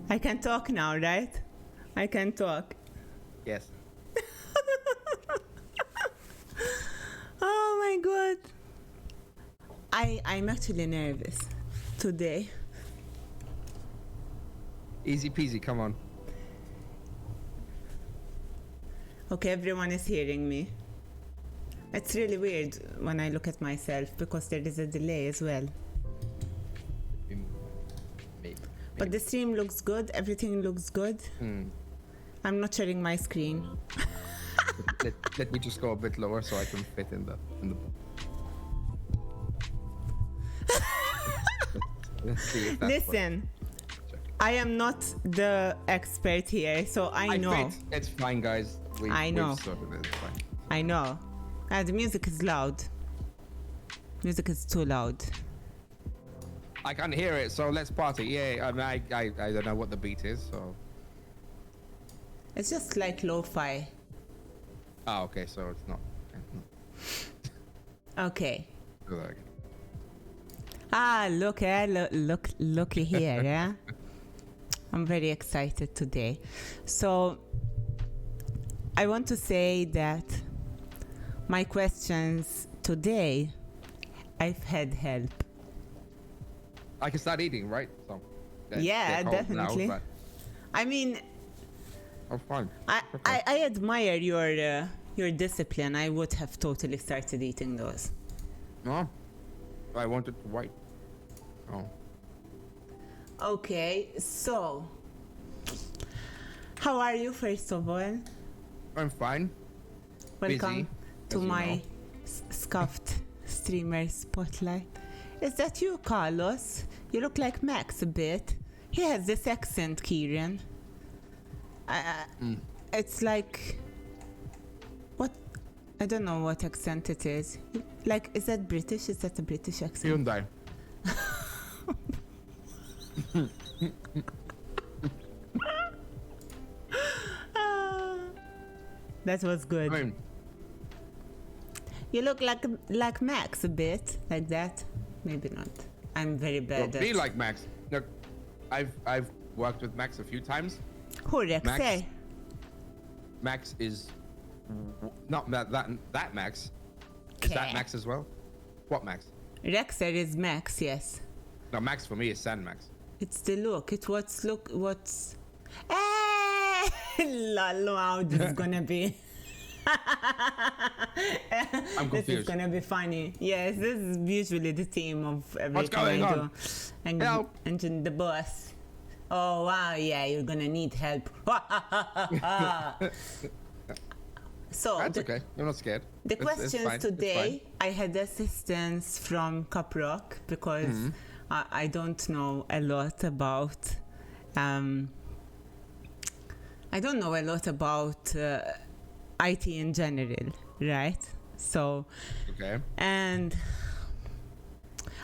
I can talk now, right? I can talk. Yes. Oh my god. I'm actually nervous today. Easy peasy, come on. Okay, everyone is hearing me. It's really weird when I look at myself because there is a delay as well. Maybe. But the stream looks good, everything looks good. I'm not sharing my screen. let me just go a bit lower so I can fit in the Let's see if that Listen, I am not the expert here, so I know. It's fine, guys. I know. We've sorted it. It's fine. I know. The music is loud. Music is too loud. I can't hear it, so let's party. Yeah, I mean, I don't know what the beat is, so. It's just like lo-fi. Oh, okay, so it's not. Okay. Do that again. Looky here, yeah? I'm very excited today. So, I want to say that my questions today, I've had help. I can start eating, right? So. Yeah, they're cold definitely. Now, I mean, oh, fine. I admire your discipline. I would have totally started eating those. No, I wanted to wait. Oh. Okay, so how are you, first of all? I'm fine. Welcome Busy, to as you my know. scuffed streamer spotlight. Is that you, Carlos? You look like Max a bit. He has this accent, Kieran. It's like... What? I don't know what accent it is. Like, is that British? Is that a British accent? Hyundai. That was good. I mean, You look like Max a bit, like that. Maybe not. I'm very bad be like Max. Look, I've worked with Max a few times. Who, Rexer? Max is not that Max. Is that Max as well? What Max? Rexer is Max, yes. No, Max for me is San Max. It's the look. It's what's. Eh! Lalo, how this is gonna be. I'm confused. This is gonna be funny. Yes, this is usually the theme of everything going I on? do. Help. And the boss. Oh wow, yeah, you're gonna need help. So That's okay. I'm not scared. The It's questions fine. today, I had assistance from Caprock because I don't know a lot about. I don't know a lot about IT in general, right? So, Okay. and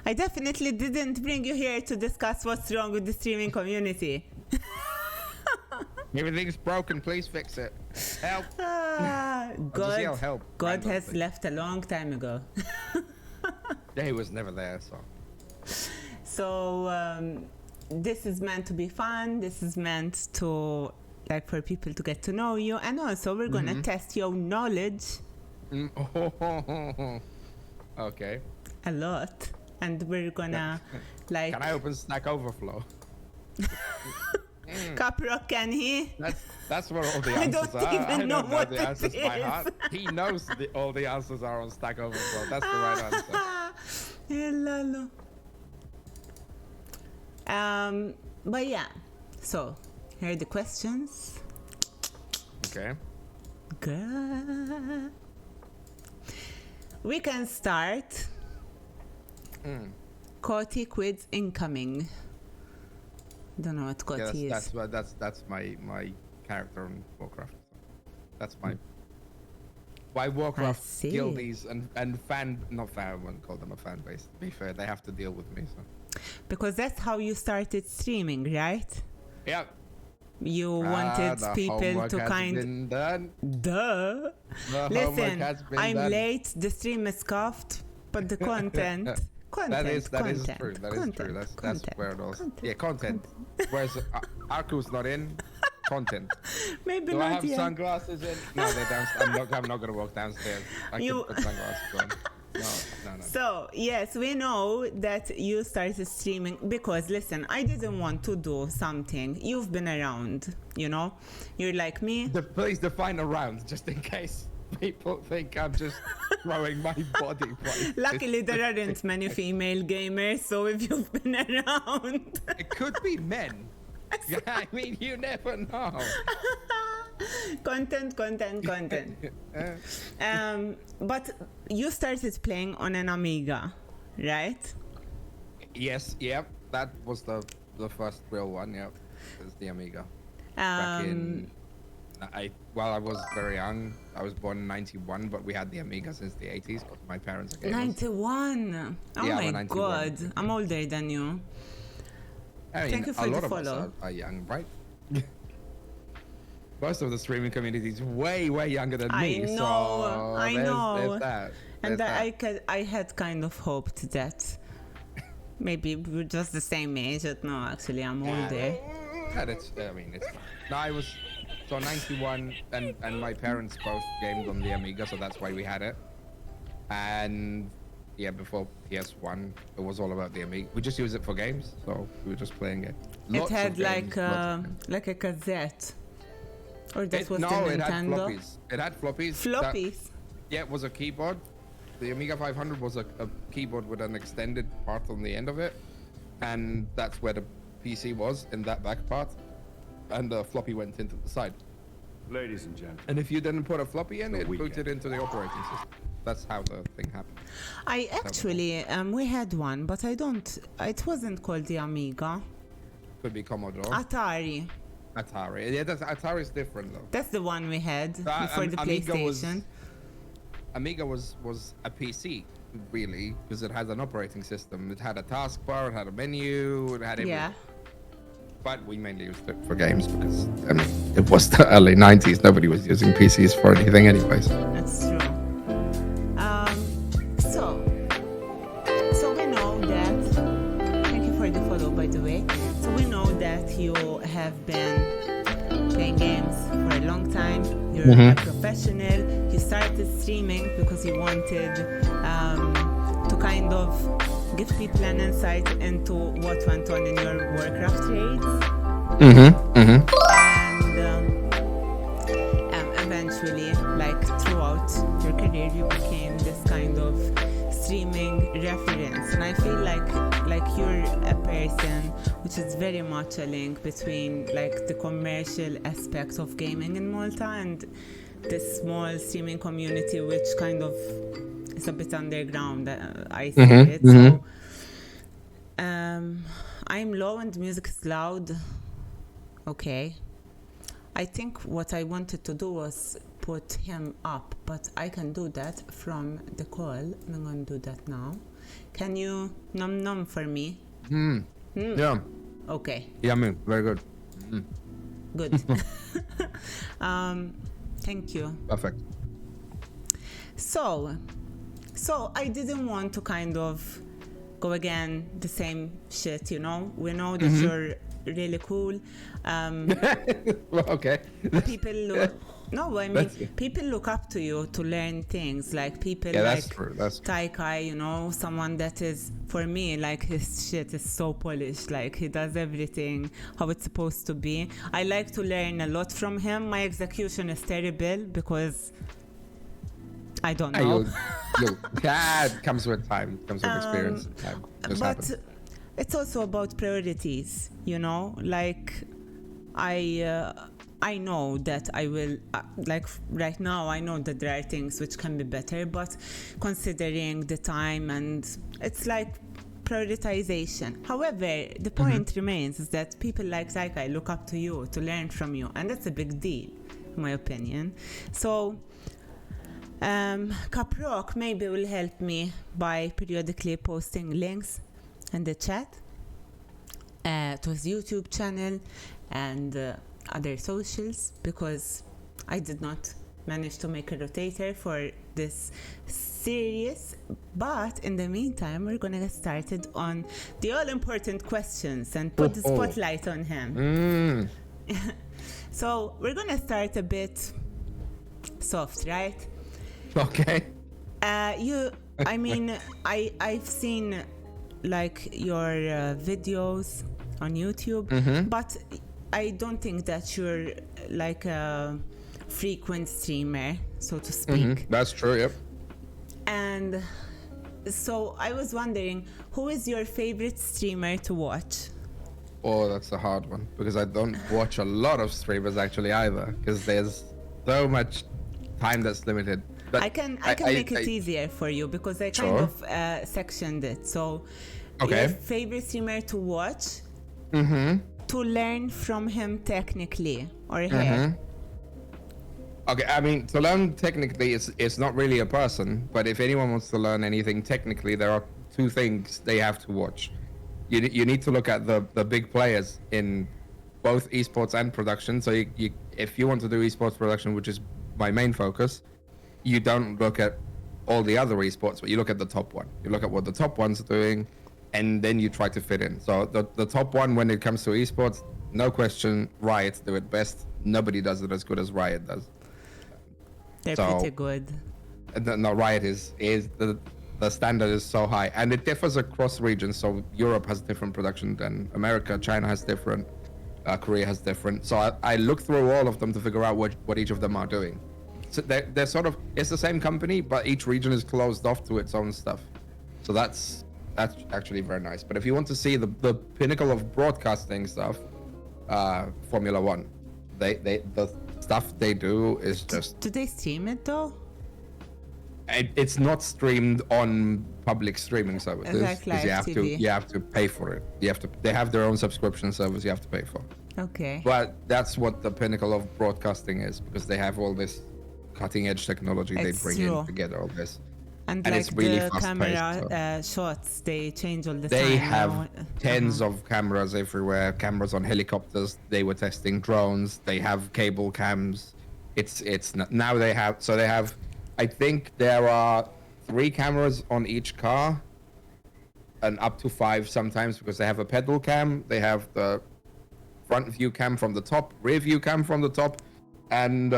I definitely didn't bring you here to discuss what's wrong with the streaming community. Everything's broken. Please fix it. Help. just yell help God has randomly. left a long time ago. Yeah, he was never there, so. So this is meant to be fun. This is meant to, like, for people to get to know you, and also we're gonna test your knowledge Okay. a lot, and we're gonna like. Can I open Stack Overflow? Caprock, can he? That's where all the I answers don't are. even know what the it answers by is. heart. He knows all the answers are on Stack Overflow. That's the right answer. Lalo. But yeah, so here are the questions. Okay. Girl. We can start. Coty quiz incoming. Don't know what Coty is. That's my character in Warcraft. That's my Warcraft guildies and not fan. I wouldn't call them a fan base. To be fair, they have to deal with me. So. Because that's how you started streaming, right? Yeah. You wanted people to kind. Done. Duh. The Listen, homework has been I'm done. late. The stream is scuffed, but the content Content, That is content, true. That is content, true. That's content, where it all. content, Yeah, content. Whereas Arku's not in. Content. Maybe Do I not have yet. sunglasses in? No, they're downstairs. I'm not gonna walk downstairs. I You- can put sunglasses on. No. So, yes, we know that you started streaming because, listen, I didn't want to do something. You've been around, you know? You're like me. Please define around, just in case people think I'm just throwing my body places. Luckily, there aren't many female gamers, so if you've been around. It could be men. I mean, you never know. Content. But you started playing on an Amiga, right? Yes, yep. That was the first real one, yep. It was the Amiga. Back in... I was very young. I was born in 91, but we had the Amiga since the 80s because my parents are gamers. 91! Oh Yeah, I'm a my 91. god, I'm older than you. I mean, Thank you for a the lot of follow. us are young, right? Most of the streaming community is way younger than me. I know. There's that. And There's I had kind of hoped that maybe we're just the same age, but no, actually I'm older. Yeah, it's fine. No, I was... So 91, and my parents both gamed on the Amiga, so that's why we had it. And yeah, before PS1, it was all about the Amiga. We just used it for games, so we were just playing it. It had like a cassette. Or that was the it had Nintendo? floppies. It had floppies. Floppies? Yeah, it was a keyboard. The Amiga 500 was a keyboard with an extended part on the end of it. And that's where the PC was, in that back part. And the floppy went into the side. Ladies and gentlemen. And if you didn't put a floppy in, The it weekend. booted into the operating system. That's how the thing happened. I actually, we had one, but it wasn't called the Amiga. Could be Commodore. Atari. Atari. Yeah, Atari's different though. That's the one we had before the PlayStation. Amiga was a PC, really, because it had an operating system. It had a taskbar, it had a menu, it had everything. Yeah. But we mainly used it for games because, I mean, it was the early 90s. Nobody was using PCs for anything anyways. That's true. So we know that. Thank you for the follow, by the way. So we know that you have been playing games for a long time. You're a professional. You started streaming because you wanted to kind of give people an insight into what went on in your Warcraft raids. And eventually, like throughout your career, you became this kind of streaming reference. And I feel like you're a person which is very much a link between like the commercial aspect of gaming in Malta and the small streaming community, which kind of is a bit underground. I see it. So, I'm low and the music is loud. Okay. I think what I wanted to do was put him up, but I can do that from the call. I'm going to do that now. Can you num for me? Yeah. Okay. Yeah, I mean, very good. Good. Thank you. Perfect. So I didn't want to kind of go again the same shit, you know? We know that you're really cool. Well, okay. People look... No, I mean, people look up to you to learn things. Like people that's like true. That's true. Taikai, you know, someone that is, for me, like his shit is so polished. Like he does everything how it's supposed to be. I like to learn a lot from him. My execution is terrible because I don't know. It comes with time. It comes with experience. Time. Just But happens. it's also about priorities, you know? Like I know that I will, like right now, I know that there are things which can be better, but considering the time and it's like prioritization. However, the point remains is that people like Saikai look up to you to learn from you, and that's a big deal, in my opinion. So, Caproc maybe will help me by periodically posting links in the chat to his YouTube channel and other socials, because I did not managed to make a rotator for this series. But in the meantime, we're gonna get started on the all-important questions and put the spotlight on him. So we're gonna start a bit soft, right? Okay. I've seen like your videos on YouTube, but I don't think that you're like a frequent streamer, so to speak. That's true, yep. And so I was wondering, who is your favorite streamer to watch? Oh, that's a hard one, because I don't watch a lot of streamers actually either, because there's so much time that's limited. But I can make it easier for you, because I kind of sectioned it. So your favorite streamer to watch, to learn from him technically, or her. Okay, I mean, to learn technically, it's not really a person, but if anyone wants to learn anything technically, there are two things they have to watch. You need to look at the big players in both esports and production. So if you want to do esports production, which is my main focus, you don't look at all the other esports, but you look at the top one. You look at what the top ones are doing, and then you try to fit in. So the top one when it comes to esports, no question, Riot do it best. Nobody does it as good as Riot does. They're pretty good. No, Riot is the standard is so high, and it differs across regions. So Europe has different production than America. China has different. Korea has different. So I look through all of them to figure out what each of them are doing. So they're sort of, it's the same company, but each region is closed off to its own stuff. So that's actually very nice. But if you want to see the pinnacle of broadcasting stuff, Formula One, the stuff they do is just. Do they stream it though? It's not streamed on public streaming services, like live TV. You have to pay for it. They have their own subscription service you have to pay for. Okay. But that's what the pinnacle of broadcasting is, because they have all this cutting edge technology they bring in together, all this. And like it's really the camera shots, they change all the time. They have tens of cameras everywhere, cameras on helicopters. They were testing drones. They have cable cams. Now they have, I think there are 3 cameras on each car, and up to 5 sometimes, because they have a pedal cam, they have the front view cam from the top, rear view cam from the top, and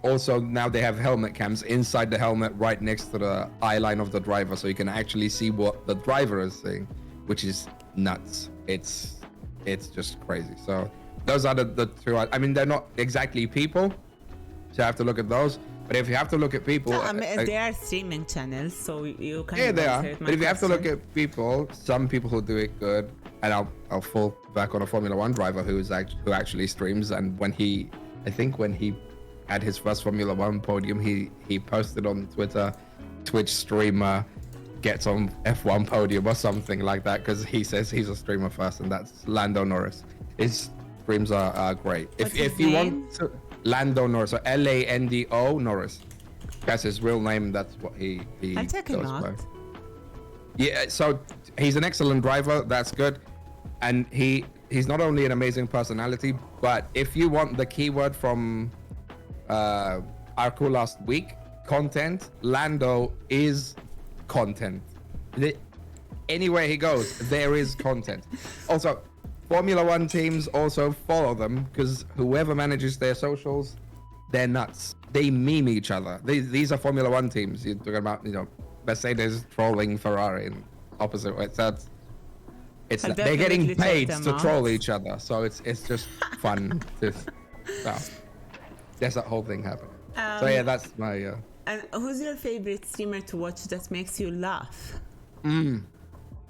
also now they have helmet cams inside the helmet right next to the eye line of the driver, so you can actually see what the driver is seeing, which is nuts. It's just crazy. So those are the 2. I mean, they're not exactly people, so you have to look at those. But if you have to look at people, they are streaming channels, so you can. Yeah, they are. But if you have to look at people, some people who do it good, and I'll fall back on a Formula One driver who actually streams. And when he had his first Formula One podium, he posted on Twitter, Twitch streamer gets on F1 podium or something like that, because he says he's a streamer first, and that's Lando Norris. His streams are great. If you want to. Lando Norris, so Lando Norris. That's his real name. That's what he I'll check him goes by. out. Yeah, so he's an excellent driver. That's good, and he's not only an amazing personality, but if you want the keyword from Arco last week, content, Lando is content. Anywhere he goes, there is content. Also, Formula One teams also follow them, because whoever manages their socials, they're nuts. They meme each other. These are Formula One teams. You're talking about, Mercedes trolling Ferrari in opposite ways. They're getting paid to troll each other, so it's just fun. There's that whole thing happening. So yeah, that's my. And who's your favorite streamer to watch that makes you laugh?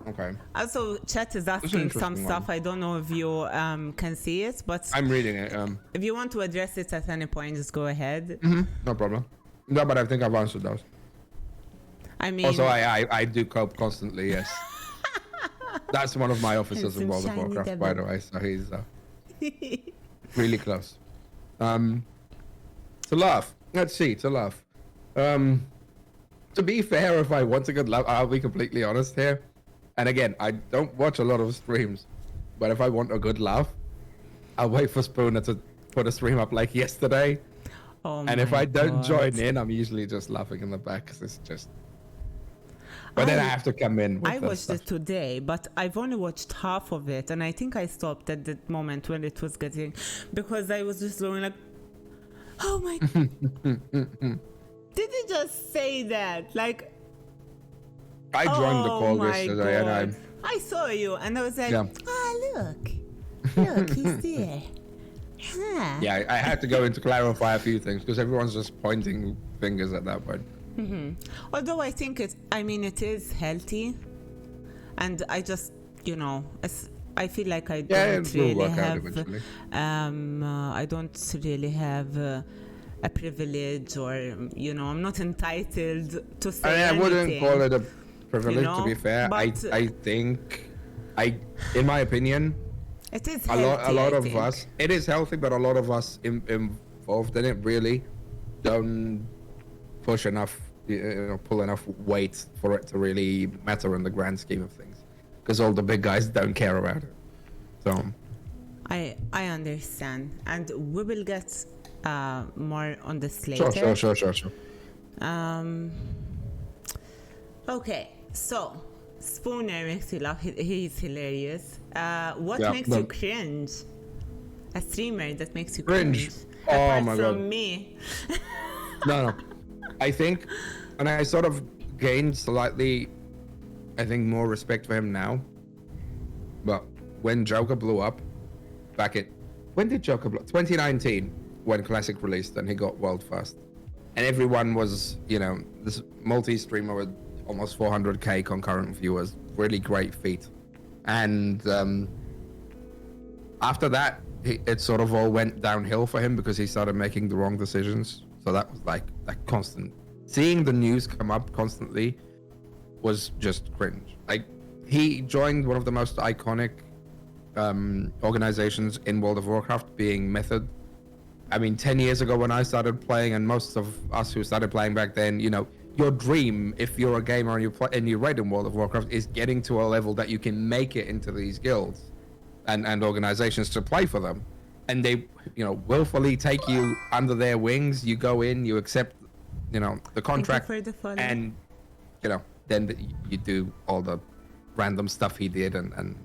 Okay. Also, chat is asking some stuff. I don't know if you can see it, but I'm reading it. If you want to address it at any point, just go ahead. No problem. No, but I think I've answered those. I mean, also, I do cope constantly. Yes. That's one of my officers in World of Warcraft, by the way. So he's really close. To laugh. Let's see. To laugh. To be fair, if I want a good laugh, I'll be completely honest here. And again, I don't watch a lot of streams, but if I want a good laugh, I'll wait for Spooner to put a stream up like yesterday. Oh And if my I don't join God. in, I'm usually just laughing in the back because it's just. But then I have to come in with I the watched stuff. it today, but I've only watched half of it, and I think I stopped at that moment when it was getting, because I was just going like, oh my, did he just say that? Like, I joined the oh call my yesterday, and God, I saw you, and I was like, Yeah. look, he's there. Huh. Yeah, I had to go in to clarify a few things because everyone's just pointing fingers at that point. Although I think it is healthy, and I just, I feel like I Yeah, don't it will really work out have, eventually. I don't really have a privilege, or I'm not entitled to say I wouldn't anything. call it a privilege, to be know, fair. but- I think, in my opinion, It is a healthy. lot I of think. us, it is healthy, but a lot of us involved in it really don't push enough, pull enough weight for it to really matter in the grand scheme of things, because all the big guys don't care about it. So I understand, and we will get more on this later. sure. Okay, so Spooner makes you laugh. He's hilarious. What Yeah, makes you cringe? A streamer that makes you Cringe. cringe. Oh Apart my from God. me. No. I think, and I sort of gained slightly, I think, more respect for him now. But when Joker blew up, when did Joker blow? 2019, when Classic released and he got world first, and everyone was, this multi-streamer with almost 400k concurrent viewers, really great feat. And after that, it sort of all went downhill for him because he started making the wrong decisions. So that was like constant. Seeing the news come up constantly was just cringe. Like, he joined one of the most iconic organizations in World of Warcraft, being Method. I mean, 10 years ago when I started playing, and most of us who started playing back then, your dream, if you're a gamer and you play and you raid in World of Warcraft, is getting to a level that you can make it into these guilds and organizations to play for them. And they, willfully take you under their wings. You go in, you accept, the contract, for the follow. and, then you do all the random stuff he did. And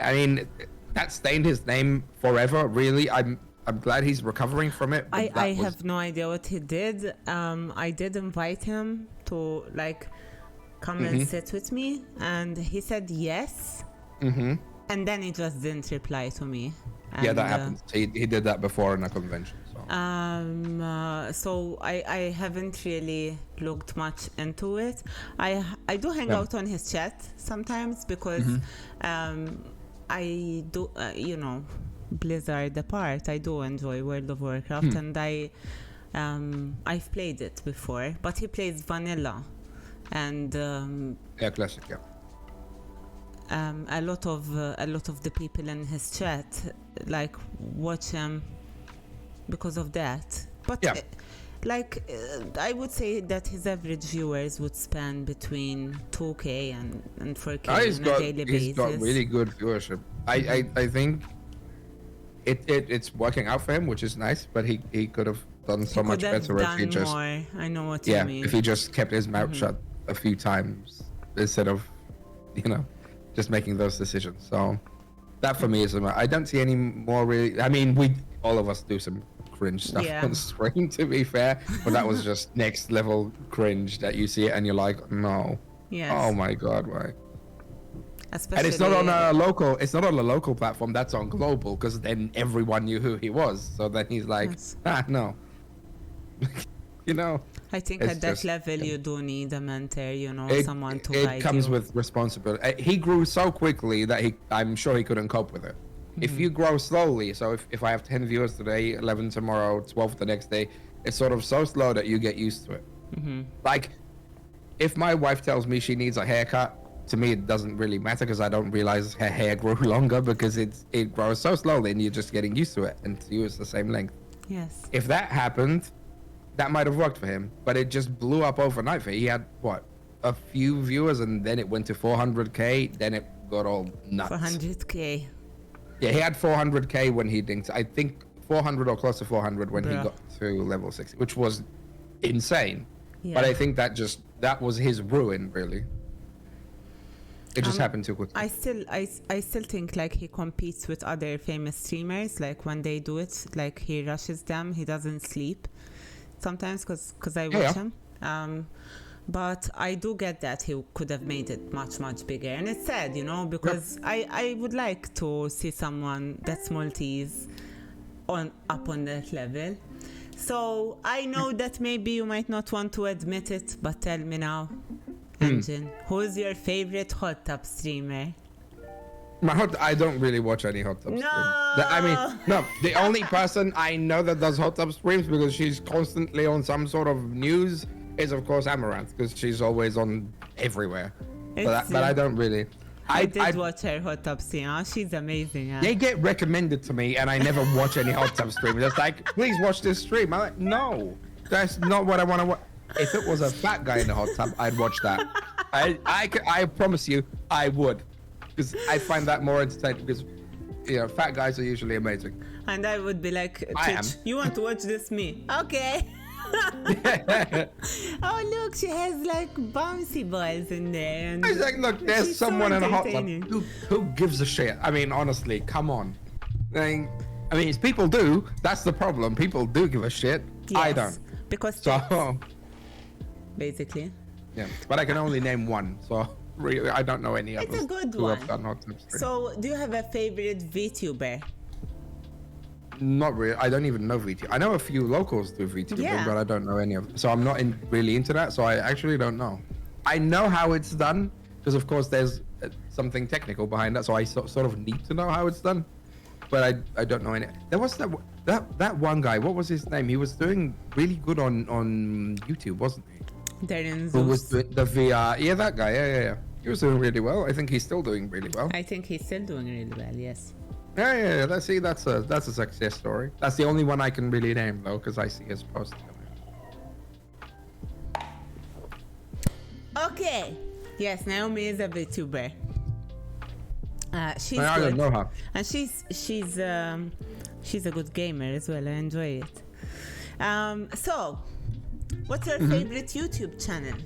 I mean, that stained his name forever, really. I'm glad he's recovering from it. I have no idea what he did. I did invite him to come and sit with me, and he said yes. And then he just didn't reply to me. And, yeah, that happens. He did that before in a convention. So. So I haven't really looked much into it. I do hang out on his chat sometimes because I do, Blizzard apart, I do enjoy World of Warcraft, and I've played it before, but he plays vanilla, and Yeah, classic. Yeah. a lot of the people in his chat watch him because of that. But Yeah. I would say that his average viewers would span between 2k and 4k on a daily basis. He's got really good viewership. I think it's working out for him, which is nice. But he could have done so much better if he just more. I know what you mean. if he just kept his mouth shut a few times instead of just making those decisions. So that for me is I don't see any more really. I mean, all of us do some cringe stuff on stream, to be fair, but that was just next level cringe that you see it and you're like, no. Yes. Oh my God, why? Especially, And it's not on a local platform, that's on global, because then everyone knew who he was. So then he's like, no. I think at that level you do need a mentor, someone to guide you. It comes with responsibility. He grew so quickly that I'm sure he couldn't cope with it. If you grow slowly, so if I have 10 viewers today, 11 tomorrow, 12 the next day, it's sort of so slow that you get used to it. Like, if my wife tells me she needs a haircut, to me it doesn't really matter because I don't realize her hair grew longer because it grows so slowly and you're just getting used to it, and to you it's the same length. Yes. If that happened, that might have worked for him, but it just blew up overnight. He had a few viewers, and then it went to 400k. Then it got all nuts. 400k. Yeah, he had 400k when he dinked. I think 400 or close to 400 when he Bruh. got to level 60, which was insane. Yeah. But I think that was his ruin, really. It just happened too quickly. I still think like he competes with other famous streamers. Like when they do it, like he rushes them. He doesn't sleep sometimes because I watch him. But I do get that he could have made it much bigger, and it's sad, you know, because I would like to see someone that's Maltese up on that level. So I know that maybe you might not want to admit it, but tell me now. Engine, who's your favorite hot tub streamer? I don't really watch any hot tub No! streams. No, the only person I know that does hot tub streams because she's constantly on some sort of news is, of course, Amaranth, because she's always on everywhere. But I don't really. I did watch her hot tub stream. Oh, she's amazing. Yeah. They get recommended to me, and I never watch any hot tub streams. It's like, please watch this stream. I'm like, no, that's not what I want to watch. If it was a fat guy in the hot tub, I'd watch that. I promise you, I would, because I find that more entertaining. Because fat guys are usually amazing. And I would be like, I am. you want to watch this? Me? Okay. Oh look, she has like bouncy balls in there. And I was like, look, there's someone in a hot tub. entertaining. Who gives a shit? I mean, honestly, come on. I mean, people do. That's the problem. People do give a shit. I Yes, don't. because So, basically, yeah. But I can only name one. So, really, I don't know any others. it's a good who have one. done hot tub streams. So, do you have a favorite VTuber? Not really. I don't even know VTuber. I know a few locals do VTuber, Yeah. but I don't know any of them. So I'm not really into that. So I actually don't know. I know how it's done because, of course, there's something technical behind that. So I sort of need to know how it's done. But I don't know any. There was that one guy. What was his name? He was doing really good on YouTube, wasn't he? Darren Who was Zeus. doing the VR? Yeah, that guy. Yeah. He was doing really well. I think he's still doing really well. I think he's still doing really well. Yes. Yeah. That's a success story. That's the only one I can really name though, because I see his post. Okay. Yes, Naomi is a VTuber. She's I good. don't know her. And she's a good gamer as well. I enjoy it. So, what's your favorite YouTube channel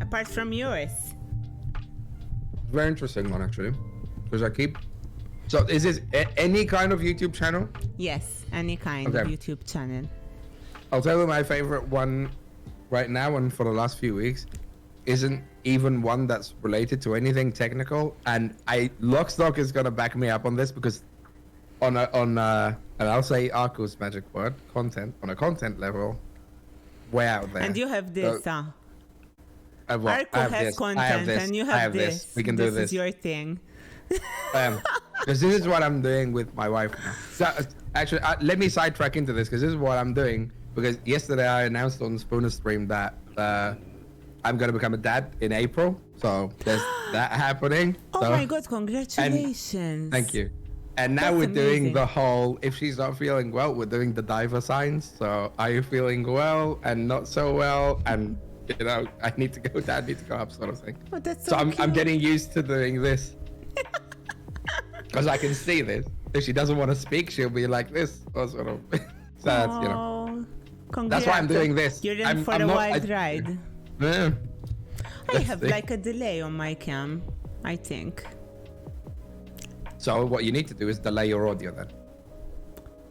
apart from yours? Very interesting one actually, because I keep. So is this any kind of YouTube channel? Yes, any kind of Okay. YouTube channel. I'll tell you my favorite one right now and for the last few weeks isn't even one that's related to anything technical, and Lockstock is gonna back me up on this because on and I'll say Arku's magic word, content, on a content level, way out there. And you have this, I have what? Arku has content, and you have this. We can do This this. is your thing. Because this is what I'm doing with my wife now. So, actually, let me sidetrack into this because this is what I'm doing. Because yesterday I announced on Spooner Stream that I'm going to become a dad in April. So there's that happening. Oh So- my god, congratulations. Thank you. And now That's we're doing amazing. the whole, if she's not feeling well, we're doing the diver signs. So are you feeling well and not so well? And, I need to go down, need to go up sort of thing. Oh, that's So I'm cute. getting used to doing this. Because I can see this. If she doesn't want to speak, she'll be like this. Or sort of. So that's, Oh, That's why I'm doing congrats. this. You're in I'm for a not- wild ride. Yeah. I That's have the- like a delay on my cam, I think. So what you need to do is delay your audio then.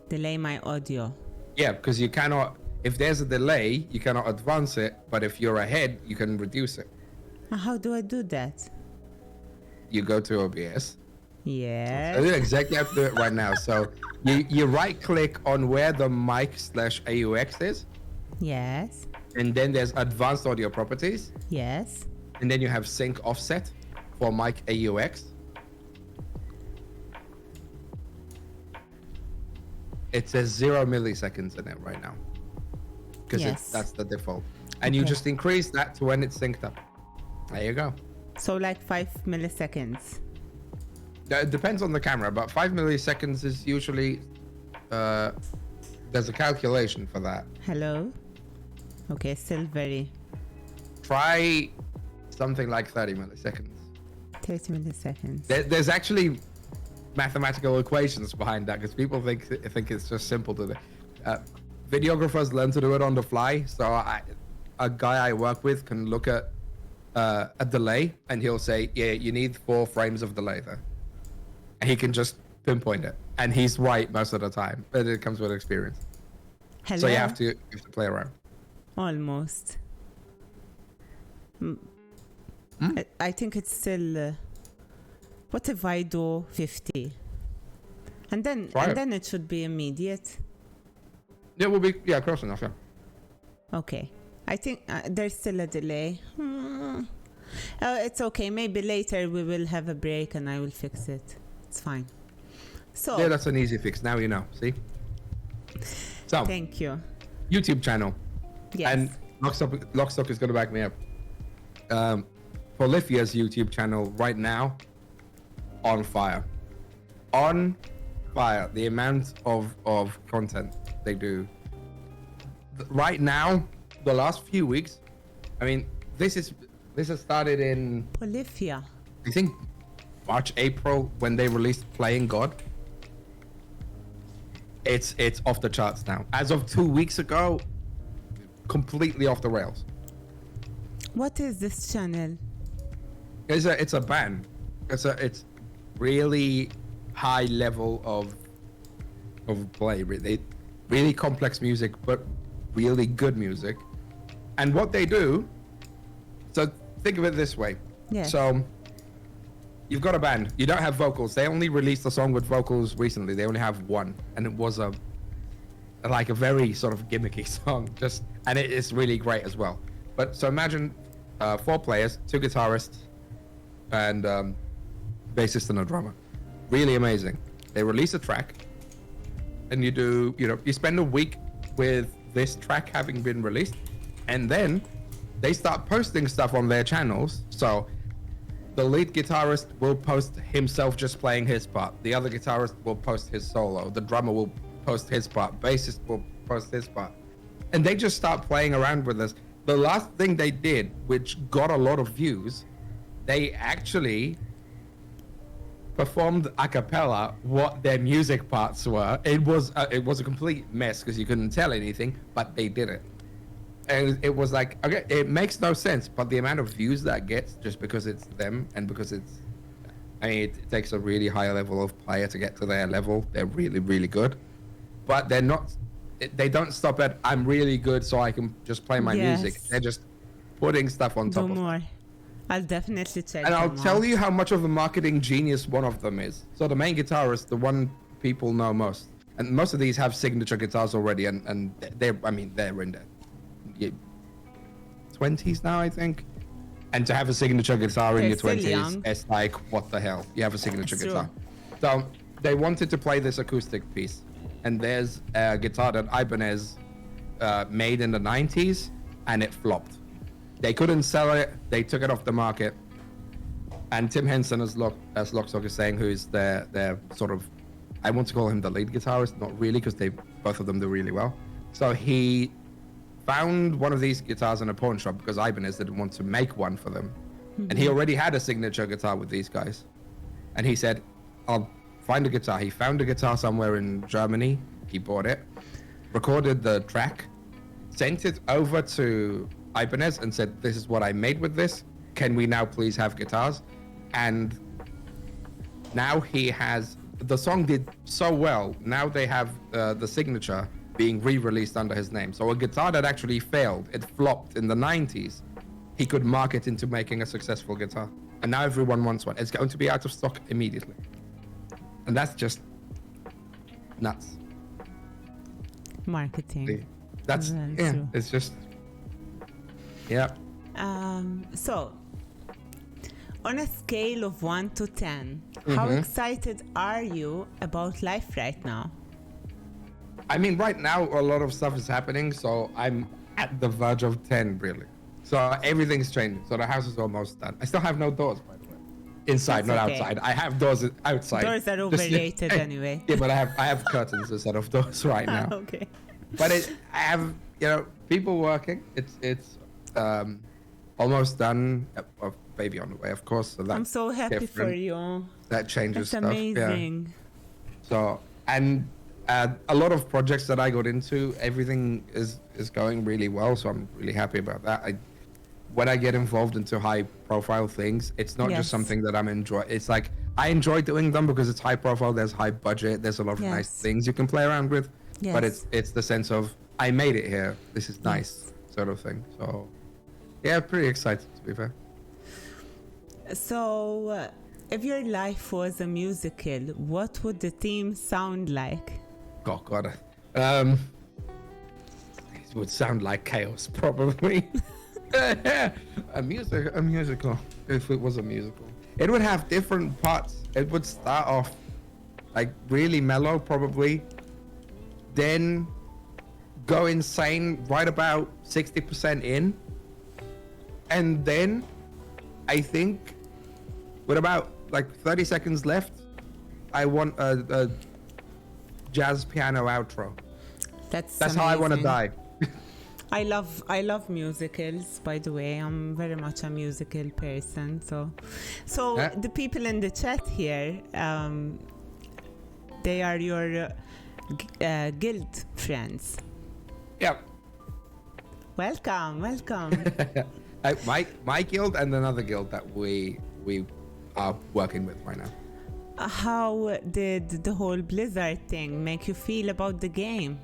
Delay my audio. Yeah, because you cannot, if there's a delay, you cannot advance it. But if you're ahead, you can reduce it. How do I do that? You go to OBS. Yes. I do exactly have to do it right now. So you right click on where the mic/AUX is. Yes. And then there's advanced audio properties. Yes. And then you have sync offset for mic AUX. It says 0 milliseconds in it right now. Because Yes. that's the default. And you Okay. just increase that to when it's synced up. There you go. So like 5 milliseconds. It depends on the camera, but 5 milliseconds is usually, there's a calculation for that. Hello? Okay, still very Try something like 30 milliseconds. 30 milliseconds. There's actually mathematical equations behind that because people think it's just simple to do. Videographers learn to do it on the fly. So a guy I work with can look at a delay and he'll say, yeah, you need 4 frames of delay there. And he can just pinpoint it. And he's right most of the time. But it comes with experience. Hello? So you have to play around. Almost. I think it's still... what if I do 50? And then it should be immediate. It will be, close enough, yeah. Okay. I think there's still a delay. It's okay. Maybe later we will have a break and I will fix it. It's fine. So yeah, that's an easy fix. Now you know. See? So, thank you. YouTube channel. Yes. And Lockstock is going to back me up. Polyphia's YouTube channel right now, on fire. On fire. The amount of content they do. Right now, the last few weeks, I mean, this has started in Polyphia. I think March, April when they released Playing God. It's off the charts now. As of 2 weeks ago, completely off the rails. What is this channel? It's a band. It's really high level of play. Really complex music, but really good music. And what they do, so think of it this way. Yeah. So you've got a band. You don't have vocals. They only released a song with vocals recently. They only have one, and it was a very sort of gimmicky song. And it is really great as well. But so imagine 4 players, 2 guitarists, and bassist and a drummer. Really amazing. They release a track, and you spend a week with this track having been released, and then they start posting stuff on their channels. So the lead guitarist will post himself just playing his part. The other guitarist will post his solo. The drummer will post his part. Bassist will post his part. And they just start playing around with this. The last thing they did, which got a lot of views, they actually performed a cappella what their music parts were. It was a complete mess because you couldn't tell anything, but they did it. And it was like, okay, it makes no sense, but the amount of views that gets just because it's them and because it takes a really high level of player to get to their level. They're really, really good, but they don't stop at I'm really good so I can just play my music. They're just putting stuff on top of it. I'll definitely check. And I'll tell you how much of a marketing genius one of them is. So the main guitarist, the one people know most, and most of these have signature guitars already, and they're in their 20s now, I think. And to have a signature guitar in your 20s, it's like, what the hell? You have a signature guitar. So they wanted to play this acoustic piece, and there's a guitar that Ibanez made in the 90s, and it flopped. They couldn't sell it. They took it off the market. And Tim Henson, as Lockstock is saying, who's their sort of, I want to call him the lead guitarist, not really, because both of them do really well. So he found one of these guitars in a pawn shop because Ibanez didn't want to make one for them. Mm-hmm. And he already had a signature guitar with these guys. And he said, I'll find a guitar. He found a guitar somewhere in Germany. He bought it, recorded the track, sent it over to Ibanez and said, this is what I made with this. Can we now please have guitars? And now the song did so well. Now they have the signature being re-released under his name. So a guitar that actually failed, it flopped in the 90s, he could market into making a successful guitar. And now everyone wants one. It's going to be out of stock immediately. And that's just nuts. Marketing. It's just, yeah. So, on a scale of 1 to 10, how excited are you about life right now? I mean, right now, a lot of stuff is happening, so I'm at the verge of 10, really. So everything's changing. So the house is almost done. I still have no doors, by the way. Inside, not outside. I have doors outside. Doors are overrated anyway. Yeah, but I have curtains instead of doors right now. Okay. But I have people working. It's almost done. baby on the way, of course. So that's I'm so happy for different. you. That changes That's stuff. amazing. Yeah. So, and a lot of projects that I got into, everything is going really well. So I'm really happy about that. When I get involved into high profile things, it's not Yes. just something that I'm enjoy. It's like I enjoy doing them because it's high profile. There's high budget. There's a lot of nice Yes. things you can play around with. But Yes. it's the sense of I made it here. This is nice, sort of thing. So yeah, pretty excited to be fair. So, if your life was a musical, what would the theme sound like? Oh god, it would sound like chaos probably. a musical. If it was a musical, it would have different parts. It would start off like really mellow probably, then go insane right about 60% in, and then I think with about like 30 seconds left, I want a jazz piano outro. That's how I want to die. I love musicals, by the way. I'm very much a musical person. So the people in the chat here, they are your guild friends. Yeah. Welcome. My guild and another guild that we are working with right now. How did the whole Blizzard thing make you feel about the game?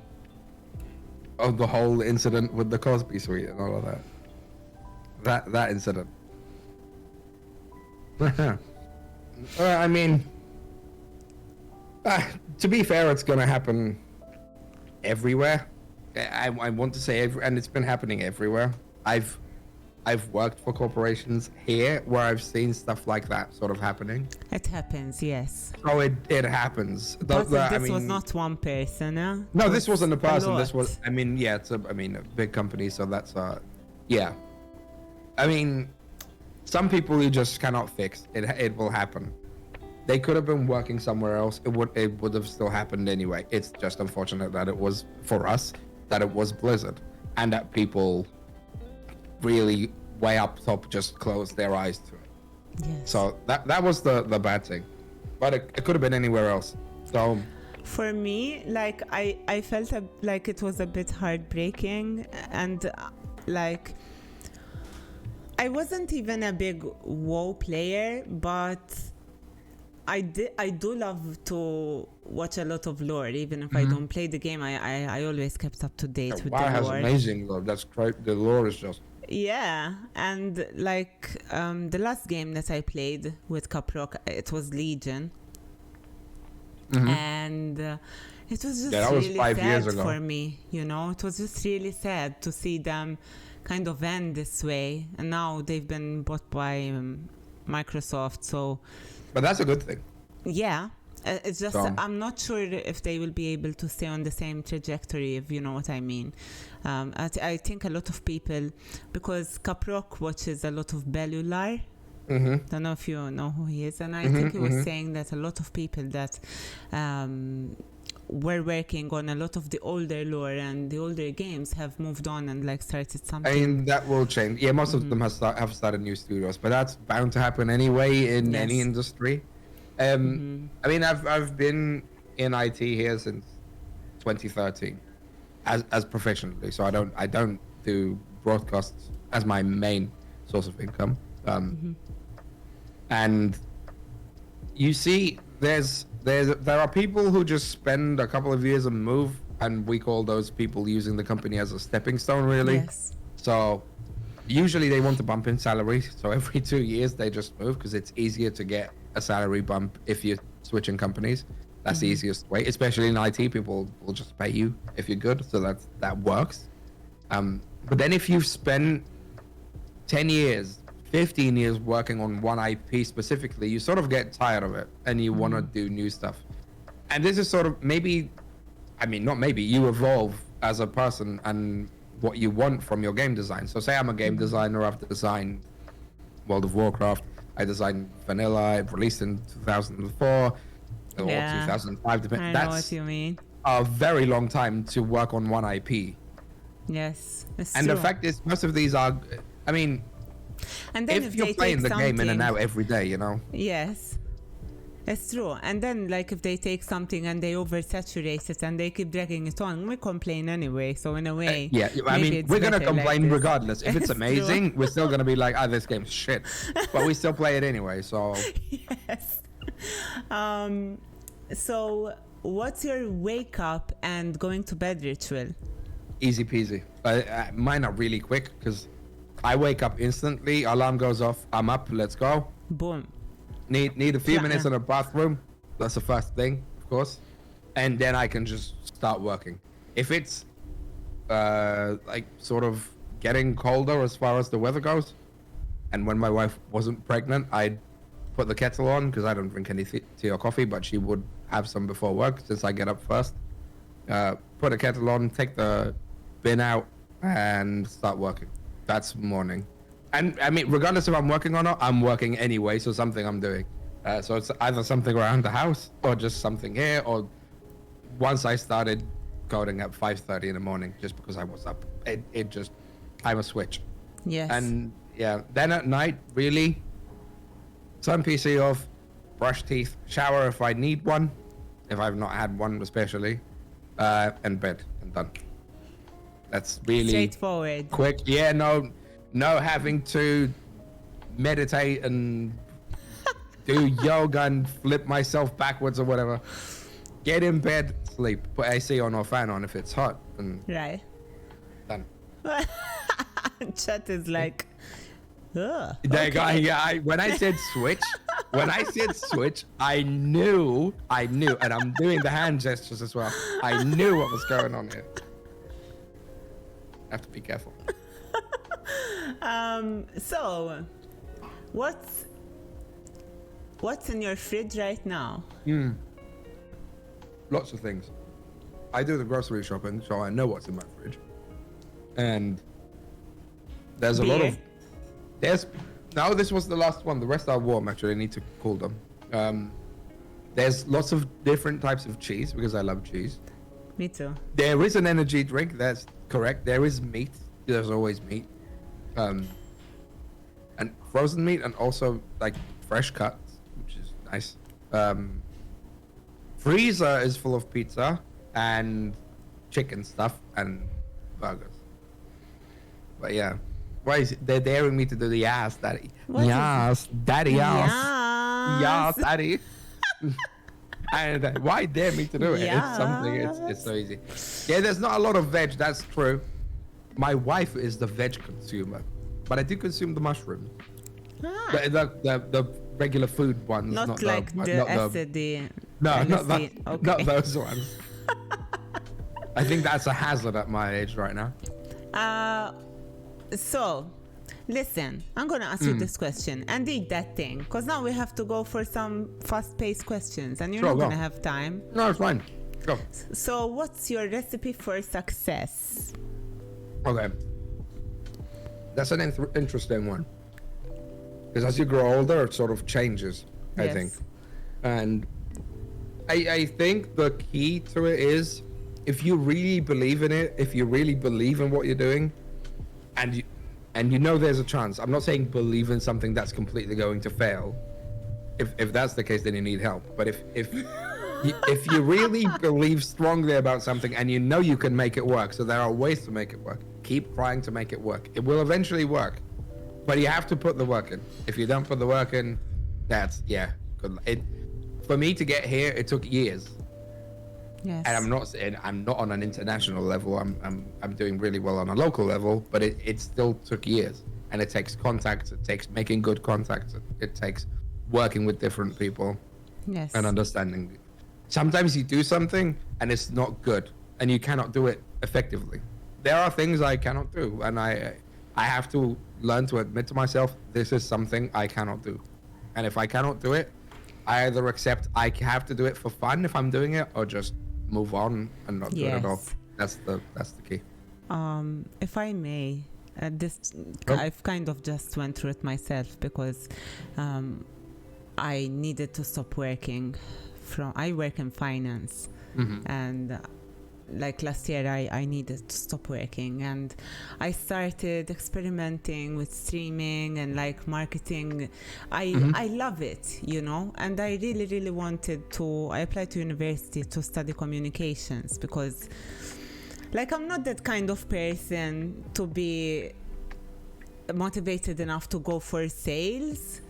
Oh, the whole incident with the Cosby suite and all of that. That incident. I mean, to be fair, it's gonna happen everywhere. I want to say and it's been happening everywhere. I've worked for corporations here where I've seen stuff like that sort of happening. It happens, yes. Oh, it happens. But this was not one person, huh? No, this wasn't a person. This lot. was, it's a big company, so that's, yeah. I mean, some people you just cannot fix. It will happen. They could have been working somewhere else. It would have still happened anyway. It's just unfortunate that it was, for us, that it was Blizzard. And that people really way up top just closed their eyes to it. Yes. So that was the bad thing. But it could have been anywhere else. So for me, like I felt like it was a bit heartbreaking, and like I wasn't even a big WoW player, but I do love to watch a lot of lore, even if I don't play the game. I always kept up to date with WoW the has lore. amazing lore. That's great. The lore is just. Yeah, and like the last game that I played with Caproc, it was Legion, and it was just that was really 5 years sad ago. for me. You know, it was just really sad to see them kind of end this way, and now they've been bought by Microsoft. So, But that's a good thing. yeah. It's just So- I'm not sure if they will be able to stay on the same trajectory, if you know what I mean. I think a lot of people, because Caproc watches a lot of Bellular. Don't know if you know who he is, and I think he was saying that a lot of people that were working on a lot of the older lore and the older games have moved on and like started something. I mean, that will change. Yeah, most of them have started new studios, but that's bound to happen anyway in any Yes. industry. I mean, I've been in IT here since 2013, as professionally. So I don't do broadcasts as my main source of income. And you see, there are people who just spend a couple of years and move, and we call those people using the company as a stepping stone, really. Yes. So usually they want to bump in salary, so every 2 years they just move because it's easier to get a salary bump if you're switching companies. That's the easiest way, especially in IT. People will just pay you if you're good, so that works. But then if you've spent 10 years, 15 years working on one IP specifically, you sort of get tired of it and you want to do new stuff. And this is sort of not maybe, you evolve as a person and what you want from your game design. So say I'm a game designer, I've designed World of Warcraft, I designed Vanilla, I've released in 2004 or 2005. I know what you mean. A very long time to work on one IP. Yes, it's And true. the fact is, most of these are, And then if they you're playing take the game in and something- out every day, you know. Yes, it's true. And then, like, if they take something and they oversaturate it and they keep dragging it on, we complain anyway. So in a way, Yeah, I maybe mean, it's we're gonna better like complain this. regardless. If it's It's true. amazing, we're still gonna be like, "Oh, this game's shit," but we still play it anyway. So Yes. So, what's your wake up and going to bed ritual? easy peasy. Mine are really quick because I wake up instantly. Alarm goes off. I'm up. Let's go. Boom. Need a few Yeah, minutes yeah. in the bathroom. That's the first thing, of course, and then I can just start working. If it's like sort of getting colder as far as the weather goes, and when my wife wasn't pregnant, I'd put the kettle on because I don't drink any tea or coffee, but she would have some before work since I get up first. Put a kettle on, take the bin out, and start working. That's morning. And I mean, regardless if I'm working or not, I'm working anyway, so something I'm doing. So it's either something around the house or just something here. Or once I started coding at 5:30 in the morning, just because I was up, it just I'm a switch. Yes. And yeah, then at night, really, turn PC off, brush teeth, shower if I need one, if I've not had one especially, and bed and done. That's really straightforward. quick. Yeah, no having to meditate and do yoga and flip myself backwards or whatever. Get in bed, sleep, put AC on or fan on if it's hot, and Right. done. Chat is like, ugh. There you go. okay. Yeah, when I said switch, I knew, and I'm doing the hand gestures as well. I knew what was going on here. I have to be careful. So, what's in your fridge right now? Lots of things. I do the grocery shopping, so I know what's in my fridge. And there's a lot of... No, this was the last one. The rest are warm, actually. I need to cool them. There's lots of different types of cheese, because I love cheese. Me too. There is an energy drink, that's correct. There is meat. There's always meat. And frozen meat, and also, like, fresh cuts, which is nice. Freezer is full of pizza and chicken stuff and burgers. But yeah. Why is it, they're daring me to do the yes, daddy? What is Yes, daddy, yes. Yes. Yes, daddy. And why dare me to do it? It's something, it's so easy. Yeah, there's not a lot of veg, that's true. My wife is the veg consumer, but I do consume the mushrooms. Ah. The regular food ones. Not like the SD. No, not LSD. that. Okay. Not those ones. I think that's a hazard at my age right now. So, listen, I'm gonna ask you this question and eat that thing, because now we have to go for some fast-paced questions, and you're Sure, not go. gonna have time. No, it's fine. Go. So, what's your recipe for success? Okay. That's an interesting one. Because as you grow older, it sort of changes, I Yes. think. And I think the key to it is, if you really believe in it, if you really believe in what you're doing, and you know there's a chance. I'm not saying believe in something that's completely going to fail. If that's the case, then you need help. But if you really believe strongly about something and you know you can make it work, so there are ways to make it work, keep trying to make it work. It will eventually work, but you have to put the work in. If you don't put the work in, that's good. For me to get here, it took years. Yes. And I'm not saying I'm not on an international level. I'm doing really well on a local level, but it still took years. And it takes contacts. It takes making good contacts. It takes working with different people Yes. and understanding. Sometimes you do something and it's not good, and you cannot do it effectively. There are things I cannot do, and I have to learn to admit to myself this is something I cannot do. And if I cannot do it, I either accept I have to do it for fun if I'm doing it, or just move on and not do it at all. Yes. That's the key. If I may, I've kind of just went through it myself, because I needed to stop working. I work in finance, and like last year I needed to stop working, and I started experimenting with streaming and like marketing. I love it, you know, and I really wanted to. I applied to university to study communications because like I'm not that kind of person to be motivated enough to go for sales,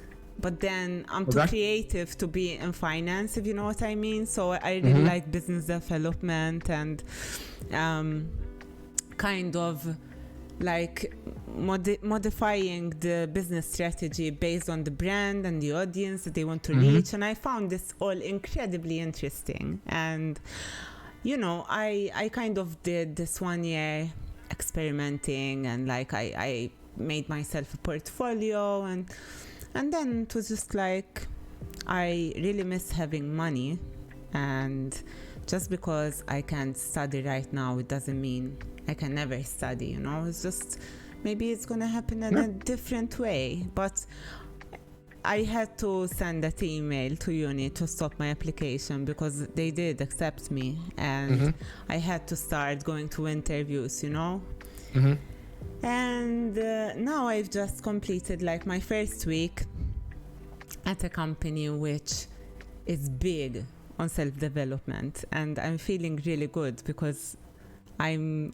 but then I'm too creative to be in finance, if you know what I mean. So I really like business development and kind of like modifying the business strategy based on the brand and the audience that they want to reach. And I found this all incredibly interesting. And you know, I kind of did this 1 year experimenting, and like I made myself a portfolio, and then it was just like I really miss having money, and just because I can't study right now, it doesn't mean I can never study, you know. It's just maybe it's gonna happen in a different way. But I had to send that email to uni to stop my application because they did accept me, and I had to start going to interviews, you know. And now I've just completed like my first week at a company which is big on self-development, and I'm feeling really good because I'm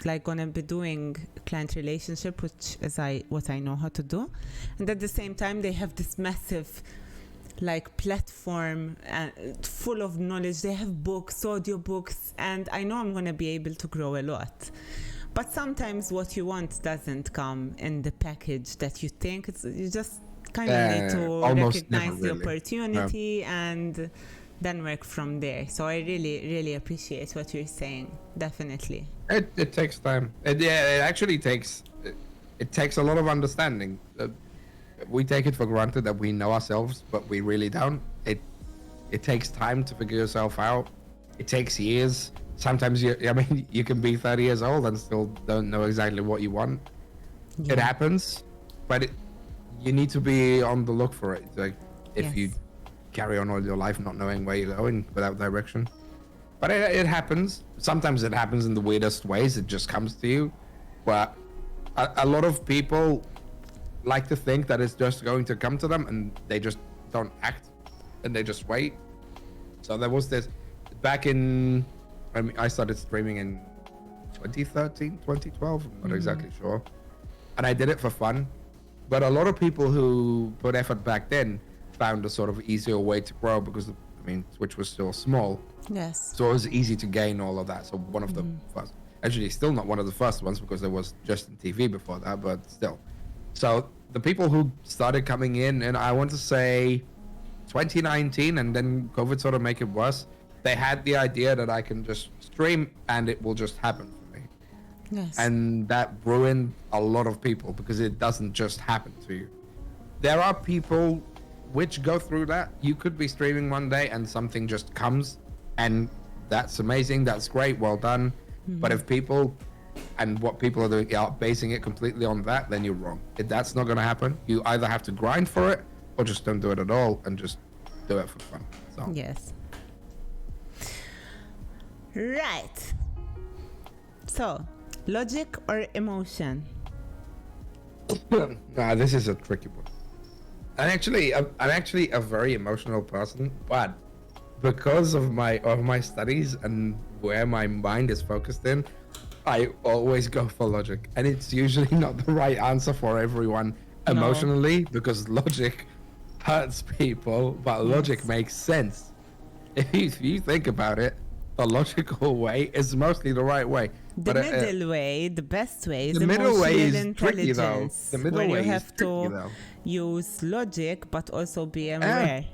like gonna be doing client relationship, which is what I know how to do, and at the same time they have this massive like platform full of knowledge. They have books, audio books, and I know I'm gonna be able to grow a lot. But sometimes what you want doesn't come in the package that you think. You just kind of need to recognize the opportunity and then work from there. So I really appreciate what you're saying. Definitely. It takes time. It actually takes a lot of understanding. We take it for granted that we know ourselves, but we really don't. It takes time to figure yourself out. It takes years. Sometimes you can be 30 years old and still don't know exactly what you want. Yeah. It happens, but you need to be on the look for it. Like if you carry on all your life not knowing where you're going without direction. But it happens. Sometimes it happens in the weirdest ways. It just comes to you. But a lot of people like to think that it's just going to come to them, and they just don't act, and they just wait. So there was this back in, I started streaming in 2013, 2012, I'm not exactly sure. And I did it for fun. But a lot of people who put effort back then found a sort of easier way to grow because, Twitch was still small. Yes. So it was easy to gain all of that. So one of the first, actually still not one of the first ones because there was Justin TV before that, but still. So the people who started coming in, and I want to say 2019, and then COVID sort of make it worse, they had the idea that I can just stream and it will just happen for me. Yes. And that ruined a lot of people because it doesn't just happen to you. There are people which go through that. You could be streaming one day and something just comes, and that's amazing, that's great, well done. But if people and what people are doing are basing it completely on that, then you're wrong. If that's not going to happen, you either have to grind for it or just don't do it at all and just do it for fun. So yes. Right. So, logic or emotion? This is a tricky one. I'm actually a very emotional person, but because of my studies and where my mind is focused in, I always go for logic, and it's usually not the right answer for everyone emotionally because logic hurts people, but logic makes sense. If you think about it, the logical way is mostly the right way. The middle way, the best way, is the middle way is intelligence, tricky though. The middle where way you have is tricky to though. use logic but also be aware.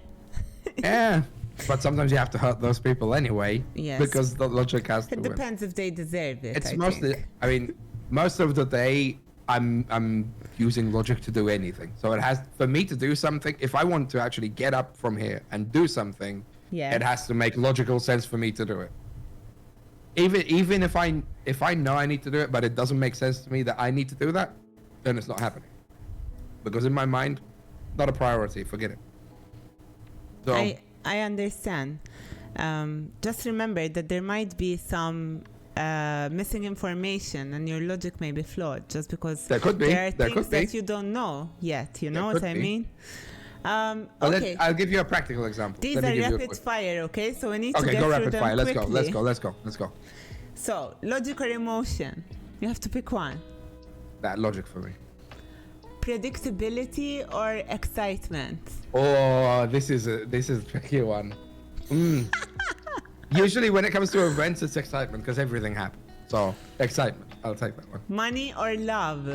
Yeah, but sometimes you have to hurt those people anyway. Yes. Because the logic has to It win. depends if they deserve it. It's I mostly, think. most of the day I'm using logic to do anything. So it has, for me to do something, if I want to actually get up from here and do something, it has to make logical sense for me to do it. Even if I know I need to do it, but it doesn't make sense to me that I need to do that, then it's not happening. Because in my mind, not a priority, forget it. So, I understand. just remember that there might be some missing information and your logic may be flawed just because there could be. there are There things could be. that you don't know yet. You know There what I could be. mean? Well, Okay. I'll give you a practical example. These Let me are give you a rapid quick- fire, okay? So we need to Okay, get go through rapid them fire. Let's go. quickly. Let's go. So, logic or emotion? You have to pick one. That logic for me. Predictability or excitement? Oh, this is a tricky one. Usually when it comes to events, it's excitement because everything happens. So excitement. I'll take that one. Money or love?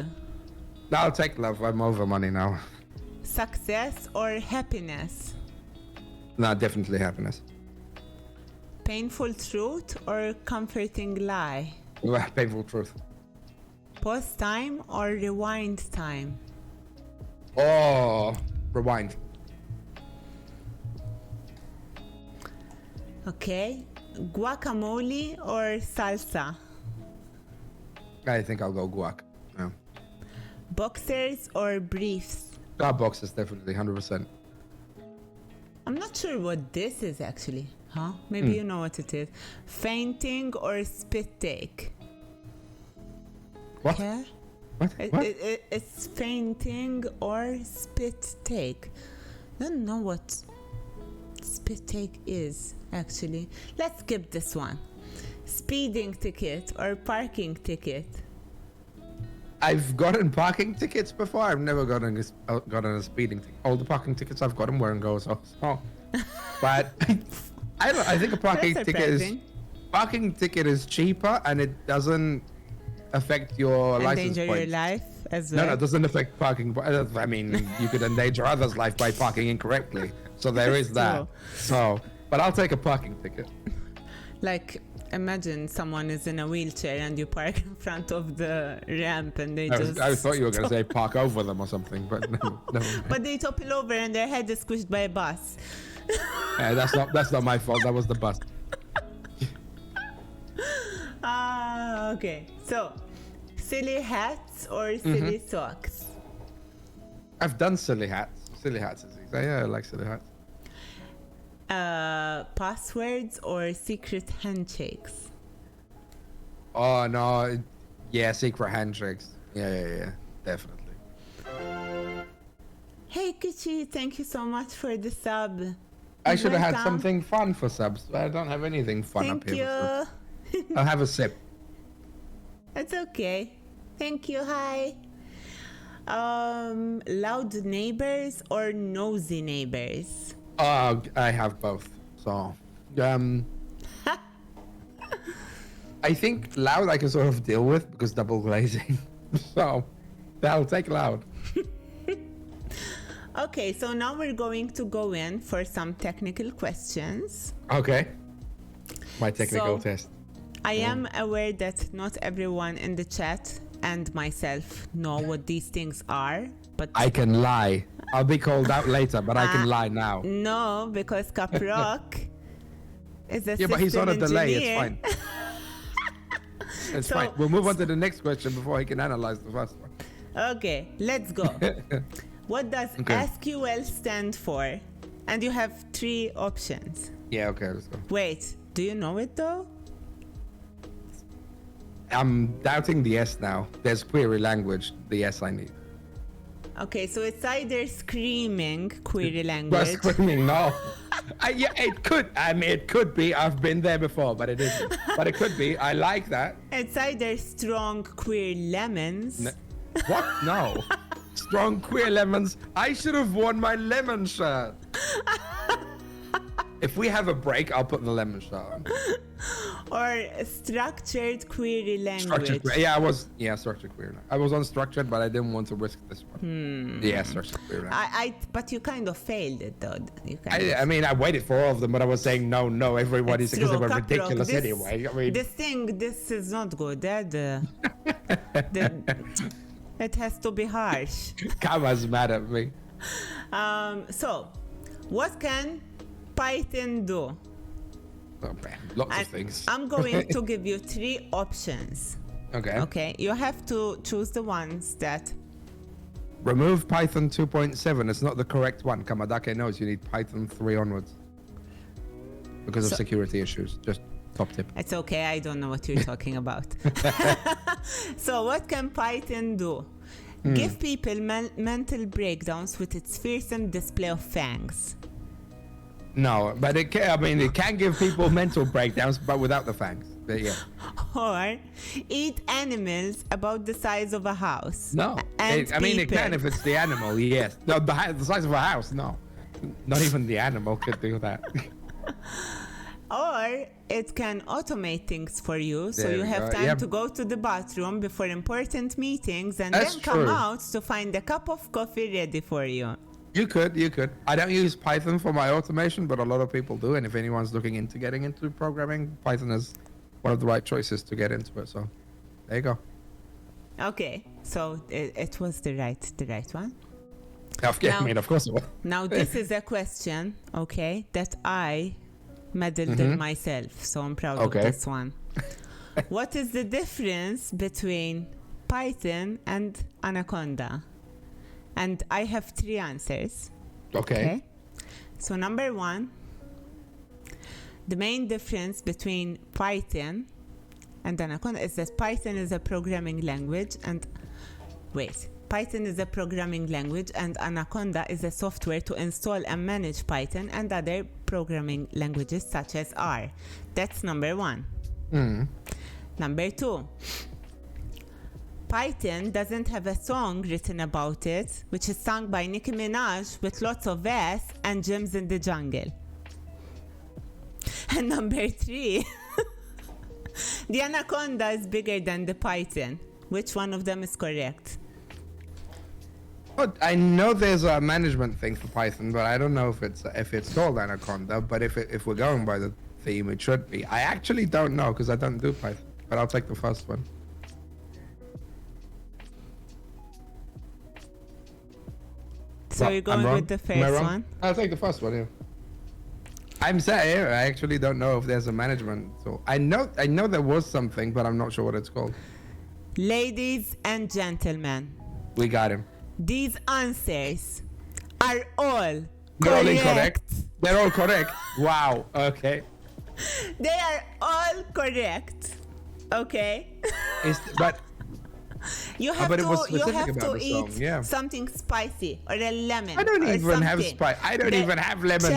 No, I'll take love. I'm over money now. Success or happiness? No, definitely happiness. Painful truth or comforting lie? Painful truth. Pause time or rewind time? Oh, rewind. Okay. Guacamole or salsa? I think I'll go guac. Yeah. Boxers or briefs? Boxes, definitely, 100%. I'm not sure what this is actually. Huh? Maybe you know what it is. Fainting or spit take? What? Okay. What? It's fainting or spit take. I don't know what spit take is actually. Let's skip this one. Speeding ticket or parking ticket? I've gotten parking tickets before. I've never gotten a speeding ticket. All the parking tickets I've gotten were in go so. But I think a parking ticket is cheaper and it doesn't affect your license Endanger points. your life as well. No, it doesn't affect parking. I mean, you could endanger others' life by parking incorrectly. So there is that. True. So, but I'll take a parking ticket. Like, imagine someone is in a wheelchair and you park in front of the ramp and they I thought you were going to say park over them or something, but no. But they topple over and their head is squished by a bus. Yeah, that's not my fault. That was the bus. Okay. So, silly hats or silly socks? I've done silly hats. Silly hats is easy. Yeah, I like silly hats. Passwords or secret handshakes? Oh no, yeah, secret handshakes. Yeah, definitely. Hey Kichi, thank you so much for the sub. I should have had Welcome. something fun for subs. I don't have anything fun Thank up here. you. I'll have a sip. It's okay. Thank you. Hi. Loud neighbors or nosy neighbors? I have both. So, I think loud I can sort of deal with because double glazing. So, I'll take loud. Okay, so now we're going to go in for some technical questions. Okay. My technical So- test. I am aware that not everyone in the chat and myself know what these things are, but I can lie. I'll be called out later, but I can lie now. no, because Caprock is a Yeah, but he's on a system delay. engineer. It's fine. It's So- fine. We'll move on to the next question before he can analyze the first one. Okay, let's go. What does Okay. SQL stand for? And you have 3 options. Yeah, okay, let's go. Wait, do you know it though? I'm doubting the S now. There's query language. The S I need. Okay, so it's either screaming query But language. screaming, no. Yeah, it could. I mean, it could be. I've been there before, but it isn't. But it could be. I like that. It's either strong queer lemons. What? No. Strong queer lemons. I should have worn my lemon shirt. If we have a break, I'll put the lemon shirt on. Or structured query language. Structured queer. Yeah, I was. Yeah, structured queer. I was on structured, but I didn't want to risk this one. Yeah, structured queer. But you kind of failed it though. You kind I mean, I waited for all of them, but I was saying no, everybody's It's because they true, were Caprock, ridiculous this- anyway. I mean, This is not good. It has to be harsh. Kama's mad at me. So, what can Python do? Oh, man, lots And of things. I'm going to give you 3 options. Okay. Okay, you have to choose the ones that. Remove Python 2.7. It's not the correct one. Kamadake knows you need Python 3 onwards. because of security issues. Just top tip. It's okay, I don't know what you're talking about. So what can Python do? Give people mental breakdowns with its fearsome display of fangs. No, but it can give people mental breakdowns, but without the fangs. But yeah. Or eat animals about the size of a house. No, And it people. can if it's the animal, yes. No, the size of a house, no. Not even the animal could do that. Or it can automate things for you, so There you we have go. time Yep. to go to the bathroom before important meetings and That's then come true. out to find a cup of coffee ready for you. You could. I don't use Python for my automation, but a lot of people do. And if anyone's looking into getting into programming, Python is one of the right choices to get into it. So there you go. Okay, so it was the right one. I mean, of course it was. Now this is a question, okay, that I meddled in myself, so I'm proud of this one. What is the difference between Python and Anaconda? And I have 3 answers. Okay. So number 1, the main difference between Python and Anaconda is that Python is a programming language and Python is a programming language and Anaconda is a software to install and manage Python and other programming languages such as R. That's number 1. Number 2, Python doesn't have a song written about it, which is sung by Nicki Minaj with lots of ass and gems in the jungle. And number 3, the Anaconda is bigger than the Python. Which one of them is correct? But I know there's a management thing for Python, but I don't know if it's called Anaconda. But if we're going by the theme, it should be. I actually don't know because I don't do Python, but I'll take the first one. So you're going with the first one? I'll take the first one, yeah. I'm saying I actually don't know if there's a management tool. I know there was something, but I'm not sure what it's called. Ladies and gentlemen, We got him. these answers are all They're all correct. incorrect. They're all correct. Wow. Okay. They are all correct. Okay? But You have but it was to specific about the song, eat yeah. something spicy or a lemon. I don't or even have something. spice. I don't even have lemon.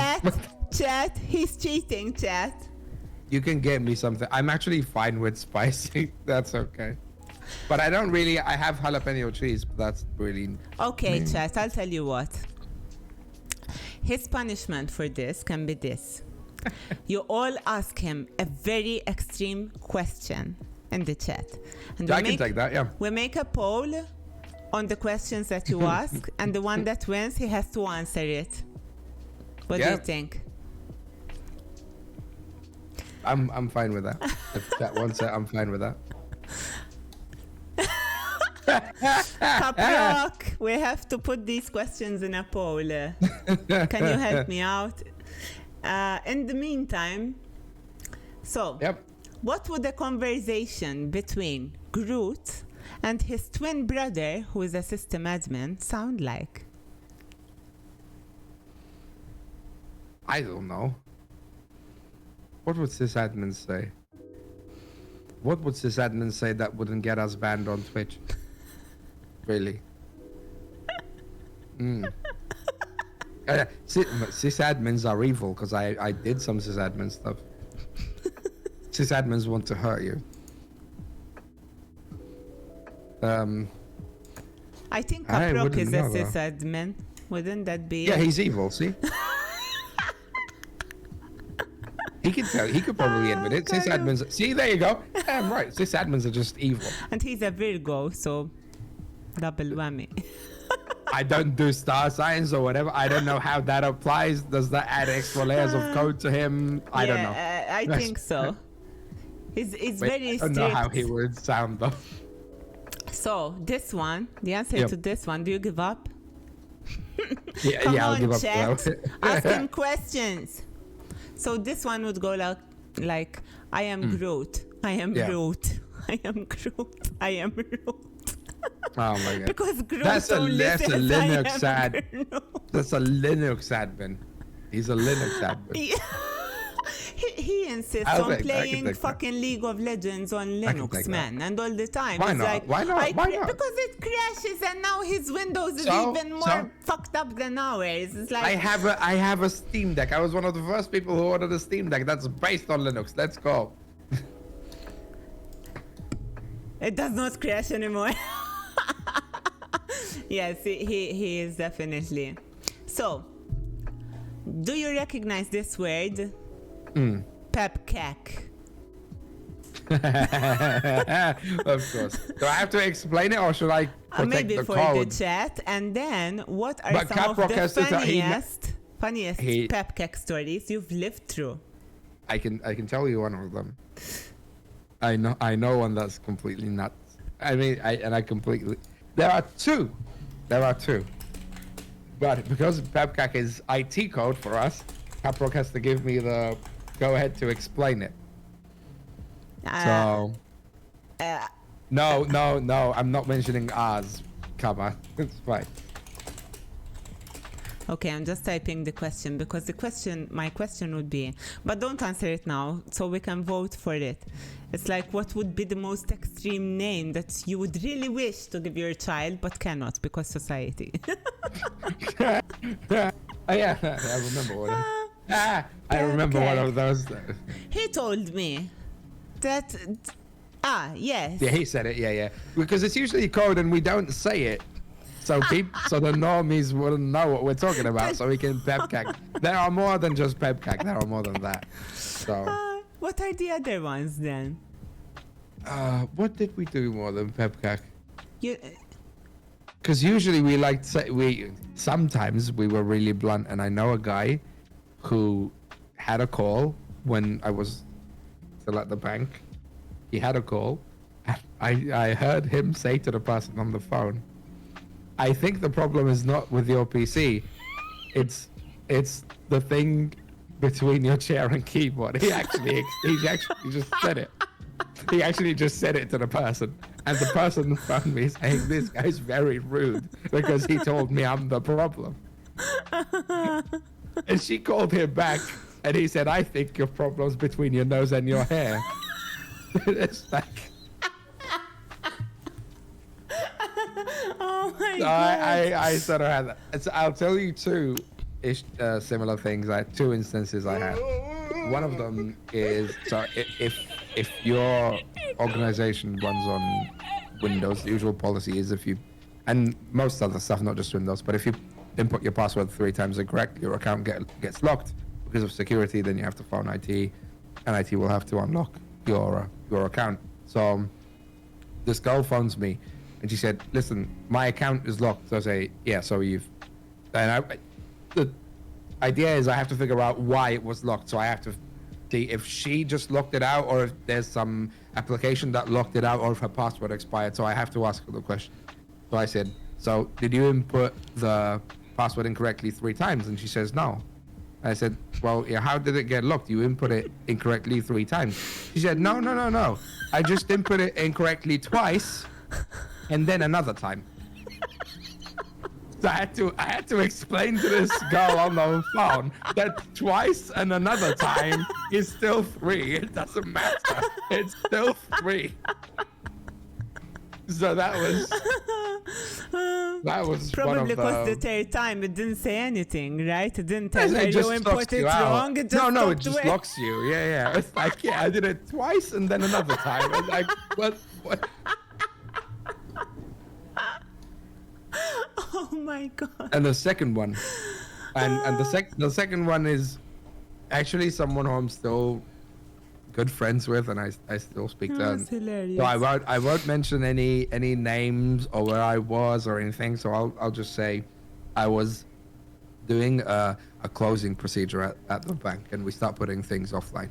Chat, he's cheating, chat. You can get me something. I'm actually fine with spicy. That's okay. But I don't really. I have jalapeno cheese, but that's really. Okay, chat, I'll tell you what. His punishment for this can be this. You all ask him a very extreme question in the chat. And I can take that, yeah. We make a poll on the questions that you ask, and the one that wins, he has to answer it. What do you think? I'm fine with that. If that wants it, I'm fine with that. Caprock, we have to put these questions in a poll. Can you help me out? In the meantime, what would a conversation between Groot and his twin brother, who is a system admin, sound like? I don't know. What would sysadmins say? What would sysadmins say that wouldn't get us banned on Twitch? Really? Sysadmins are evil because I did some sysadmin stuff. Sysadmins want to hurt you. I think I Caprock wouldn't is a know, though. sysadmin. Wouldn't that be? Yeah, he's evil, see? He can tell. He could probably admit it. Sysadmins. See, there you go. I'm right. Sysadmins are just evil. And he's a Virgo, so double whammy. I don't do star signs or whatever. I don't know how that applies. Does that add extra layers of code to him? I don't know. I think so. It's very I strict. don't know how he would sound though. So this one, the answer to this one, do you give up? Yeah, Come I'll on, give up. chat. Ask him questions. So this one would go like I am Groot. I am Groot. I am Groot. I am Groot. Oh my god. Because Groot That's a only says, Linux I am ad. Groot. That's a Linux admin. He's a Linux admin. Yeah. he insists I on can playing take that. fucking League of Legends on can Linux, take man, and all the time Why he's not? like, Why not? Why not? because it crashes, and now his Windows is So- even more so- fucked up than ours. It's like I have a Steam Deck. I was one of the first people who ordered a Steam Deck that's based on Linux. Let's go. it does not crash anymore. Yes, he is definitely. So, do you recognize this word? Pepcac. Of course. Do I have to explain it, or should I protect Maybe the for code? the chat. And then, what are But some of Caprock the has to tell- funniest he- Pepcac stories you've lived through? I can tell you one of them. I know one that's completely nuts. I mean, I completely. There are two. But because Pepcac is IT code for us, Caprock has to give me the go ahead to explain it. So. No, I'm not mentioning ours. Come on, it's fine. Okay, I'm just typing the question because my question would be, but don't answer it now, so we can vote for it. It's like, what would be the most extreme name that you would really wish to give your child but cannot because society? Oh yeah, I remember one. I remember one of those. He told me that. Yes. Yeah, he said it. Yeah. Because it's usually code and we don't say it. So so the normies wouldn't know what we're talking about, so we can pepcac. There are more than just pepcac. There are more than that. So. What are the other ones then? What did we do more than pepcac? You. Because usually we like to say sometimes we were really blunt, and I know a guy who had a call when I was still at the bank. He had a call. I heard him say to the person on the phone, I think the problem is not with your PC. It's the thing between your chair and keyboard. He actually just said it. He actually just said it to the person. And the person phoned me saying, this guy's very rude because he told me I'm the problem. And she called him back and he said, I think your problem's between your nose and your hair. It's like... Oh my god. I sort of had that. So I'll tell you two similar things. Two instances I had. One of them is, so if your organization runs on Windows, the usual policy is and most other stuff, not just Windows, but if you input your password 3 times incorrect, your account gets locked because of security. Then you have to phone IT, and IT will have to unlock your account. So this girl phones me. And she said, listen, my account is locked. So I say, yeah, so the idea is I have to figure out why it was locked. So I have to see if she just locked it out or if there's some application that locked it out or if her password expired. So I have to ask her the question. So I said, so did you input the password incorrectly 3 times? And she says, no. I said, well, yeah, how did it get locked? You input it incorrectly 3 times. She said, no. I just input it incorrectly twice. And then another time. So I had to explain to this girl on the phone that twice and another time is still 3. It doesn't matter. It's still 3. So that was probably one of because the third time it didn't say anything, right? It didn't tell her you input it wrong. It just no, it just locks you. Yeah. It's like, yeah, I did it twice and then another time. It's like, what? Oh my god. And the second one, and the second one is actually someone who I'm still good friends with, and I still speak to them. That's hilarious. So I won't mention any names or where I was or anything. So I'll just say I was doing a closing procedure at the bank, and we start putting things offline.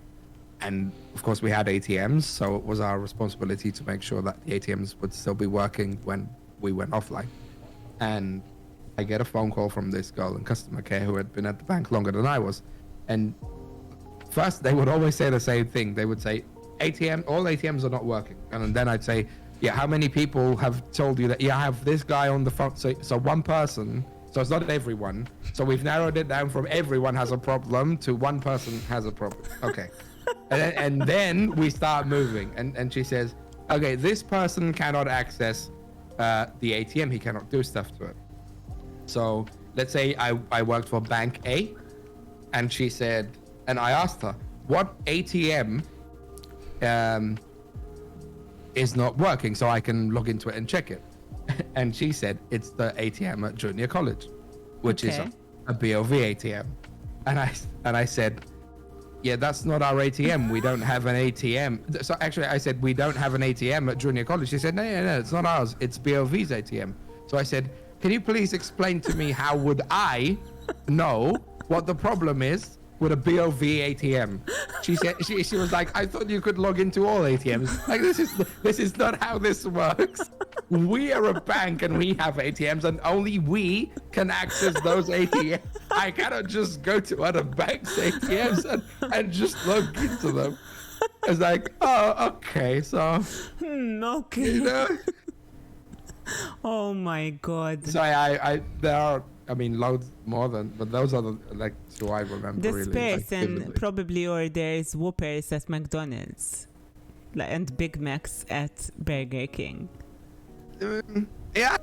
And of course we had ATMs, so it was our responsibility to make sure that the ATMs would still be working when we went offline. And I get a phone call from this girl in customer care who had been at the bank longer than I was. And first, they would always say the same thing. They would say, all ATMs are not working. And then I'd say, yeah, how many people have told you that, yeah, I have this guy on the phone. So one person, so it's not everyone. So we've narrowed it down from everyone has a problem to one person has a problem. Okay. and then we start moving, and she says, okay, this person cannot access the ATM. He cannot do stuff to it. So let's say I worked for Bank A, and she said, and I asked her, what ATM is not working so I can log into it and check it? And she said, it's the ATM at junior college, which is a BOV ATM. And I said, yeah, that's not our ATM. We don't have an ATM. So actually I said, we don't have an ATM at junior college. She said, no, it's not ours. It's BOV's ATM. So I said, can you please explain to me how would I know what the problem is with a BOV ATM? She said, she was like, I thought you could log into all ATMs. Like, this is not how this works. We are a bank and we have ATMs, and only we can access those ATMs. I cannot just go to other banks' ATMs and just log into them. It's like, oh, okay, so okay. You know? Oh my God. So there are, I mean, loads more than, but those are the like two I remember. This really, person like, probably orders Whoppers at McDonald's and Big Macs at Burger King. Yeah,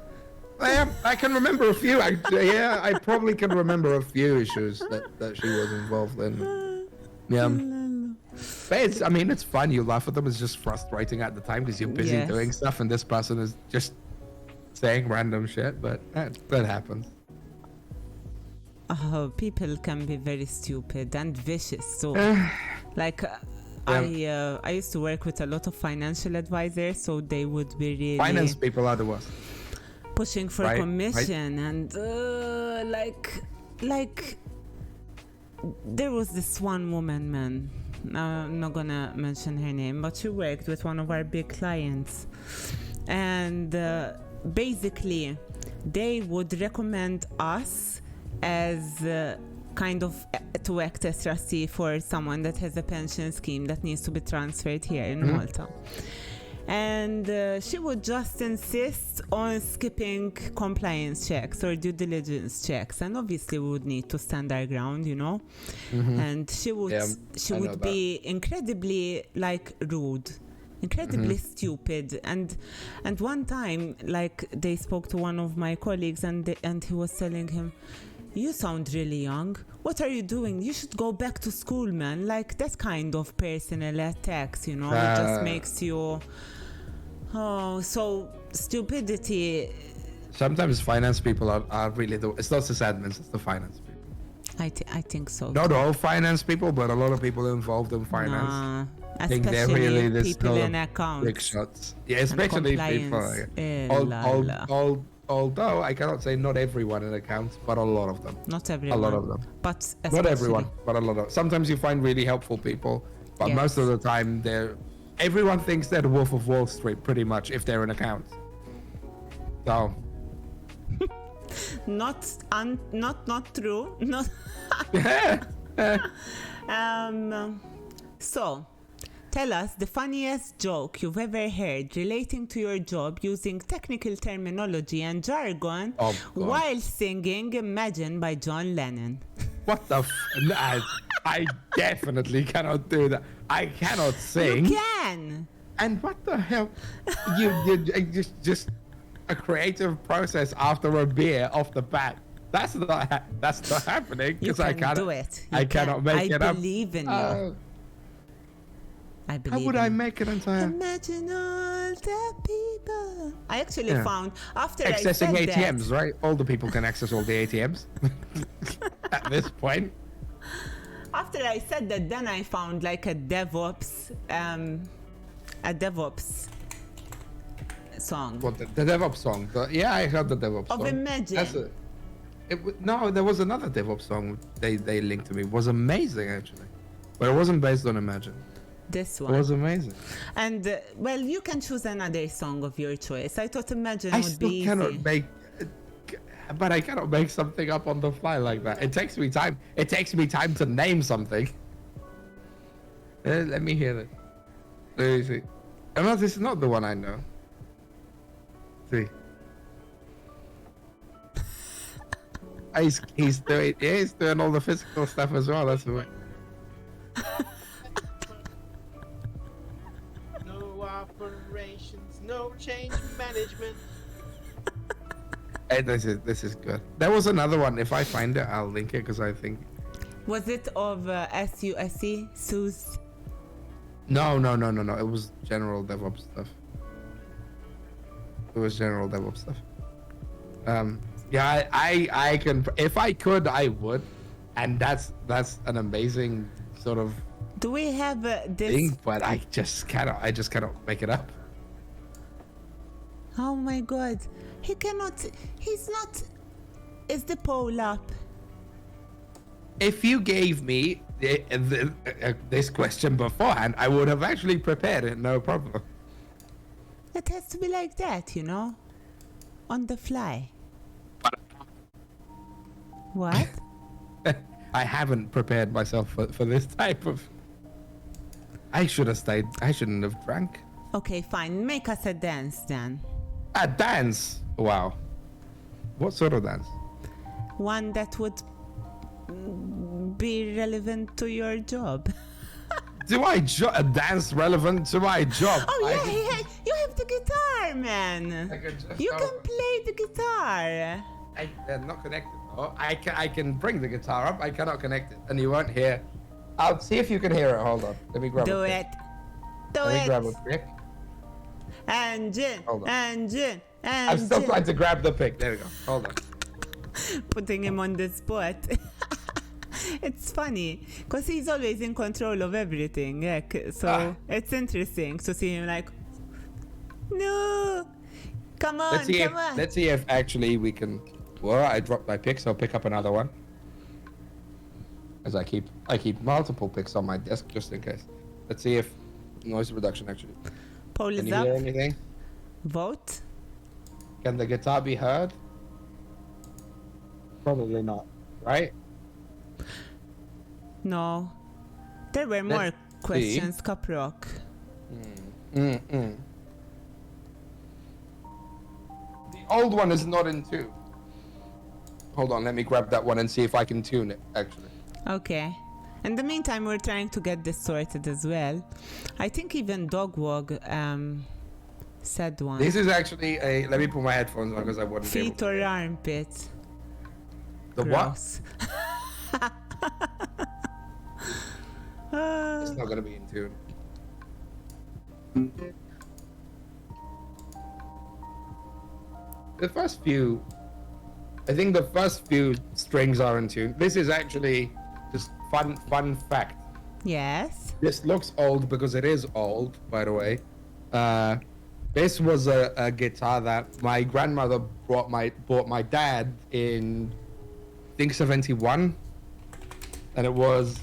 I can remember a few. I probably can remember a few issues that she was involved in. Yeah. But it's, I mean, it's fun. You laugh at them. It's just frustrating at the time because you're busy doing stuff, and this person is just saying random shit. But that happens. Oh, people can be very stupid and vicious. So, like, I used to work with a lot of financial advisors, so they would be really finance people are the worst. Pushing for commission and like there was this one woman, man. I'm not gonna mention her name, but she worked with one of our big clients, and basically they would recommend us as kind of to act as trustee for someone that has a pension scheme that needs to be transferred here in Malta. And she would just insist on skipping compliance checks or due diligence checks, and obviously we would need to stand our ground, you know. And she would be incredibly like rude, incredibly stupid, and one time like they spoke to one of my colleagues, and he was telling him, you sound really young. What are you doing? You should go back to school, man. Like that kind of personal attacks, you know, it just makes you. Oh, so stupidity. Sometimes finance people are really it's not the admins, it's the finance people. I think so. Not all finance people, but a lot of people involved in finance. I think they're really this people in accounts. Big shots. Yeah, especially people. Although I cannot say not everyone in accounts, but a lot of them. Not everyone. A lot of them. But not everyone, but a lot of. Sometimes you find really helpful people, but most of the time everyone thinks they're the Wolf of Wall Street, pretty much, if they're in accounts. So. Not true. Not. So, tell us the funniest joke you've ever heard relating to your job using technical terminology and jargon while singing Imagine by John Lennon. What the I definitely cannot do that. I cannot sing. You can. And what the hell? you just a creative process after a beer off the bat. That's not happening because I cannot do it. I cannot make it up. I believe in you. I believe. How would I make it entire? Imagine all the people. I actually found after accessing I said ATMs, that, right? All the people can access all the ATMs at this point. After I said that, then I found like a DevOps song. What the DevOps song? I heard the DevOps song. Of Imagine. No, there was another DevOps song they linked to me. It was amazing actually, but it wasn't based on Imagine. This one. It was amazing. And well, you can choose another song of your choice. I thought Imagine would be easy. But I cannot make something up on the fly like that. It takes me time. It takes me time to name something. Let me hear it. Let me see. Oh, no, this is not the one I know. See. He's doing all the physical stuff as well. That's the way. no operations, no change management. Hey, this is good. There was another one. If I find it, I'll link it because I think. Was it of SUSE? SUSE? No. It was general DevOps stuff. Yeah, I can. If I could, I would, and that's an amazing sort of Do we have this? thing. But I just cannot make it up. Oh my god. He cannot. He's not. Is the poll up? If you gave me this question beforehand, I would have actually prepared it. No problem. It has to be like that, you know? On the fly. What? I haven't prepared myself for this type of. I should have stayed. I shouldn't have drank. Okay, fine. Make us a dance then. A dance. Wow. What sort of dance? One that would be relevant to your job. Do I dance relevant to my job? Oh yeah, you have the guitar, man. You can play the guitar. They're not connected. Oh, I can bring the guitar up. I cannot connect it, and you won't hear. I'll see if you can hear it. Hold on. Let me grab Do a it. pick. Do Let me it. grab a pick. Engine. Hold on. Engine. I'm still Engine. trying to grab the pick. There we go. Hold on. Putting him on the spot. It's funny because he's always in control of everything. So it's interesting to see him like, no, come on, come on. Let's see if actually we can. Well, I dropped my pick, so I'll pick up another one. As I keep multiple picks on my desk just in case. Let's see if noise reduction actually. Poll Can is you up. hear anything? Vote. Can the guitar be heard? Probably not. Right? No. There were more Let's questions, Caprock. The old one is not in tune. Hold on, let me grab that one and see if I can tune it, actually. Okay. In the meantime, we're trying to get this sorted as well. I think even Dogwog said one. This is actually a... Let me put my headphones on because I wouldn't be able Feet to or hear. armpit? The Gross. what? It's not going to be in tune. The first few... I think the first few strings are in tune. This is actually just fun fact. Yes. This looks old because it is old, by the way. This was a guitar that my grandmother bought my dad in, I think, 71, and it was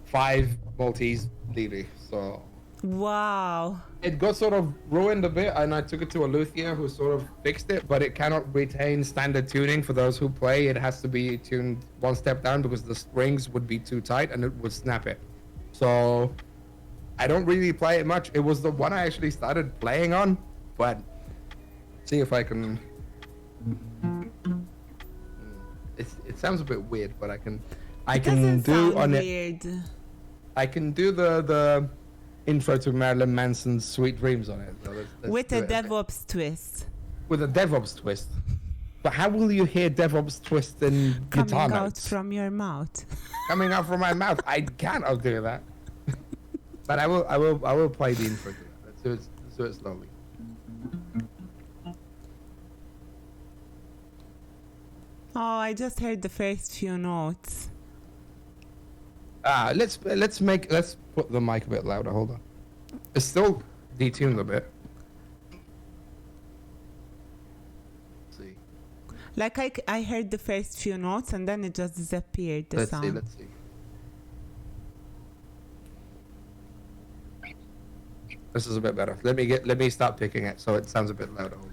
5 Maltese lire. So Wow. it got sort of ruined a bit, and I took it to a luthier who sort of fixed it, but it cannot retain standard tuning for those who play. It has to be tuned one step down because the strings would be too tight and it would snap it. So I don't really play it much. It was the one I actually started playing on, but see if I can. It sounds a bit weird, but I can Doesn't do sound on it. weird. I can do the intro to Marilyn Manson's Sweet Dreams on it. So let's With do a it. DevOps twist. With a DevOps twist. But how will you hear DevOps twist in guitar Coming out notes? from your mouth. Coming out from my mouth. I cannot do that. But I will play the intro to that. Let's do it slowly. Oh, I just heard the first few notes. Let's put the mic a bit louder. Hold on. It's still detuned a bit. Let's see. Like I heard the first few notes and then it just disappeared, the sound. Let's see. This is a bit better. Let me start picking it so it sounds a bit louder. Hold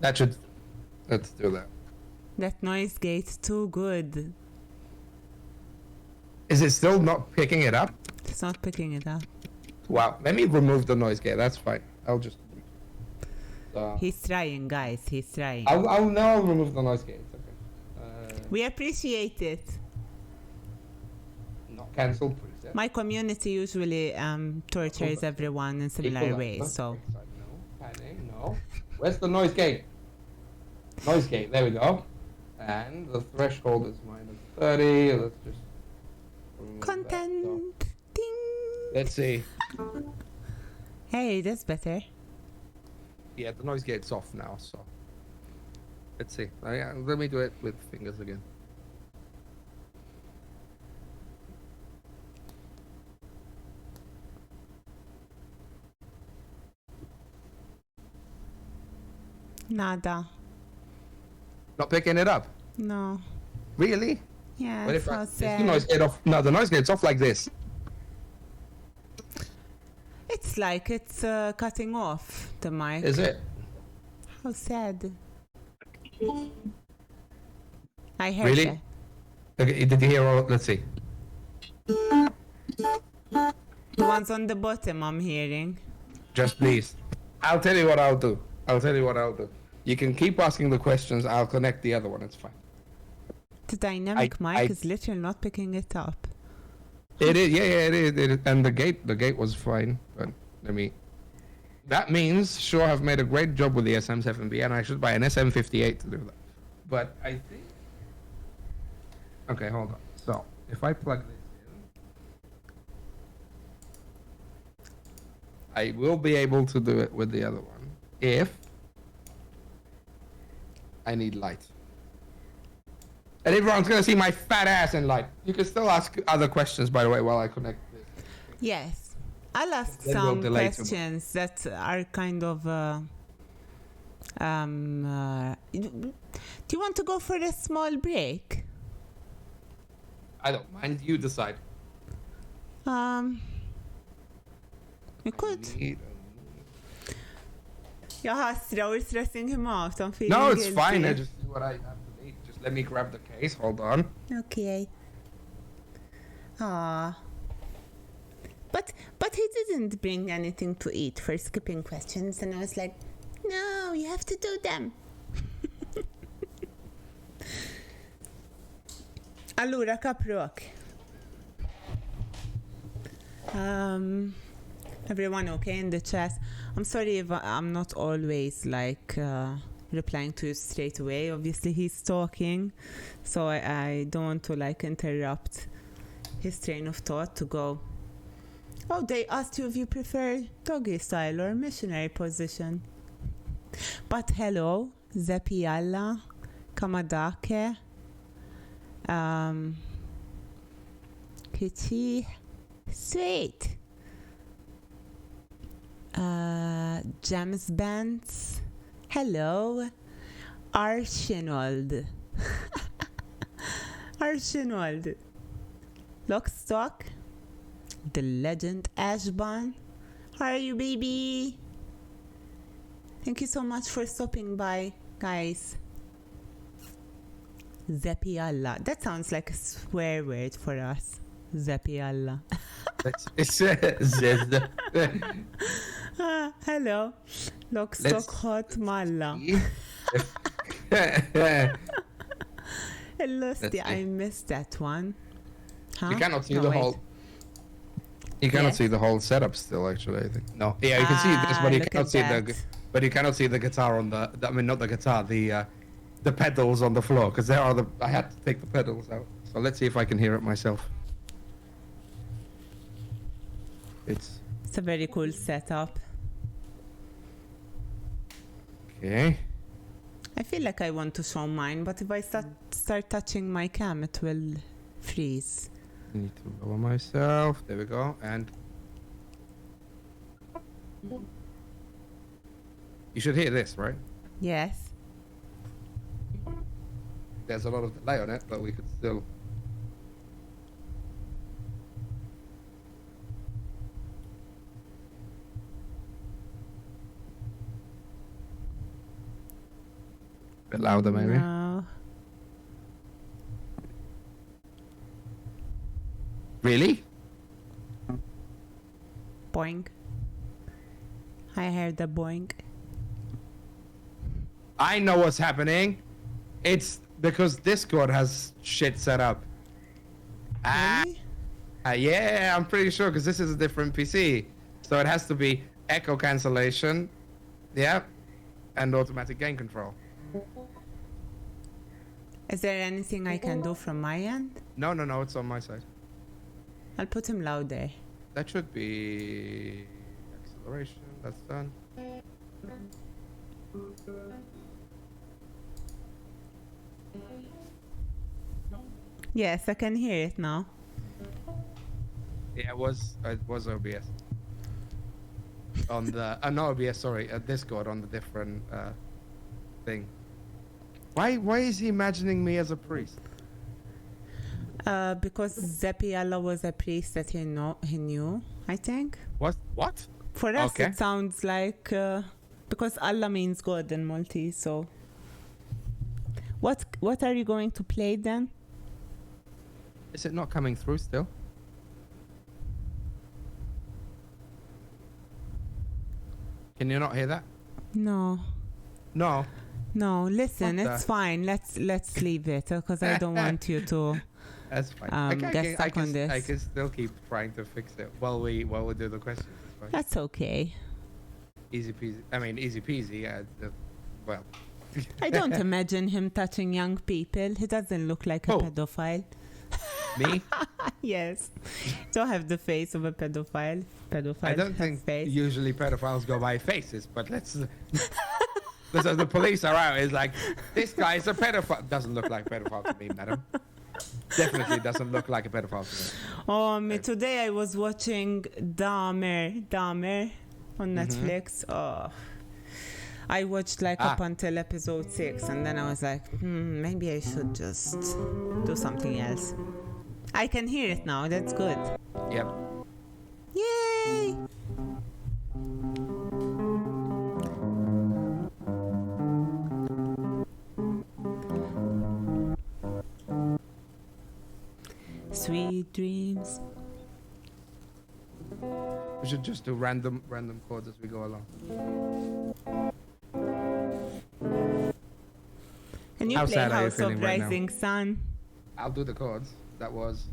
on. Let's do that. That noise gate's too good. Is it still not picking it up? It's not picking it up. Wow. Let me remove the noise gate. That's fine. I'll just. He's trying, guys. He's trying. I'll remove the noise gate. It's okay. We appreciate it. Not cancelled. Please My community usually tortures everyone in similar ways, so. No, panning, no. Where's the noise gate? Noise gate, there we go. And the threshold is -30. Let's just. Content! Ding! Let's see. Hey, that's better. Yeah, the noise gate's off now, so. Let's see. Let me do it with fingers again. Nada. Not picking it up? No. Really? Yeah, What it's if so is the sad. noise gate off? No, the noise gate's off like this. It's like it's cutting off the mic. Is it? How sad. I heard Really? that. Okay, did you hear all? Let's see. The ones on the bottom I'm hearing. Just please. I'll tell you what I'll do. You can keep asking the questions. I'll connect the other one. It's fine. The dynamic mic is literally not picking it up. It is. Yeah, it is. And the gate was fine. But let me. That means sure I've made a great job with the SM7B, and I should buy an SM58 to do that. But I think. Okay, hold on. So if I plug this in, I will be able to do it with the other one if I need light. And everyone's gonna see my fat ass in light. You can still ask other questions, by the way, while I connect this. Yes. I'll ask Then we'll some delay questions that are kind of do you want to go for a small break? I don't mind. You decide. We could. Ja, Hasra, we're stressing him out. I'm feeling No, it's guilty. fine. I just do what I have to eat. Just let me grab the case. Hold on. Okay. Ah. But he didn't bring anything to eat for skipping questions, and I was like, no, you have to do them. Allora, Caproc. Everyone okay in the chat? I'm sorry if I'm not always like replying to you straight away. Obviously he's talking, so I don't want to like interrupt his train of thought to go, oh, they asked you if you prefer doggy style or missionary position. But hello, Zepialla, Kamadake, Kitty, sweet. James Bands, hello, Archinold, Archinold, Lockstock, the legend Ashban, how are you, baby? Thank you so much for stopping by, guys. Zepialla, that sounds like a swear word for us. Zepialla. Hello, Lockstock Hot Malla. Lusty, I missed that one. Huh? You cannot see No, the wait. whole. You cannot Yes. see the whole setup still. Actually, I think. No. Yeah, you can see this, but you look cannot at see that. But you cannot see the guitar on the. I mean, not the guitar. The pedals on the floor, because there are the. I had to take the pedals out. So let's see if I can hear it myself. It's It's a very cool setup. okay. I feel like I want to show mine, but if I start touching my cam, it will freeze. I need to lower myself. There we go. And you should hear this, right? Yes. There's a lot of delay on it, but we could still. Bit louder, maybe. No. Really? Boing. I heard the boing. I know what's happening. It's because Discord has shit set up. Ah, Really? Yeah, I'm pretty sure because this is a different PC, so it has to be echo cancellation, yeah, and automatic gain control. Is there anything I can do from my end? No, it's on my side. I'll put him louder. That should be acceleration. That's done. Yes, I can hear it now. Yeah, it was OBS. On the not OBS, sorry, Discord on the different thing. Why is he imagining me as a priest? Because Zepiala was a priest that he knew, I think. What? For us, Okay. it sounds like because Allah means God in Maltese. So, what are you going to play then? Is it not coming through still? Can you not hear that? No. No. Listen, What it's the- fine. Let's leave it because I don't want you to. That's fine. Get stuck on this. I can still keep trying to fix it while we do the questions. It's fine. That's okay. Easy peasy. I mean, easy peasy. Yeah. Well. I don't imagine him touching young people. He doesn't look like a Oh. pedophile. Me? Yes. Don't have the face of a pedophile. I don't have think face. usually pedophiles go by faces, but let's. So the police are out. It's like this guy's a pedophile. Doesn't look like a pedophile to me, madam. Definitely doesn't look like a pedophile to me. Today I was watching Dahmer on Netflix. Oh, I watched like up until episode 6, and then I was like, maybe I should just do something else. I can hear it now. That's good. Yep. Yay! Sweet dreams. We should just do random chords as we go along. Can you How play sad are you House feeling of right now? Rising Sun? I'll do the chords. That was.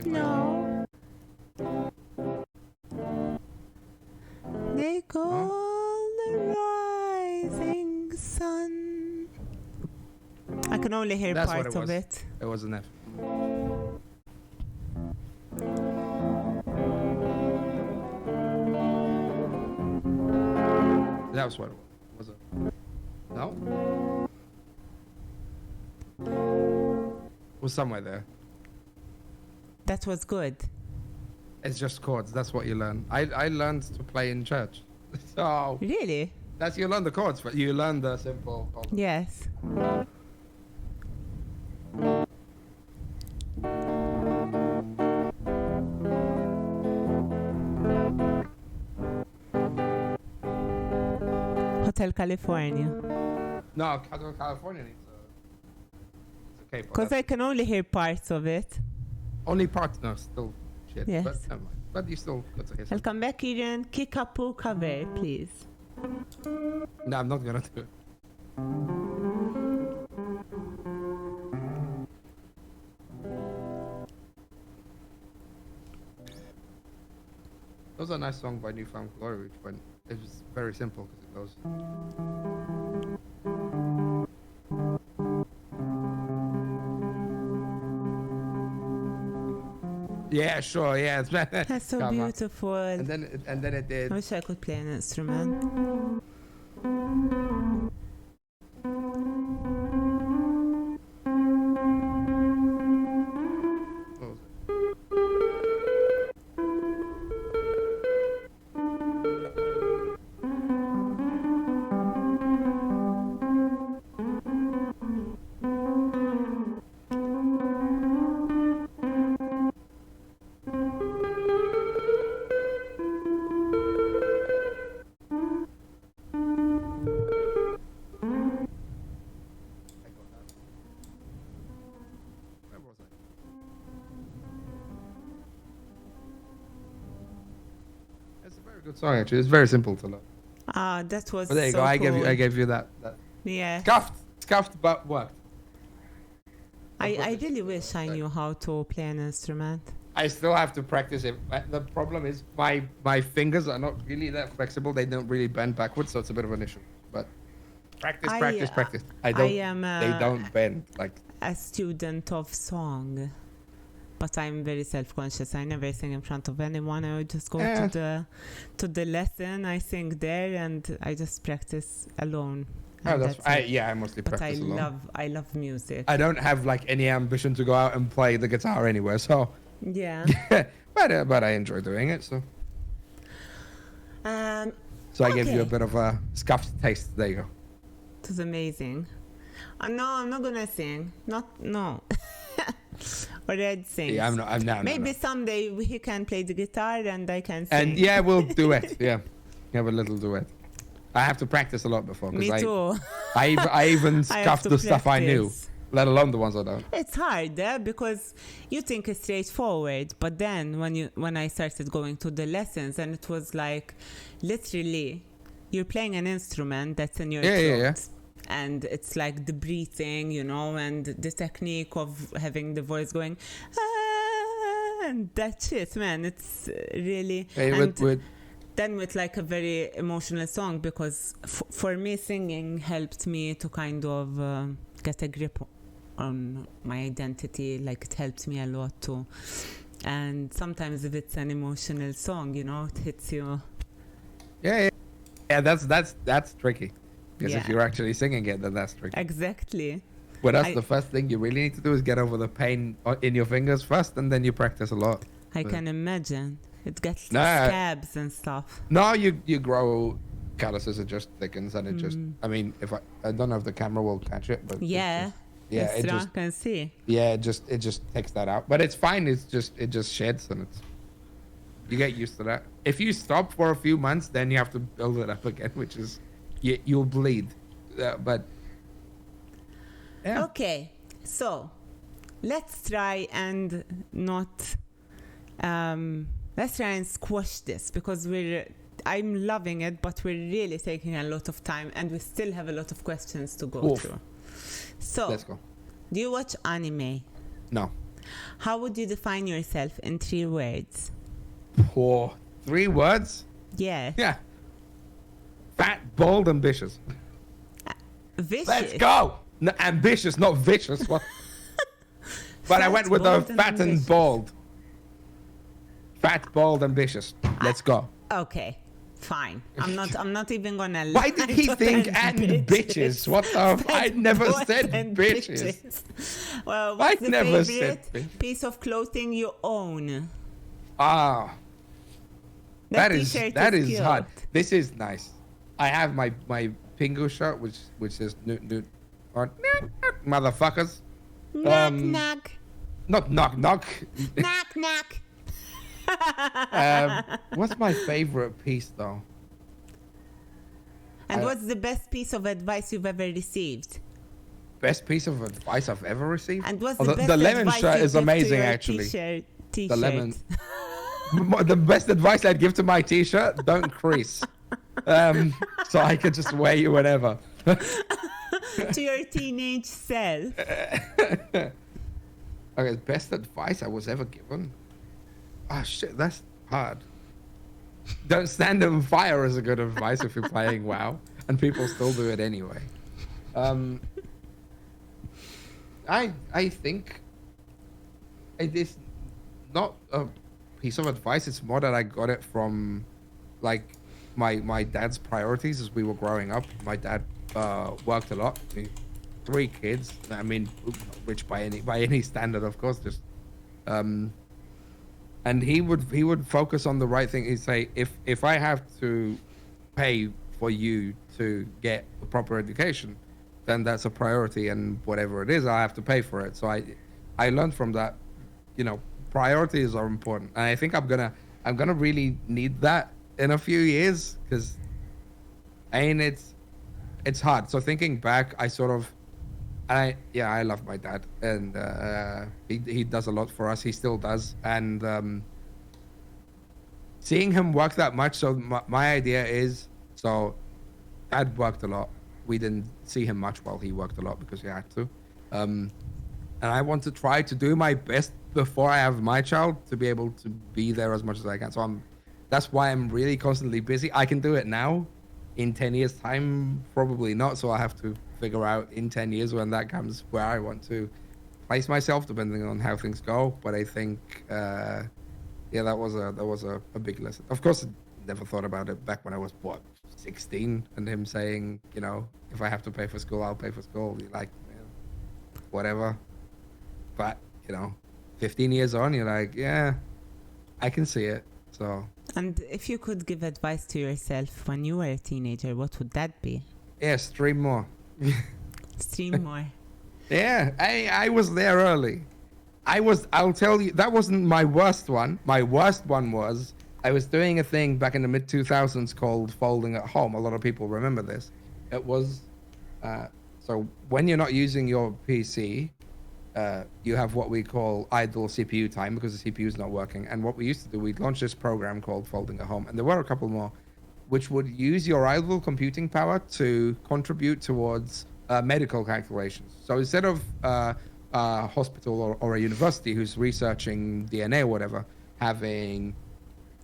No. They call the rising sun. I can only hear That's what parts it of was. it. It was an F. That was what it was. Was it? No? It was somewhere there. That was good. It's just chords. That's what you learn. I learned to play in church. So Really? that's you learn the chords, but you learn the simple chords. Yes. Hotel California. No, California needs it's okay. Because I can only hear parts of it. Only part. No, still shit. Yes. But never mind. But you still got to hear I'll something. come back, Ian. Kickapoo cover, please. No, I'm not gonna do it. That was a nice song by Newfound Glory, which went. It was very simple because it goes. Yeah, sure, yeah. That's so Come on. beautiful. And then it did. I wish I could play an instrument. What was it? I got that. Where was I? It's a very good song actually. It's very simple to learn. Ah, that was But there you so go. cool. I gave you that. Yeah. Scuffed, but worked. I really wish I knew how to play an instrument. I still have to practice it. The problem is my fingers are not really that flexible. They don't really bend backwards, so it's a bit of an issue. But practice. They don't bend like. A student of song, but I'm very self-conscious. I never sing in front of anyone. I would just go to the lesson. I sing there, and I just practice alone. Oh, I mostly but practice alone. I love music. I don't have like any ambition to go out and play the guitar anywhere, so. Yeah. but I enjoy doing it, so. So I gave you a bit of a scuffed taste. There you go. It was amazing. No, I'm not gonna sing. No. Or Red sings. Yeah, I'm not. Maybe someday he can play the guitar and I can sing. And yeah, we'll duet. Yeah, have a little duet. I have to practice a lot before. Me too. I even scuffed the stuff I knew, let alone the ones I don't. It's hard, because you think it's straightforward, but then when I started going to the lessons, and it was like, literally, you're playing an instrument that's in your throat. Yeah. And it's like the breathing, and the technique of having the voice going, and that shit, man. It's really. Then with like a very emotional song, because for me, singing helped me to kind of get a grip on my identity. Like it helped me a lot too. And sometimes if it's an emotional song, it hits you. Yeah. That's tricky. Because if you're actually singing it, then that's tricky. Exactly. But that's the first thing you really need to do is get over the pain in your fingers first, and then you practice a lot. I can imagine. It gets scabs and stuff. No, you grow calluses, it just thickens, and it just. I mean, if I don't know if the camera will catch it, but it just can see. Yeah, it just takes that out, but it's fine. It just sheds, and you get used to that. If you stop for a few months, then you have to build it up again, which is. You'll bleed, but yeah. Okay, so let's try and not let's try and squash this, because I'm loving it, but we're really taking a lot of time, and we still have a lot of questions to go through. So let's go. Do you watch anime? No. How would you define yourself in 3 words? 3 words? Yeah. Fat, bold, ambitious. Vicious. Let's go. No, ambitious, not vicious. What? But I went with the fat and bald. Fat, bald, ambitious. Let's go. Okay, fine. I'm not even gonna. Why did he think and bitches? What the? I never said bitches. Well, what's the favorite piece of clothing you own? That is hard. This is nice. I have my Pingu shirt, which says motherfuckers. Knock knock. Not knock knock. Knock knock. What's my favorite piece though? And what's the best piece of advice you've ever received? Best piece of advice I've ever received? And what's the lemon shirt is amazing, actually. T-shirt. The lemon. The best advice I'd give to my T-shirt: don't crease. So I could just wear you whenever. To your teenage self. Okay, best advice I was ever given. Shit, that's hard. Don't stand on fire is a good advice if you're playing WoW, and people still do it anyway. I think it is not a piece of advice. It's more that I got it from, like, my dad's priorities as we were growing up. My dad worked a lot. 3 kids. I mean, rich by any standard, of course. Just and he would focus on the right thing. He'd say, if I have to pay for you to get a proper education, then that's a priority, and whatever it is, I have to pay for it. So I learned from that, priorities are important, and I think I'm gonna really need that in a few years, because it's hard. So thinking back, I love my dad, and he does a lot for us. He still does, and seeing him work that much. So my idea is, so Dad worked a lot. We didn't see him much while he worked a lot because he had to, and I want to try to do my best before I have my child to be able to be there as much as I can. So that's why I'm really constantly busy. I can do it now. In 10 years time, probably not. So I have to figure out in 10 years when that comes where I want to place myself, depending on how things go. But I think, yeah, that was a big lesson. Of course, I never thought about it back when I was 16, and him saying, you know, if I have to pay for school, I'll pay for school. You're like, man, whatever. But you know, 15 years on, you're like, yeah, I can see it. So. And if you could give advice to yourself when you were a teenager, what would that be? Yeah, stream more. Stream more. Yeah, I was there early. I'll tell you, that wasn't my worst one. My worst one was, I was doing a thing back in the mid 2000s called folding at home. A lot of people remember this. It was, so when you're not using your PC, you have what we call idle CPU time because the CPU is not working. And what we used to do, we'd launch this program called Folding at Home. And there were a couple more, which would use your idle computing power to contribute towards medical calculations. So instead of a hospital or a university who's researching DNA or whatever, having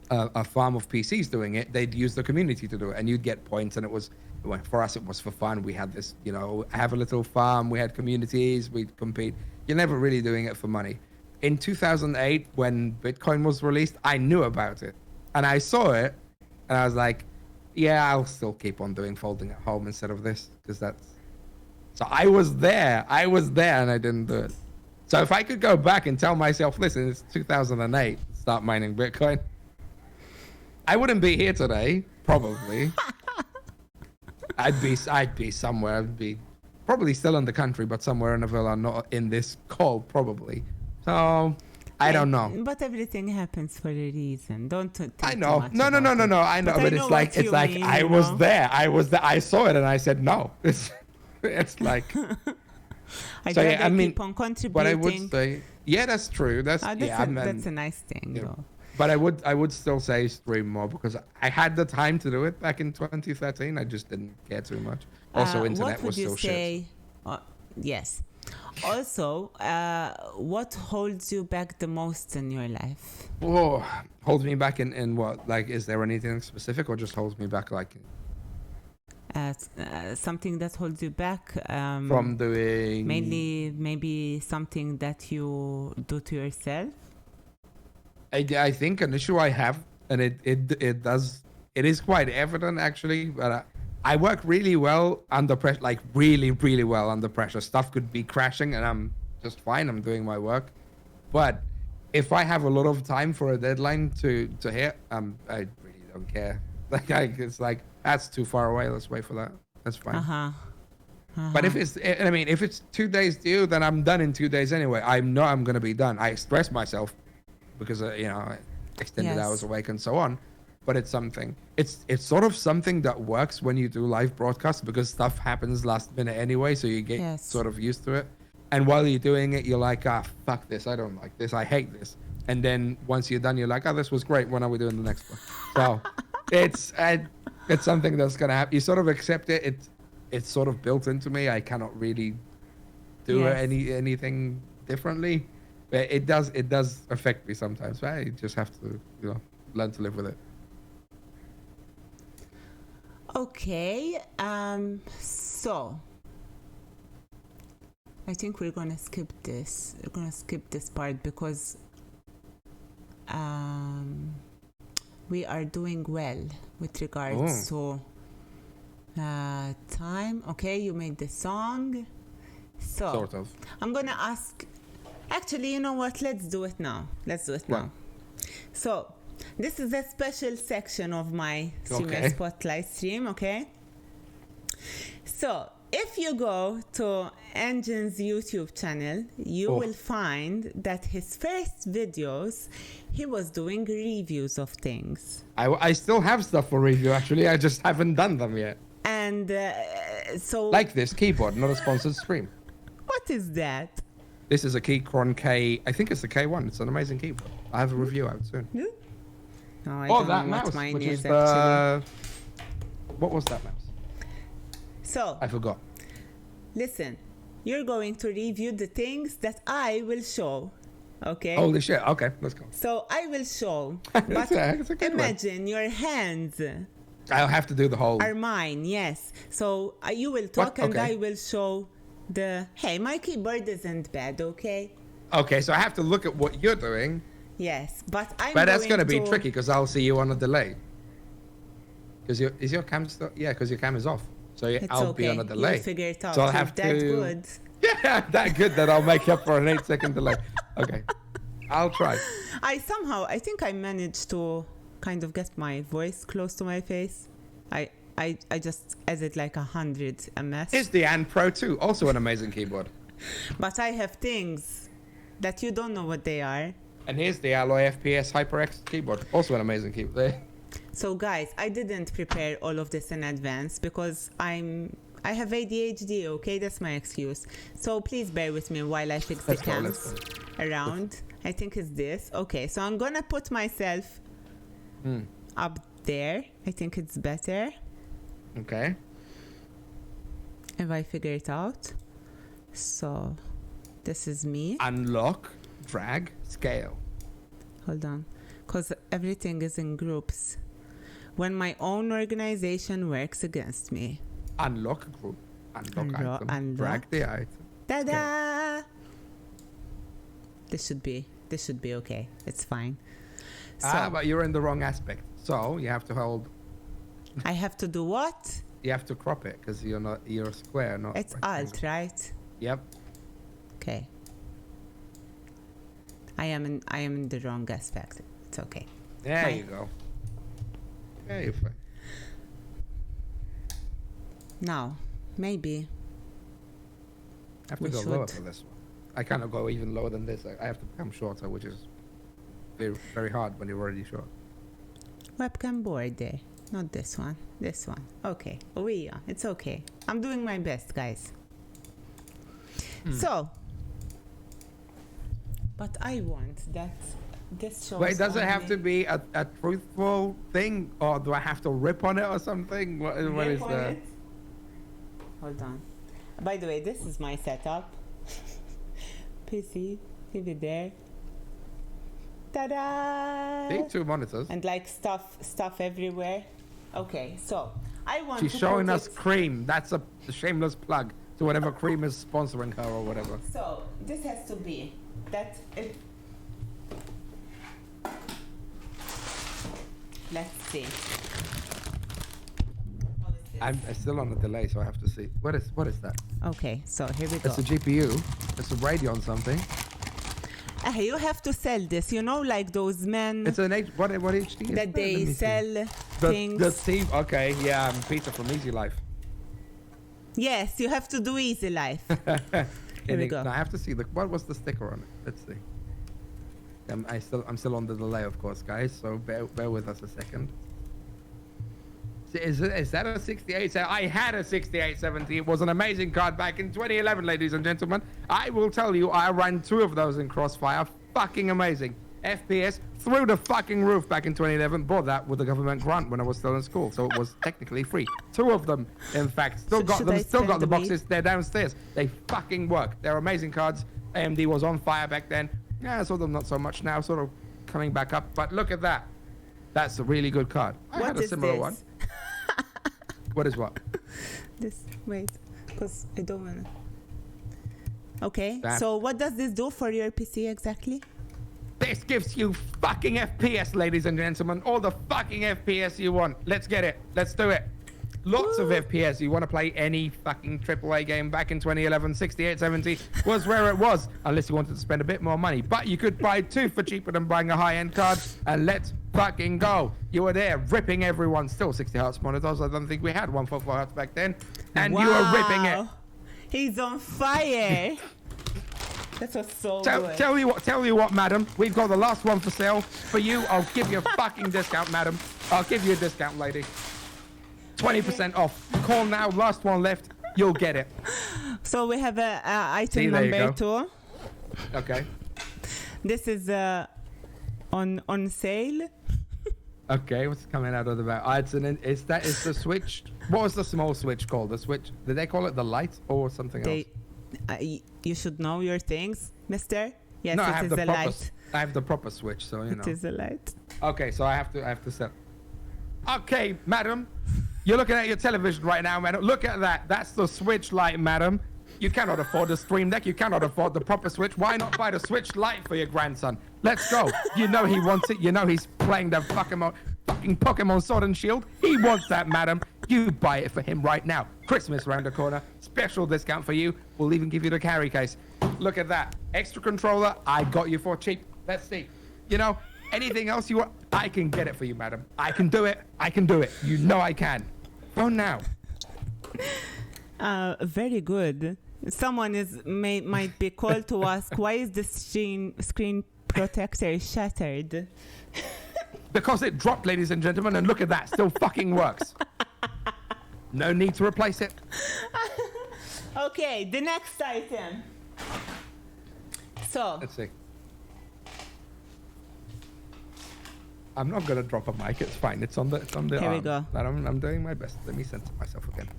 a farm of PCs doing it, they'd use the community to do it. And you'd get points. And it was, for us, it was for fun. We had this, you know, have a little farm. We had communities. We'd compete. You're never really doing it for money. In 2008, when Bitcoin was released, I knew about it. And I saw it. And I was like, yeah, I'll still keep on doing folding at home instead of this. Because that's... So I was there. And I didn't do it. So if I could go back and tell myself, listen, it's 2008, start mining Bitcoin, I wouldn't be here today, probably. I'd be somewhere. I'd be probably still in the country, but somewhere in a villa, not in this call, probably. So I don't know. But everything happens for a reason. Don't think I know. too much No. about it. I know, but it's like I was there. I saw it, and I said no. It's like. I'd So rather yeah, I mean, keep on contributing. what I would say, yeah, that's true. That's that's a nice thing, yeah. though. But I would still say stream more because I had the time to do it back in 2013. I just didn't care too much. Also, internet was still shit. Yes. Also, what holds you back the most in your life? Oh, holds me back in what? Like, is there anything specific, or just holds me back like? Something that holds you back. From doing. Mainly, maybe something that you do to yourself. I think an issue I have, and it is quite evident actually, but I work really well under pressure, like really, really well under pressure. Stuff could be crashing and I'm just fine. I'm doing my work. But if I have a lot of time for a deadline to hit, I really don't care. Like it's like, that's too far away. Let's wait for that. That's fine. But if it's 2 days due, then I'm done in 2 days anyway. I know I'm going to be done. I stress myself because extended hours awake and so on, but it's something. It's sort of something that works when you do live broadcasts because stuff happens last minute anyway, so you get sort of used to it. And while you're doing it, you're like, fuck this, I don't like this, I hate this. And then once you're done, you're like, this was great. When are we doing the next one? So it's something that's gonna happen. You sort of accept it. It's sort of built into me. I cannot really do anything differently. But it does affect me sometimes. I just have to, learn to live with it. Okay. So I think we're gonna skip this. We're gonna skip this part because we are doing well with regards to time. Okay, you made the song. So Sort of. I'm gonna ask. Actually, you know what? Let's do it now. Now. So, this is a special section of my Streamer Spotlight stream, okay? So, if you go to Ngen's YouTube channel, you will find that his first videos, he was doing reviews of things. I still have stuff for review, actually. I just haven't done them yet. And so... Like this keyboard, not a sponsored stream. What is that? This is a Keychron K. I think it's the K1. It's an amazing keyboard. I have a review out soon. No, I don't that know mouse, what mine which is is actually. What was that mouse? So I forgot. listen, you're going to review the things that I will show. Okay? Holy shit. Okay, let's go. So I will show. That's But a good one. imagine your hands I'll have to do the whole. are mine, yes. So you will talk What? and Okay. I will show the... Hey, my keyboard isn't bad, okay? Okay, so I have to look at what you're doing, Yes, but I'm but that's going gonna be to... tricky because I'll see you on a delay. Because is your cam still? Yeah, because your cam is off, so It's I'll okay. be on a delay. You'll figure it out. So I'll You're have that to. good. Yeah, that good that I'll make up for an 8-second delay. Okay, I'll try. I think I managed to kind of get my voice close to my face. I just edit like 100 ms. Here's the An Pro 2, also an amazing keyboard. But I have things that you don't know what they are. And here's the Alloy FPS HyperX keyboard, also an amazing keyboard. So guys, I didn't prepare all of this in advance because I have ADHD, okay? That's my excuse. So please bear with me while I fix the Let's go, cams around. I think it's this. Okay, so I'm gonna put myself up there. I think it's better Okay. if I figure it out. So this is me. Unlock, drag, scale. Hold on, because everything is in groups. When my own organization works against me. Unlock group. Unlock item. Unlock. Drag the item. Ta-da! This should be okay. It's fine. So But you're in the wrong aspect. So you have to hold. I have to do what? You have to crop it because you're square, not. It's rectangle. Alt, right? Yep. Okay. I am in the wrong aspect. It's okay. There Fine. you go. Yeah, you're fine. Now, maybe I have to We go lower should. for this one. I cannot go even lower than this. I have to become shorter, which is very, very hard when you're already short. webcam board there. Not this one. This one. Okay. Oh yeah. It's okay. I'm doing my best, guys. So, but I want that this shows. Wait, does it have only- to be a truthful thing, or do I have to rip on it or something? What is Rip on the? it. Hold on. By the way, this is my setup. PC, TV there. Ta-da! See, 2 monitors. And like stuff everywhere. Okay, so I want She's to showing put us it- cream. That's a shameless plug to whatever cream is sponsoring her or whatever. So this has to be that. Let's see. How is this? I'm still on the delay, so I have to see. What is that? Okay, so here we go. It's a GPU. It's a Radeon something. You have to sell this. You know, like those men It's an what HD is that Let they me see. sell things. The team. Okay, yeah, Peter from Easy Life. Yes, you have to do easy life. Here we go. I have to see what was the sticker on it. Let's see. I'm still on the delay, of course, guys. So bear with us a second. See, is that a 68? I had a 6870. It was an amazing card back in 2011, ladies and gentlemen. I will tell you, I ran 2 of those in Crossfire. Fucking amazing. FPS through the fucking roof back in 2011. Bought that with a government grant when I was still in school, so it was technically free. 2 of them, in fact. Still got Should them. I Still got spend the the week? boxes. They're downstairs. They fucking work. They're amazing cards. AMD was on fire back then. Yeah, I saw them not so much now. Sort of coming back up. But look at that. That's a really good card. I What had a is similar this? one. What is what? This, wait, because I don't want to. Okay, That- so what does this do for your PC exactly? This gives you fucking FPS, ladies and gentlemen. All the fucking FPS you want. Let's get it. Let's do it. Lots of Woo. FPS. You want to play any fucking AAA game back in 2011, 6870 was where it was, unless you wanted to spend a bit more money. But you could buy 2 for cheaper than buying a high-end card, and let's fucking go. You were there ripping everyone. Still 60 hertz monitors. I don't think we had 144 hertz back then. And you were ripping it. Wow. He's on fire. That was so good. Tell you what, madam. We've got the last one for sale. For you, I'll give you a fucking discount, madam. I'll give you a discount, lady. 20% off. Call now. Last one left. You'll get it. So we have a item See, there you number go. 2. Okay. This is on sale. Okay. What's coming out of the back? It's the switch. What was the small switch called? The switch. Did they call it the light or something else? You should know your things, mister. Yes, No, I it have is the a proper. light. I have the proper switch, so you know. It is a light. Okay, so I have to set. Okay, madam, you're looking at your television right now, madam. Look at that. That's the switch light, madam. You cannot afford the stream deck. You cannot afford the proper switch. Why not buy the switch light for your grandson? Let's go. You know he wants it. You know he's playing the fucking Pokemon Sword and Shield. He wants that, madam. You buy it for him right now. Christmas round the corner. Special discount for you. We'll even give you the carry case. Look at that. Extra controller. I got you for cheap. Let's see. You know, anything else you want, I can get it for you, madam. I can do it. I can do it. You know I can. Phone now. Very good. Someone might be called to ask, why is the screen protector shattered? Because it dropped, ladies and gentlemen, and look at that. Still fucking works. No need to replace it. Okay, the next item. So, Let's see. I'm not gonna drop a mic. It's fine. It's on the Here we arm. go. But I'm doing my best. Let me censor myself again.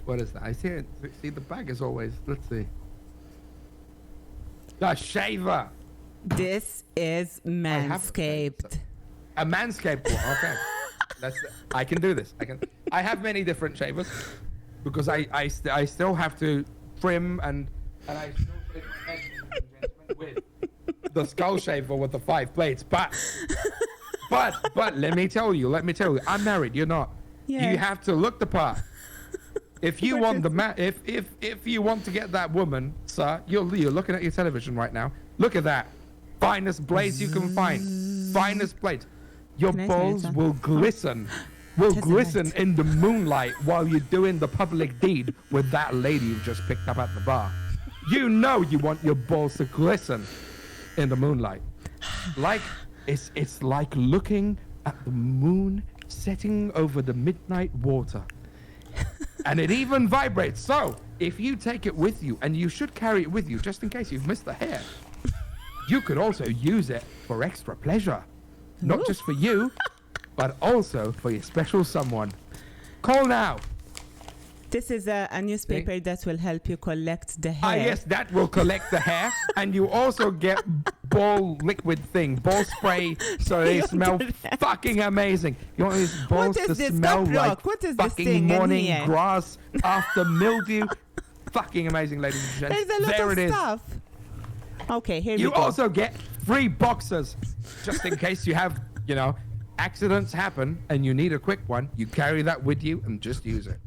What is that? I see it. See, the bag is always. Let's see. The shaver. this is Manscaped. A Manscaped one. Okay. I can do this. I have many different shavers because I still have to trim and I still shave my head with the skull shaver with the 5 blades. But let me tell you, I'm married. You're not. Yeah. You have to look the part. If you want if you want to get that woman, sir, you're looking at your television right now. Look at that. Finest blades you can find. Finest blades. Your Can I balls say will glisten. In the moonlight while you're doing the public deed with that lady you just picked up at the bar. You know you want your balls to glisten in the moonlight. Like it's like looking at the moon setting over the midnight water. And it even vibrates. So if you take it with you, and you should carry it with you just in case you've missed the hair, you could also use it for extra pleasure. Not just for you, but also for your special someone. Call now. This is a newspaper that will help you collect the hair. Yes, that will collect the hair. And you also get ball liquid thing, ball spray, so they smell fucking amazing. You want these balls to smell like fucking morning grass after mildew. Fucking amazing, ladies and gentlemen. There's a lot of stuff. Okay, here we go. You also get free boxers, just in case you have, accidents happen and you need a quick one. You carry that with you and just use it.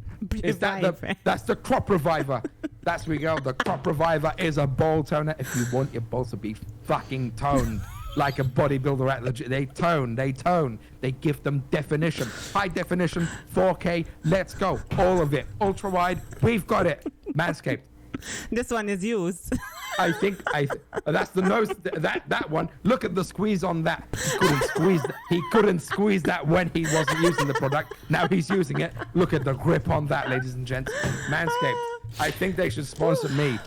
That's the crop reviver. That's where we go. The crop reviver is a ball toner. If you want your balls to be fucking toned like a bodybuilder at the gym, they tone. They give them definition, high definition, 4K. Let's go, all of it, ultra wide. We've got it. Manscaped. This one is used. I think that's the nose. That one. Look at the squeeze on that. He couldn't squeeze that when he wasn't using the product. Now he's using it. Look at the grip on that, ladies and gents. Manscaped. I think they should sponsor me.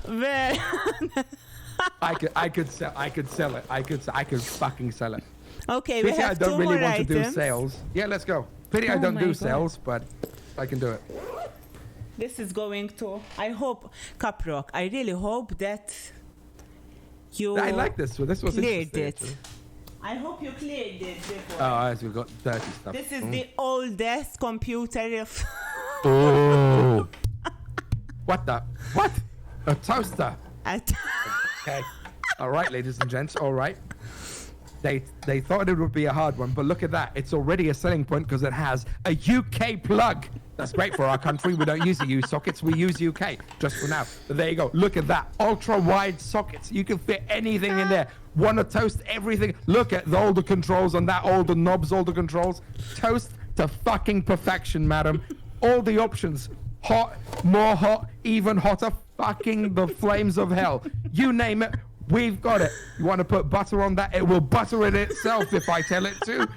I could sell it. I could fucking sell it. Okay, Pity we have I don't two really more want to do items. sales. Yeah, let's go. Pity I don't my do God. sales, but I can do it. This is going to. I hope, Caprock. I really hope that you. I like this one. This was cleared interesting. it. Actually. I hope you cleared it before. Oh, as we've got dirty stuff. This is the oldest computer of. Oh. What? A toaster. Okay. All right, ladies and gents. All right. They thought it would be a hard one, but look at that. It's already a selling point because it has a UK plug. That's great for our country. We don't use EU sockets. We use UK just for now. But there you go. Look at that. Ultra wide sockets. You can fit anything in there. Want to toast everything. Look at all the controls on that. All the knobs, all the controls. Toast to fucking perfection, madam. All the options. Hot, more hot, even hotter. Fucking the flames of hell. You name it. We've got it. You want to put butter on that? It will butter it itself if I tell it to.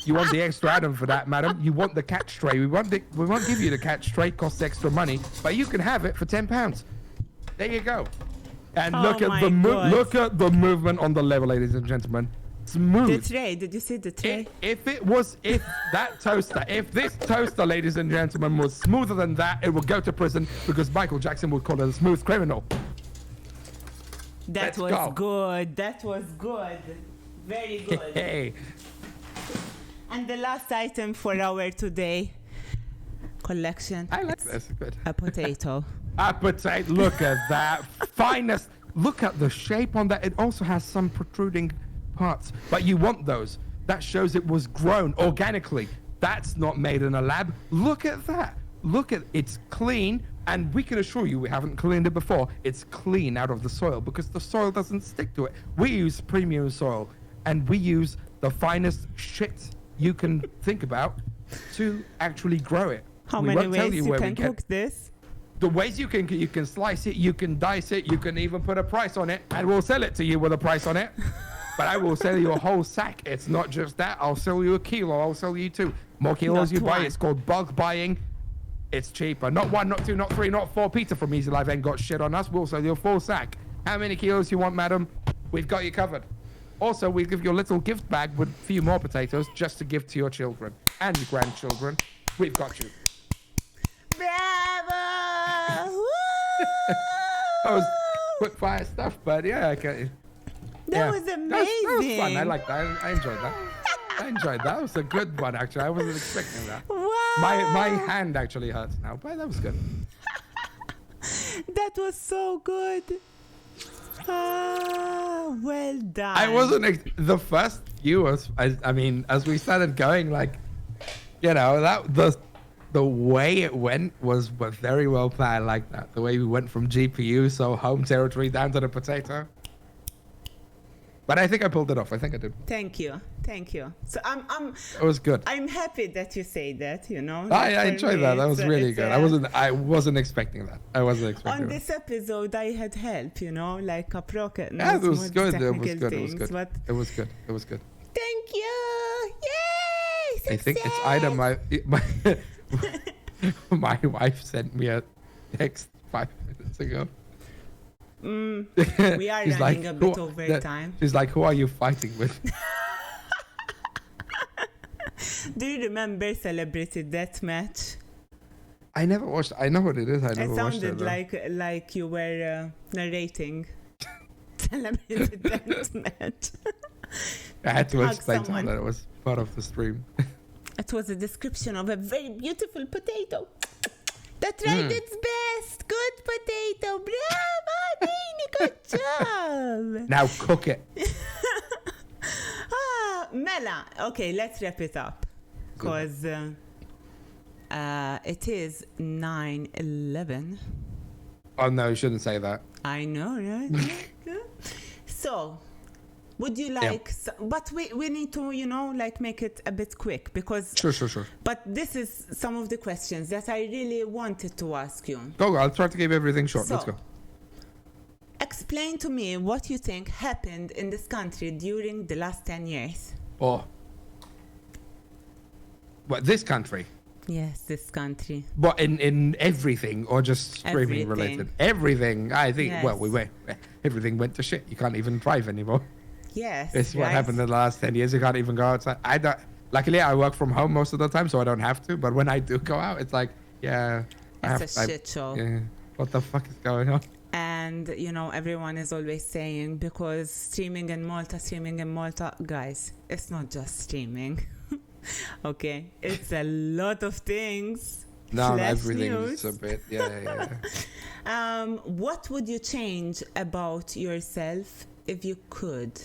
You want the extra add-on for that, madam? You want the catch tray? We won't give you the catch tray. Costs extra money, but you can have it for £10. There you go. And look at the movement on the level, ladies and gentlemen. smooth. The tray. Did you see the tray? If this toaster, ladies and gentlemen, was smoother than that, it would go to prison because Michael Jackson would call it a smooth criminal. That Let's was go. good. That was good. Very good. Hey. And the last item for our today collection. I like this. Good. A potato. A potato. Look at that. Finest. Look at the shape on that. It also has some protruding parts, but you want those. That shows it was grown organically. That's not made in a lab. Look at that. Look at it's clean, and we can assure you we haven't cleaned it before. It's clean out of the soil because the soil doesn't stick to it. We use premium soil, and we use the finest shit you can think about to actually grow it. How We many won't tell ways you you where we can get- cook this? The ways you can slice it, you can dice it, you can even put a price on it, and we'll sell it to you with a price on it. But I will sell you a whole sack. It's not just that. I'll sell you a kilo. I'll sell you 2. More kilos Not you buy. one. It's called bulk buying. It's cheaper. Not 1, not 2, not 3, not 4. Peter from Easy Life ain't got shit on us. We'll sell you a full sack. How many kilos you want, madam? We've got you covered. Also, we give you a little gift bag with a few more potatoes just to give to your children and your grandchildren. We've got you. Bravo! Woo! That was quick fire stuff, but yeah, okay. That was That amazing. was fun. I like that. I enjoyed that. I enjoyed that. That was a good one, actually. I wasn't expecting that. Wow. My hand actually hurts now, but that was good. That was so good. Ah, well done. I wasn't the first few was. I mean, as we started going, like, you know, that the way it went was very well planned, like that. The way we went from GPU, so home territory, down to the potato. But I think I pulled it off. I think I did. Thank you. So It was good. I'm happy that you say that, you know. I For enjoyed me, that. That was really it's good. I wasn't expecting that. I wasn't expecting on that. this episode, I had help, you know, like a procket. Yeah, it was good. It was Technical good. It was things, good. But It was good. It was good. thank you. Yay! I think it's success! either my wife sent me a text 5 minutes ago. We are She's running a bit "Who- over that- time. She's like, who are you fighting with? Do you remember Celebrity Deathmatch? I never watched. I know what it is. I never It watched it. sounded though. like you were narrating Celebrity Deathmatch. I had to hug explain to her someone. that it was part of the stream. It was a description of a very beautiful potato that tried its best. Good potato. Bravo, Dini. Good job. Now cook it. Mela. Okay, let's wrap it up. Because it is 9:11. Oh no, you shouldn't say that. I know, right? So, would you like... But we need to, you know, like make it a bit quick because... Sure. But this is some of the questions that I really wanted to ask you. Go. I'll try to keep everything short. Let's So, go. Explain to me what you think happened in this country during the last 10 years. Oh. What, this country? Yes, this country. What, in everything or just streaming related? Everything. I think, Yes. well, everything went to shit. You can't even drive anymore. Yes. It's what right? happened in the last 10 years. You can't even go outside. Luckily, I work from home most of the time, so I don't have to. But when I do go out, it's like, yeah. It's a shit show. Yeah. What the fuck is going on? And, you know, everyone is always saying, because streaming in Malta, guys, it's not just streaming. Okay? It's a lot of things. No, Flash everything news. is a bit, yeah. What would you change about yourself if you could?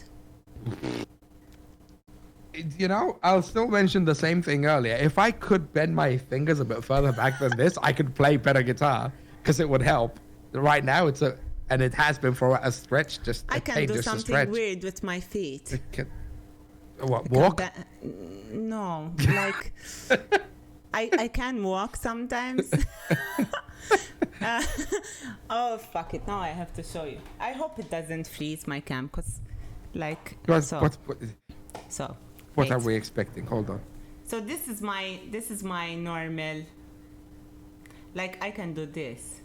You know, I'll still mention the same thing earlier. If I could bend my fingers a bit further back than this, I could play better guitar because it would help. Right now, and it has been for a stretch. I can do something weird with my feet. What, walk? No, like I can walk sometimes. Oh fuck it! Now I have to show you. I hope it doesn't freeze my cam, cause like so. What wait. are we expecting? Hold on. So this is my normal. Like I can do this.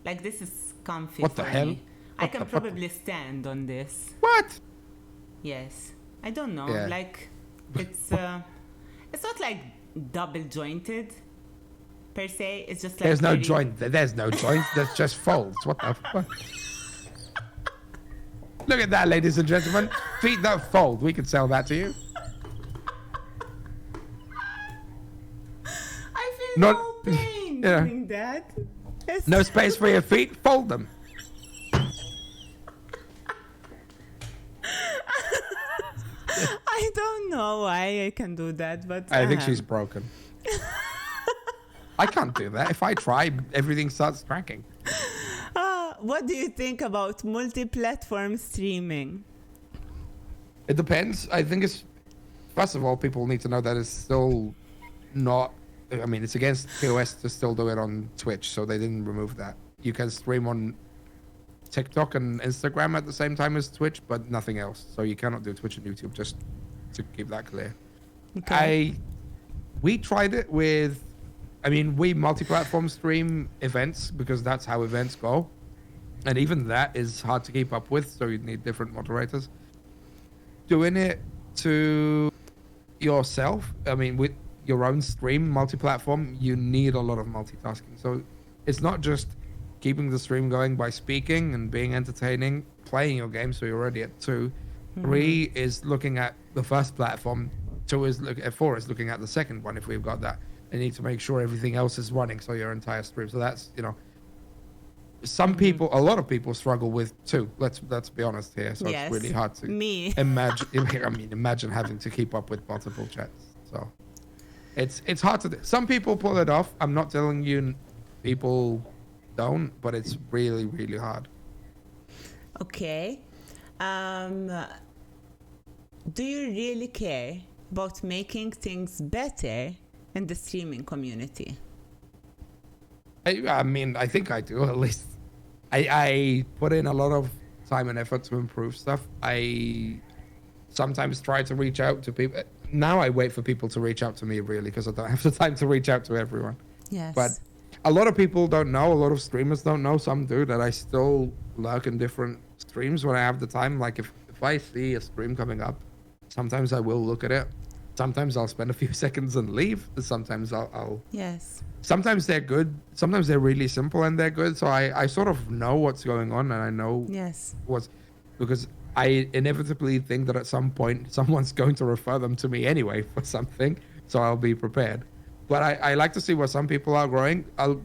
Like this is comfy. What the for hell? me. I can probably stand on this. What? Yes. I don't know. Yeah. Like, it's not like double jointed per se. It's just like There's no very- joint. There's no joint. There's just folds. What the fuck? Look at that, ladies and gentlemen. Feet that fold. We could sell that to you. I feel Not- no pain yeah. doing that. It's- No space for your feet. Fold them. I don't know why I can do that, but I think she's broken. I can't do that. If I try, everything starts cracking. What do you think about multi-platform streaming? It depends. I think it's, first of all, people need to know that it's still not, I mean, it's against TOS to still do it on Twitch, so they didn't remove that. You can stream on TikTok and Instagram at the same time as Twitch, but nothing else. So you cannot do Twitch and YouTube, just to keep that clear. Okay. We tried it with, I mean, we multi-platform stream events because that's how events go. And even that is hard to keep up with, so you need different moderators. Doing it to yourself, I mean, with your own stream, multi-platform, you need a lot of multitasking. So it's not just keeping the stream going by speaking and being entertaining, playing your game, so you're already at 2. 3 is looking at the first platform. 4 is looking at the second one, if we've got that. You need to make sure everything else is running, so your entire stream. So that's, you know, some people, a lot of people struggle with 2. Let's be honest here. So Yes, it's really hard to me. imagine. I mean, imagine having to keep up with multiple chats. So it's hard to do. Some people pull it off. I'm not telling you people don't, but it's really, really hard. Okay. Do you really care about making things better in the streaming community? I mean, I think I do, at least. I put in a lot of time and effort to improve stuff. I sometimes try to reach out to people. Now I wait for people to reach out to me, really, because I don't have the time to reach out to everyone. Yes. But a lot of people don't know. A lot of streamers don't know. Some do, that I still lurk in different streams when I have the time. Like if I see a stream coming up, sometimes I will look at it. Sometimes I'll spend a few seconds and leave. Sometimes I'll Yes. sometimes they're good. Sometimes they're really simple and they're good. So I sort of know what's going on, and I know Yes. what's, because I inevitably think that at some point someone's going to refer them to me anyway for something. So I'll be prepared. But I like to see where some people are growing. I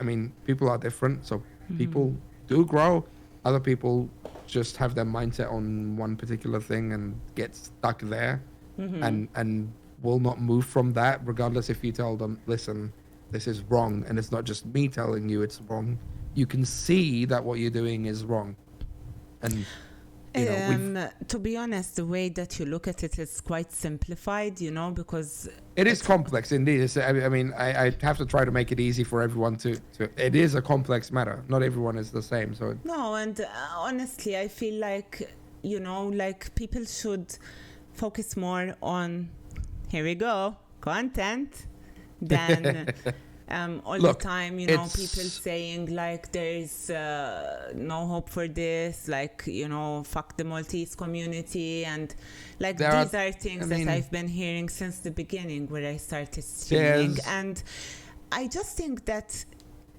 mean, people are different. So people do grow. Other people just have their mindset on one particular thing and get stuck there, and will not move from that, regardless if you tell them, listen, this is wrong. And it's not just me telling you it's wrong. You can see that what you're doing is wrong. And, you know, To be honest, the way that you look at it is quite simplified, you know, because it is complex indeed. I mean, I have to try to make it easy for everyone to. It is a complex matter. Not everyone is the same. So no, and honestly, I feel like, you know, like people should focus more on, here we go, content, than all Look, the time, you know, it's- people saying like there's no hope for this, like, you know, fuck the Maltese community, and like There are- these are things I mean- that I've been hearing since the beginning where I started streaming, There's- and I just think that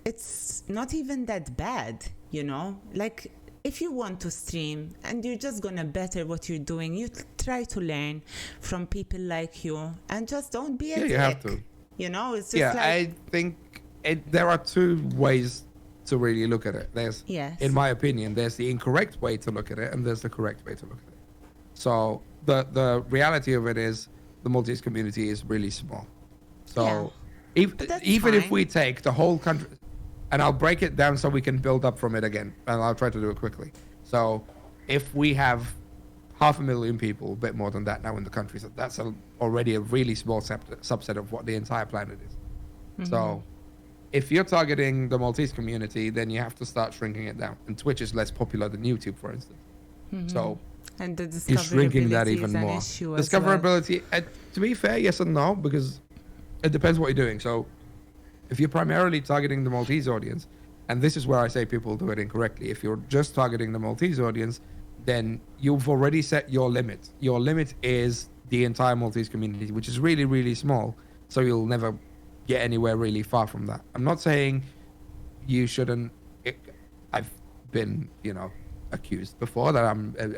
it's not even that bad, you know, like if you want to stream and you're just gonna better what you're doing, you try to learn from people like you and just don't be a dick. you have to. You know, it's just Yeah, like, I think there are 2 ways to really look at it. There's, Yes. in my opinion, there's the incorrect way to look at it, and there's the correct way to look at it. So the reality of it is the Maltese community is really small. So But that's even if fine. we take the whole country, and I'll break it down so we can build up from it again, and I'll try to do it quickly. So if we have 500,000 people, a bit more than that now in the country, so that's already a really small subset of what the entire planet is. So if you're targeting the Maltese community, then you have to start shrinking it down. And Twitch is less popular than YouTube, for instance. So and the you're shrinking that discoverability even is an more. issue as well. Discoverability, to be fair, yes and no, because it depends what you're doing. So if you're primarily targeting the Maltese audience, and this is where I say people do it incorrectly. If you're just targeting the Maltese audience, then you've already set your limit. Your limit is the entire Maltese community, which is really, really small. So you'll never get anywhere really far from that. I'm not saying you shouldn't. I've been, accused before that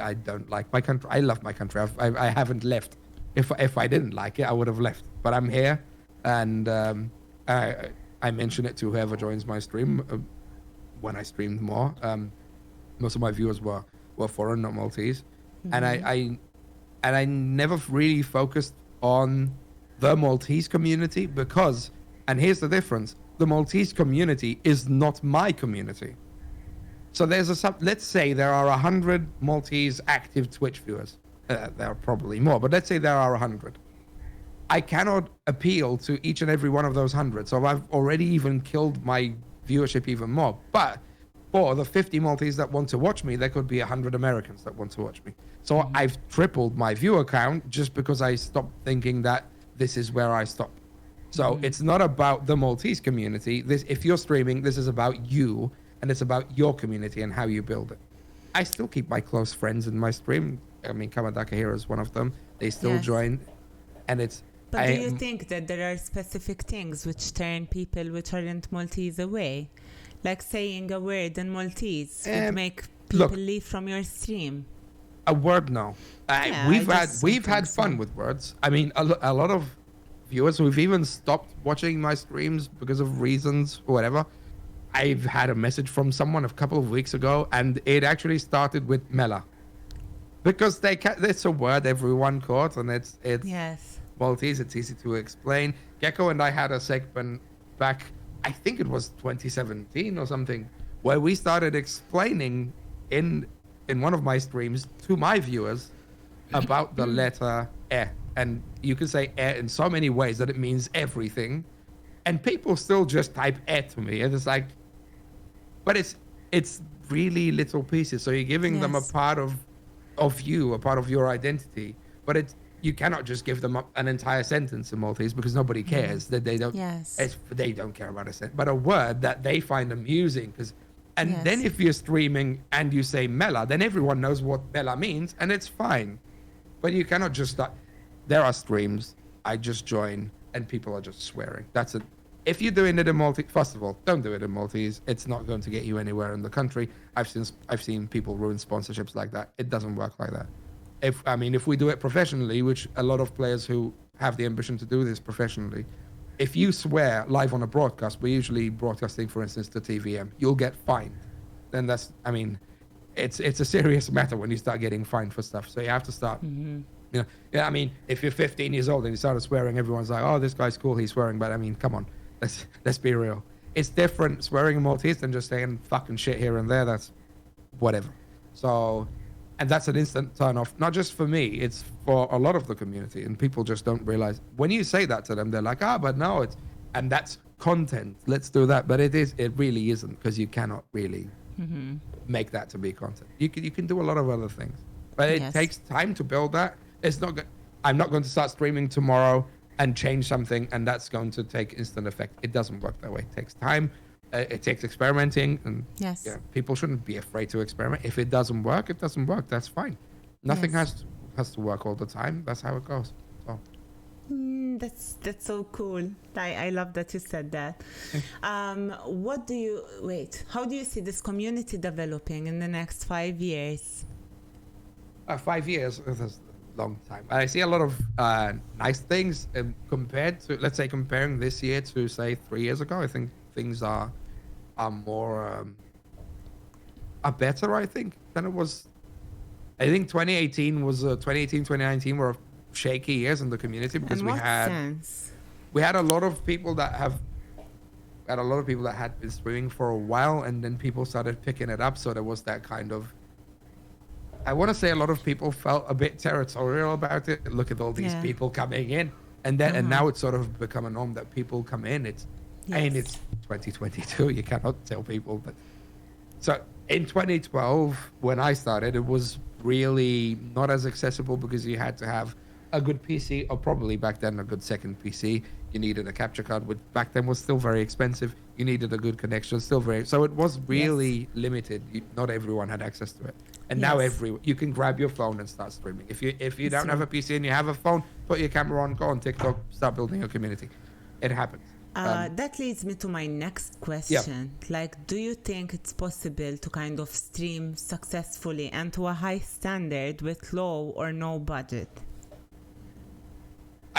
I don't like my country. I love my country. I haven't left. If I didn't like it, I would have left. But I'm here, and I mention it to whoever joins my stream when I streamed more. Most of my viewers were foreign, not Maltese, and I never really focused on the Maltese community because, and here's the difference: the Maltese community is not my community. So let's say there are 100 Maltese active Twitch viewers. There are probably more, but let's say there are 100. I cannot appeal to each and every one of those 100. So I've already even killed my viewership even more. But for the 50 Maltese that want to watch me, there could be 100 Americans that want to watch me. So I've tripled my viewer count just because I stopped thinking that this is where I stop. So it's not about the Maltese community. If you're streaming, this is about you, and it's about your community and how you build it. I still keep my close friends in my stream. I mean, Kamadaka here is one of them. They still join, and it's. But do you think that there are specific things which turn people which aren't Maltese away? Like saying a word in Maltese would make people leave from your stream? A word, no. We've had fun with words. I mean, a lot of viewers who've even stopped watching my streams because of reasons or whatever. I've had a message from someone a couple of weeks ago, and it actually started with Mela. Because it's a word everyone caught, and it's Maltese, it's easy to explain. Gecko and I had a segment back, I think it was 2017 or something, where we started explaining in one of my streams to my viewers about the letter E. And you can say E in so many ways that it means everything. And people still just type E to me. And it's like, but it's really little pieces. So you're giving them a part of you, a part of your identity. But you cannot just give them an entire sentence in Maltese because nobody cares that they don't. They don't care about a sentence, but a word that they find amusing. Then if you're streaming and you say Mela, then everyone knows what Mela means, and it's fine. But you cannot just start. There are streams I just join and people are just swearing. That's it. If you're doing it in Maltese, first of all, don't do it in Maltese. It's not going to get you anywhere in the country. I've seen people ruin sponsorships like that. It doesn't work like that. If we do it professionally, which a lot of players who have the ambition to do this professionally, if you swear live on a broadcast, we're usually broadcasting, for instance, to TVM, you'll get fined. Then it's a serious matter when you start getting fined for stuff. So you have to start. If you're 15 years old and you started swearing, everyone's like, "Oh, this guy's cool, he's swearing." But come on, let's be real. It's different swearing in Maltese than just saying fucking shit here and there. That's whatever. So. And that's an instant turn off, not just for me, it's for a lot of the community. And people just don't realize when you say that to them, they're like, but no, and that's content. Let's do that. But it really isn't, because you cannot really make that to be content. You can do a lot of other things, but it takes time to build that. I'm not going to start streaming tomorrow and change something, and that's going to take instant effect. It doesn't work that way. It takes time. It takes experimenting, and people shouldn't be afraid to experiment. If it doesn't work, it doesn't work. That's fine. Nothing has to work all the time. That's how it goes. So. That's so cool. I love that you said that. How do you see this community developing in the next 5 years? 5 years is a long time. I see a lot of nice things comparing this year to, say, 3 years ago. I think things are more are better, I think, than it was. I think 2018 was 2019 were shaky years in the community because we had a lot of people that had been streaming for a while, and then people started picking it up. So there was that kind of, I want to say, a lot of people felt a bit territorial about it. Look at all these people coming in, and now it's sort of become a norm that people come in. It's 2022. You cannot tell people that. So in 2012, when I started, it was really not as accessible because you had to have a good PC, or probably back then a good second PC. You needed a capture card, which back then was still very expensive. You needed a good connection, still very. So it was really limited. Not everyone had access to it. And now you can grab your phone and start streaming. If you don't have a PC and you have a phone, put your camera on, go on TikTok, start building your community. It happens. That leads me to my next question. Like, do you think it's possible to kind of stream successfully and to a high standard with low or no budget?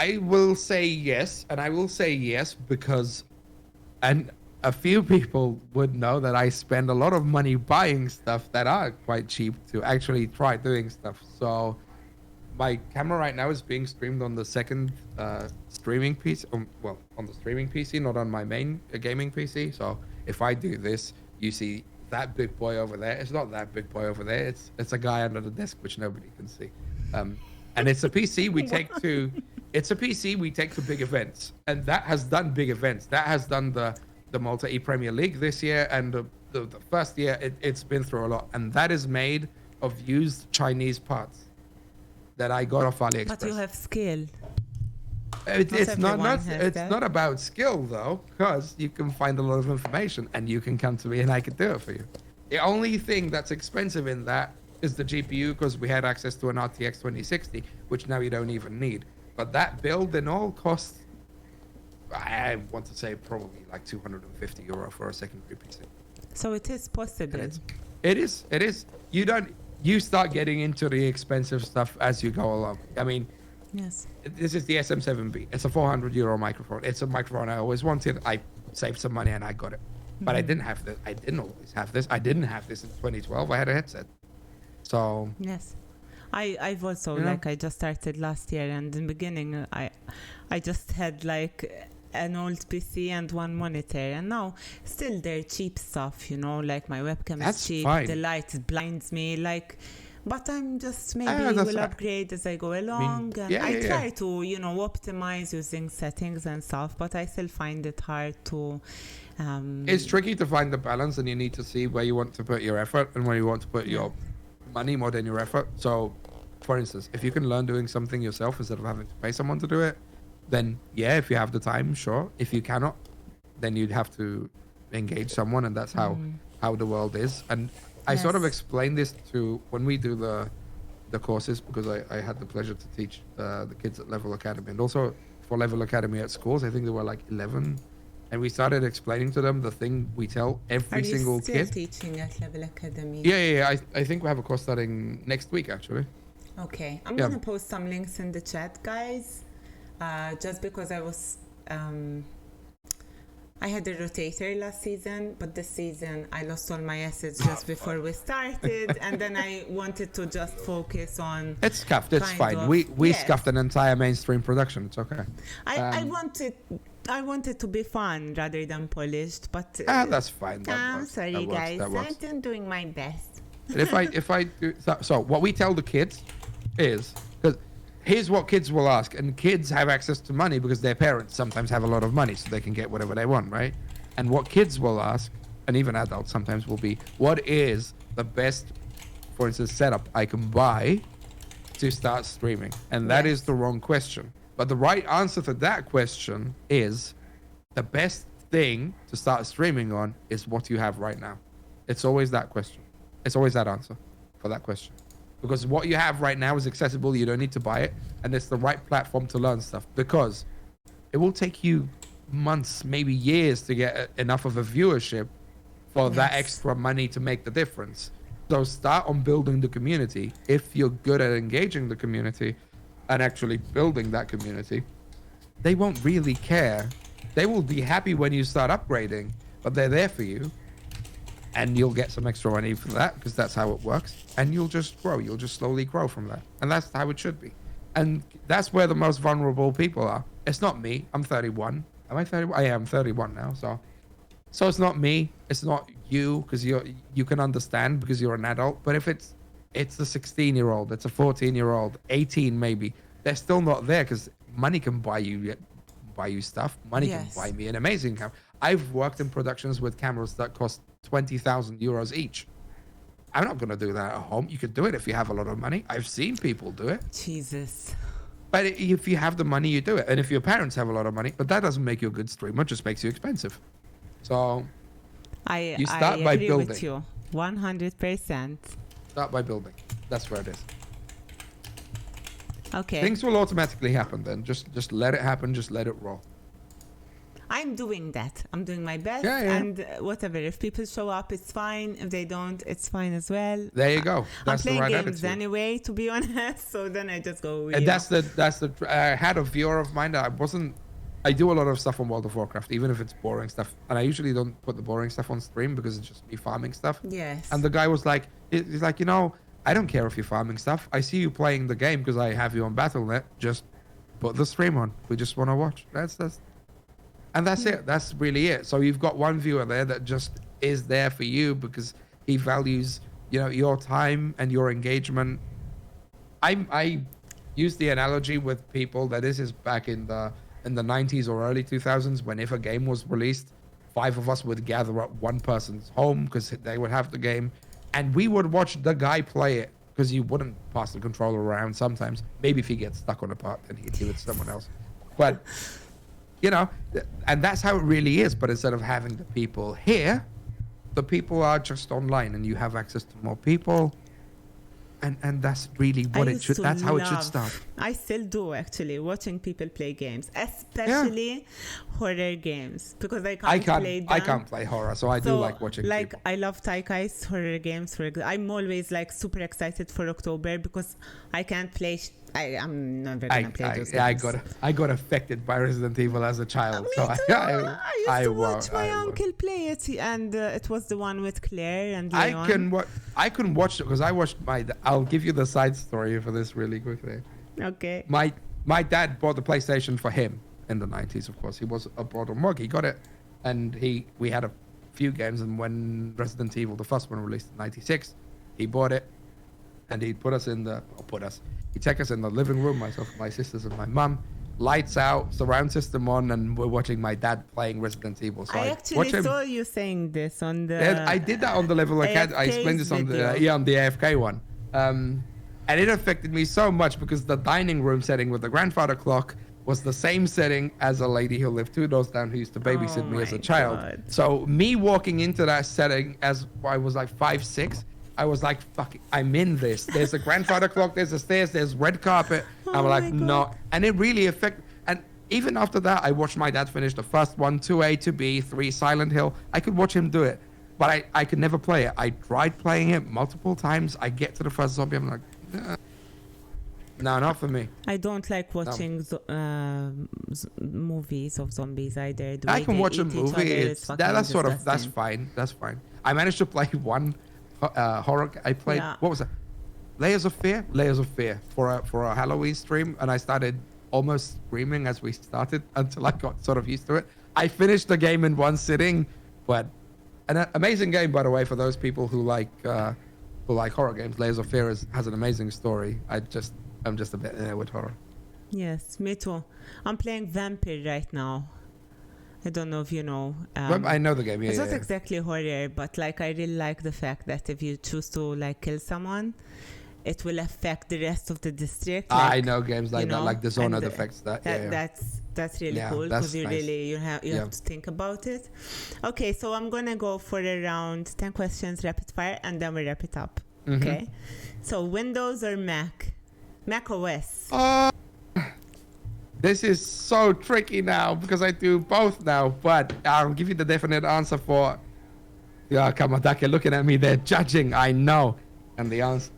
I will say yes, and I will say yes because, and a few people would know that I spend a lot of money buying stuff that are quite cheap to actually try doing stuff. So my camera right now is being streamed on the second streaming PC, on the streaming PC, not on my main gaming PC. So if I do this, you see that big boy over there. It's not that big boy over there. It's a guy under the desk, which nobody can see. And it's a PC we take to. It's a PC we take to big events, and that has done big events. That has done the Malta E-Premier League this year, and the first year it's been through a lot, and that is made of used Chinese parts that I got off AliExpress. But you have skill. It's not about skill though, because you can find a lot of information, and you can come to me and I can do it for you. The only thing that's expensive in that is the GPU, because we had access to an RTX 2060, which now you don't even need. But that build and all costs, I want to say probably like €250 for a secondary PC. So it is possible. It is. You start getting into the expensive stuff as you go along. I mean, yes. This is the SM7B. It's a €400 microphone. It's a microphone I always wanted. I saved some money and I got it. But I didn't have this. I didn't always have this. I didn't have this in 2012. I had a headset. So yes. I've also like I just started last year, and in the beginning I just had like an old PC and one monitor, and now still they're cheap stuff, like my webcam is cheap, fine. The light blinds me, like, but I'm just maybe will upgrade as I go along. I try to optimize using settings and stuff, but I still find it hard to it's tricky to find the balance, and you need to see where you want to put your effort and where you want to put your money more than your effort. So for instance, if you can learn doing something yourself instead of having to pay someone to do it, then if you have the time, sure. If you cannot, then you'd have to engage someone, and that's how the world is. And I sort of explain this to when we do the courses, because I had the pleasure to teach the kids at Level Academy, and also for Level Academy at schools. I think there were like 11. And we started explaining to them the thing we tell every single kid. Are you still teaching at Level Academy? Yeah. I think we have a course starting next week, actually. Okay. I'm going to post some links in the chat, guys. Just because I was... I had a rotator last season, but this season I lost all my assets just before we started. And then I wanted to just focus on... It's scuffed. It's fine. We scuffed an entire mainstream production. It's okay. I wanted to be fun rather than polished, but that's fine. I'm sorry, guys. I'm doing my best. if I do so, what we tell the kids is, because here's what kids will ask, and kids have access to money because their parents sometimes have a lot of money, so they can get whatever they want, right? And what kids will ask, and even adults sometimes, will be, what is the best, for instance, setup I can buy to start streaming? And that is the wrong question. But the right answer to that question is, the best thing to start streaming on is what you have right now. It's always that question. It's always that answer for that question. Because what you have right now is accessible. You don't need to buy it. And it's the right platform to learn stuff. Because it will take you months, maybe years, to get enough of a viewership for that extra money to make the difference. So start on building the community. If you're good at engaging the community and actually building that community, they won't really care. They will be happy when you start upgrading, but they're there for you, and you'll get some extra money for that, because that's how it works, and you'll just grow. You'll just slowly grow from that, and that's how it should be. And that's where the most vulnerable people are. It's not me. I'm 31. Am I 31? I'm 31 now, so it's not me. It's not you, because you can understand because you're an adult. But if it's a 16-year-old, it's a 14-year-old, 18 maybe, they're still not there, because money can buy you stuff. Money can buy me an amazing camera. I've worked in productions with cameras that cost €20,000 each. I'm not going to do that at home. You could do it if you have a lot of money. I've seen people do it. Jesus. But if you have the money, you do it. And if your parents have a lot of money, but that doesn't make you a good streamer, it just makes you expensive. So you start by agree building. with you 100%. Start by building. That's where it is. Okay. Things will automatically happen then. Just let it happen. Just let it roll. I'm doing that. I'm doing my best. Yeah, yeah. And whatever. If people show up, it's fine. If they don't, it's fine as well. There you go. That's I'm the playing right games attitude. anyway, to be honest. So then I just go with And you. that's the I had a viewer of mine that I do a lot of stuff on World of Warcraft, even if it's boring stuff. And I usually don't put the boring stuff on stream because it's just me farming stuff. Yes. And the guy was like, he's like, I don't care if you're farming stuff. I see you playing the game because I have you on Battle.net. Just put the stream on. We just want to watch. And that's it. That's really it. So you've got one viewer there that just is there for you because he values, your time and your engagement. I use the analogy with people that this is back in the 90s or early 2000s when if a game was released, 5 of us would gather at one person's home because they would have the game and we would watch the guy play it because you wouldn't pass the controller around sometimes. Maybe if he gets stuck on a part, then he'd give it to someone else. But and that's how it really is. But instead of having the people here, the people are just online and you have access to more people. And that's really what it should, that's how it should start. I still do actually, watching people play games, especially horror games, because I can't play them. I can't play horror, so I do like watching people. I love Taikai's horror games. I'm always like super excited for October because I can't play. I'm never gonna play those games. I got affected by Resident Evil as a child. Me so too. I used to watch my uncle play it, and it was the one with Claire and Leon. I couldn't watch it because I watched I'll give you the side story for this really quickly. Okay. My dad bought the PlayStation for him in the 90s, of course. He was abroad on work. He got it, and we had a few games. And when Resident Evil, the first one, released in '96, he bought it, and he'd he'd take us in the living room, myself, my sisters, and my mum. Lights out, surround system on, and we're watching my dad playing Resident Evil. So I actually saw you saying this on the. Yeah, I did that on the level. I explained this on the AFK one. And it affected me so much because the dining room setting with the grandfather clock was the same setting as a lady who lived 2 doors down who used to babysit me as a child. God. So me walking into that setting as I was like 5, 6. I was like, fuck it, I'm in this. There's a grandfather clock, there's the stairs, there's red carpet. I'm like, no. And it really affected. And even after that, I watched my dad finish the first one, 2A, 2B, 3, Silent Hill. I could watch him do it, but I could never play it. I tried playing it multiple times. I get to the first zombie, I'm like, no, not for me. I don't like watching movies of zombies either. I can watch a movie. That's fine. That's fine. I managed to play one horror. I played what was that? Layers of Fear for a Halloween stream, and I started almost screaming as we started until I got sort of used to it. I finished the game in one sitting, but an amazing game, by the way, for those people who like horror games. Layers of Fear has an amazing story. I'm just a bit with horror. Yes, me too. I'm playing Vampire right now. I don't know if you know. I know the game. Yeah, it's not exactly horror, but like I really like the fact that if you choose to like kill someone, it will affect the rest of the district. Like, I know games like that, like Dishonored affects that. That's really cool because you have to think about it. Okay, so I'm gonna go for around 10 questions rapid fire, and then we wrap it up. Mm-hmm. Okay. So Windows or Mac? Mac OS. This is so tricky now because I do both now, but I'll give you the definite answer for. Yeah, Kamadake looking at me, they're judging. I know, and the answer.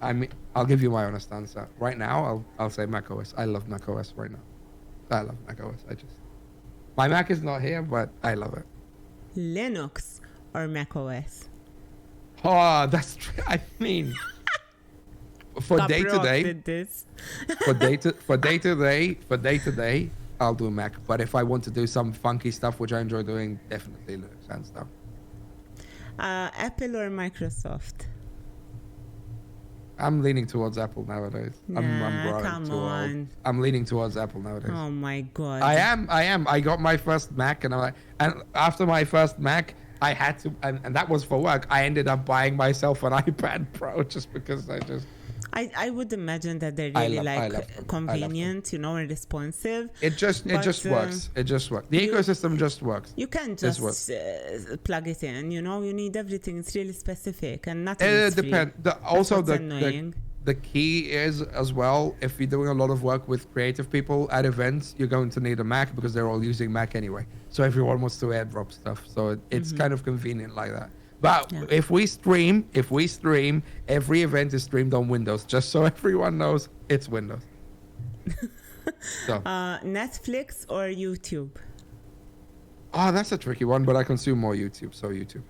I'll give you my honest answer right now. I'll say Mac OS. I love Mac OS right now. I love Mac OS. My Mac is not here, but I love it. Linux or Mac OS? Oh, that's I mean. For day to day, I'll do Mac. But if I want to do some funky stuff, which I enjoy doing, definitely Linux hands down. Apple or Microsoft? I'm leaning towards Apple nowadays. I'm leaning towards Apple nowadays. Oh my god. I am. I got my first Mac, and after my first Mac, I had to, and that was for work. I ended up buying myself an iPad Pro just because I would imagine that they're I really love them. convenient, and responsive. It just works. It just works. The ecosystem just works. You can This just plug it in. You need everything. It's really specific and nothing. It depends. Also, annoying. the key is as well, if you're doing a lot of work with creative people at events, you're going to need a Mac because they're all using Mac anyway. So everyone wants to airdrop stuff. So it's kind of convenient like that. But if we stream, every event is streamed on Windows, just so everyone knows it's Windows. So. Netflix or YouTube? Oh, that's a tricky one, but I consume more YouTube, so YouTube.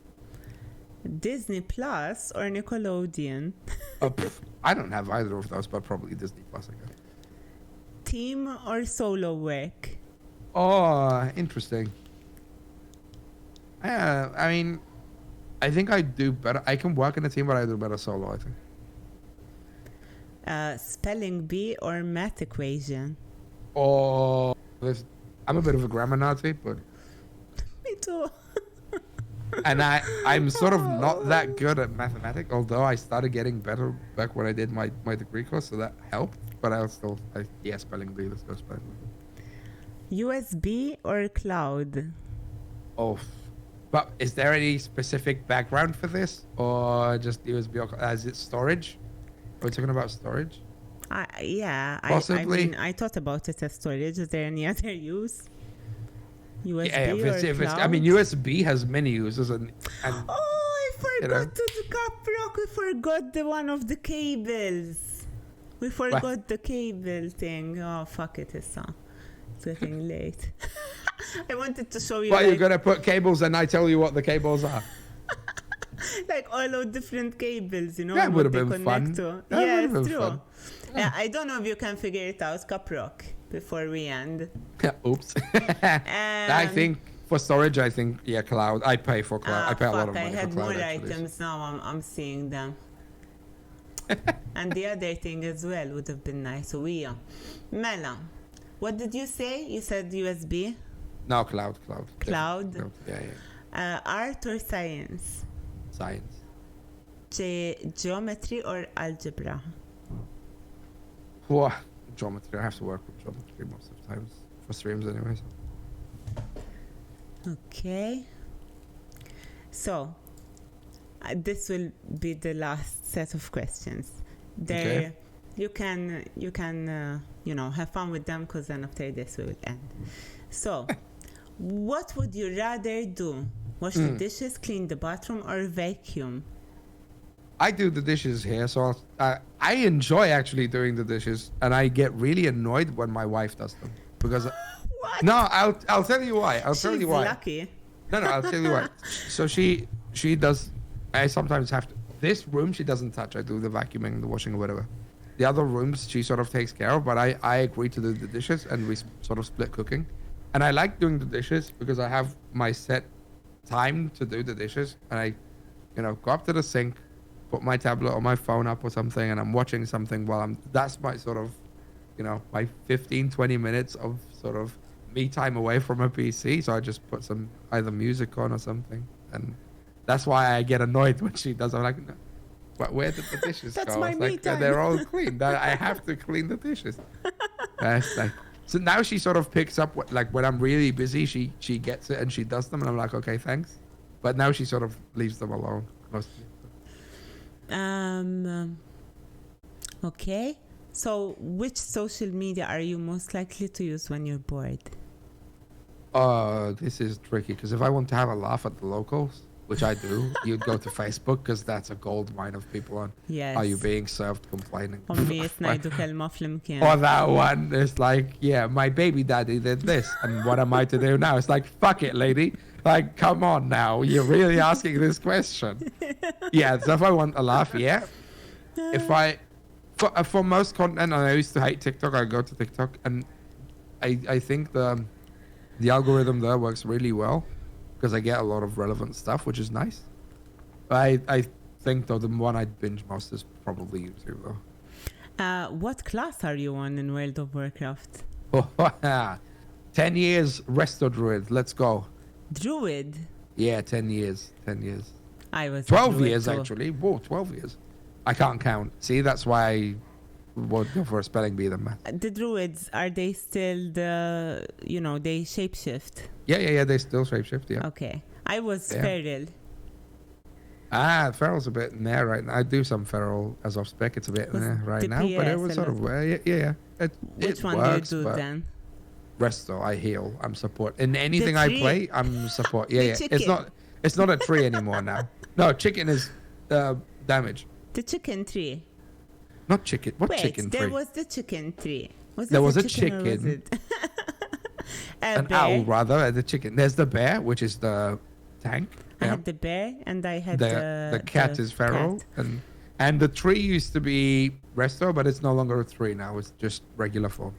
Disney Plus or Nickelodeon? I don't have either of those, but probably Disney Plus, I guess. Team or solo work? Oh, interesting. I mean, I think I do better. I can work in a team, but I do better solo, I think. Spelling bee or math equation? Oh, I'm a bit of a grammar Nazi, but... Me too. And I'm sort of not that good at mathematics, although I started getting better back when I did my degree course, so that helped. But spelling bee, let's go spelling bee. USB or cloud? Oh, but is there any specific background for this, or just USB? Or is it storage? Are we talking about storage? Possibly. I thought about it as storage. Is there any other use? USB if it's, cloud? I mean, USB has many uses, and I forgot the Caprock. We forgot the one of the cables. We forgot the cable thing. Oh, fuck it, it's getting late. I wanted to show you. Why, you're gonna put cables and I tell you what the cables are? Like all of different cables, That would have been fun. Yeah, it's true. Yeah, I don't know if you can figure it out, Caprock, before we end. Oops. I think for storage, cloud. I pay for cloud. I pay a lot of money for cloud. I had more actually, items now. I'm seeing them. And the other thing as well would have been nice. So Mela, what did you say? You said USB? No, cloud. Cloud? Yeah. Art or science? Science. Geometry or algebra? Geometry. I have to work with geometry most of the times for streams anyway. So. Okay. So, this will be the last set of questions. Okay. You can have fun with them, because then after this we will end. So, what would you rather do? Wash the dishes, clean the bathroom, or vacuum? I do the dishes here, so I enjoy actually doing the dishes, and I get really annoyed when my wife does them because. What? No, I'll tell you why. I'll tell you why. She's lucky. No, I'll tell you why. So she does. I sometimes have to. This room she doesn't touch. I do the vacuuming, the washing, or whatever. The other rooms she sort of takes care of, but I agree to do the dishes, and we sort of split cooking. And I like doing the dishes because I have my set time to do the dishes, and I, go up to the sink, put my tablet or my phone up or something, and I'm watching something while that's my sort of, my 15-20 minutes of sort of me time away from a PC. So I just put some either music on or something, and that's why I get annoyed when she does. I'm like, no, but where did the dishes That's go? my me time. They're all clean. I have to clean the dishes. So now she sort of picks up when I'm really busy, she gets it and she does them, and I'm like, okay, thanks. But now she sort of leaves them alone mostly. Okay. So, which social media are you most likely to use when you're bored? This is tricky because if I want to have a laugh at the locals, which I do, you'd go to Facebook because that's a gold mine of people on. Yes. Are you being served complaining? Or Or that one is like, yeah, my baby daddy did this, and what am I to do now? It's like, fuck it, lady. Like, come on now. You're really asking this question. Yeah, so if I want a laugh, yeah. For most content, and I used to hate TikTok, I go to TikTok, and I think the algorithm there works really well because I get a lot of relevant stuff, which is nice. But I think, though, the one I binge most is probably YouTube, though. What class are you on in World of Warcraft? 10 years Resto Druid. Let's go. Druid? Yeah, 10 years. 10 years. I was 12 Druid years, too. actually. Whoa, 12 years. I can't count. See, that's why I would go for a spelling bee than math. The druids, are they still they shapeshift? Yeah. They still shapeshift. Yeah. Okay. I was Yeah. feral. Feral's a bit in there right now. I do some feral as off spec. It's a bit Was right now, but it DPS was a sort of lot? yeah. Which it one works, do you do but then? Resto, I heal. I'm support. In anything I tree. play, I'm support. Yeah, The yeah. chicken. It's not a tree anymore now. No, chicken is damage. The chicken tree. Not chicken. What Wait, chicken there tree? was the chicken tree. There was a or was chicken. it An bear? owl rather. The chicken. There's the bear, which is the tank. I Yeah. had the bear and I had The cat is feral, cat. and the tree used to be resto, but it's no longer a tree now. It's just regular form.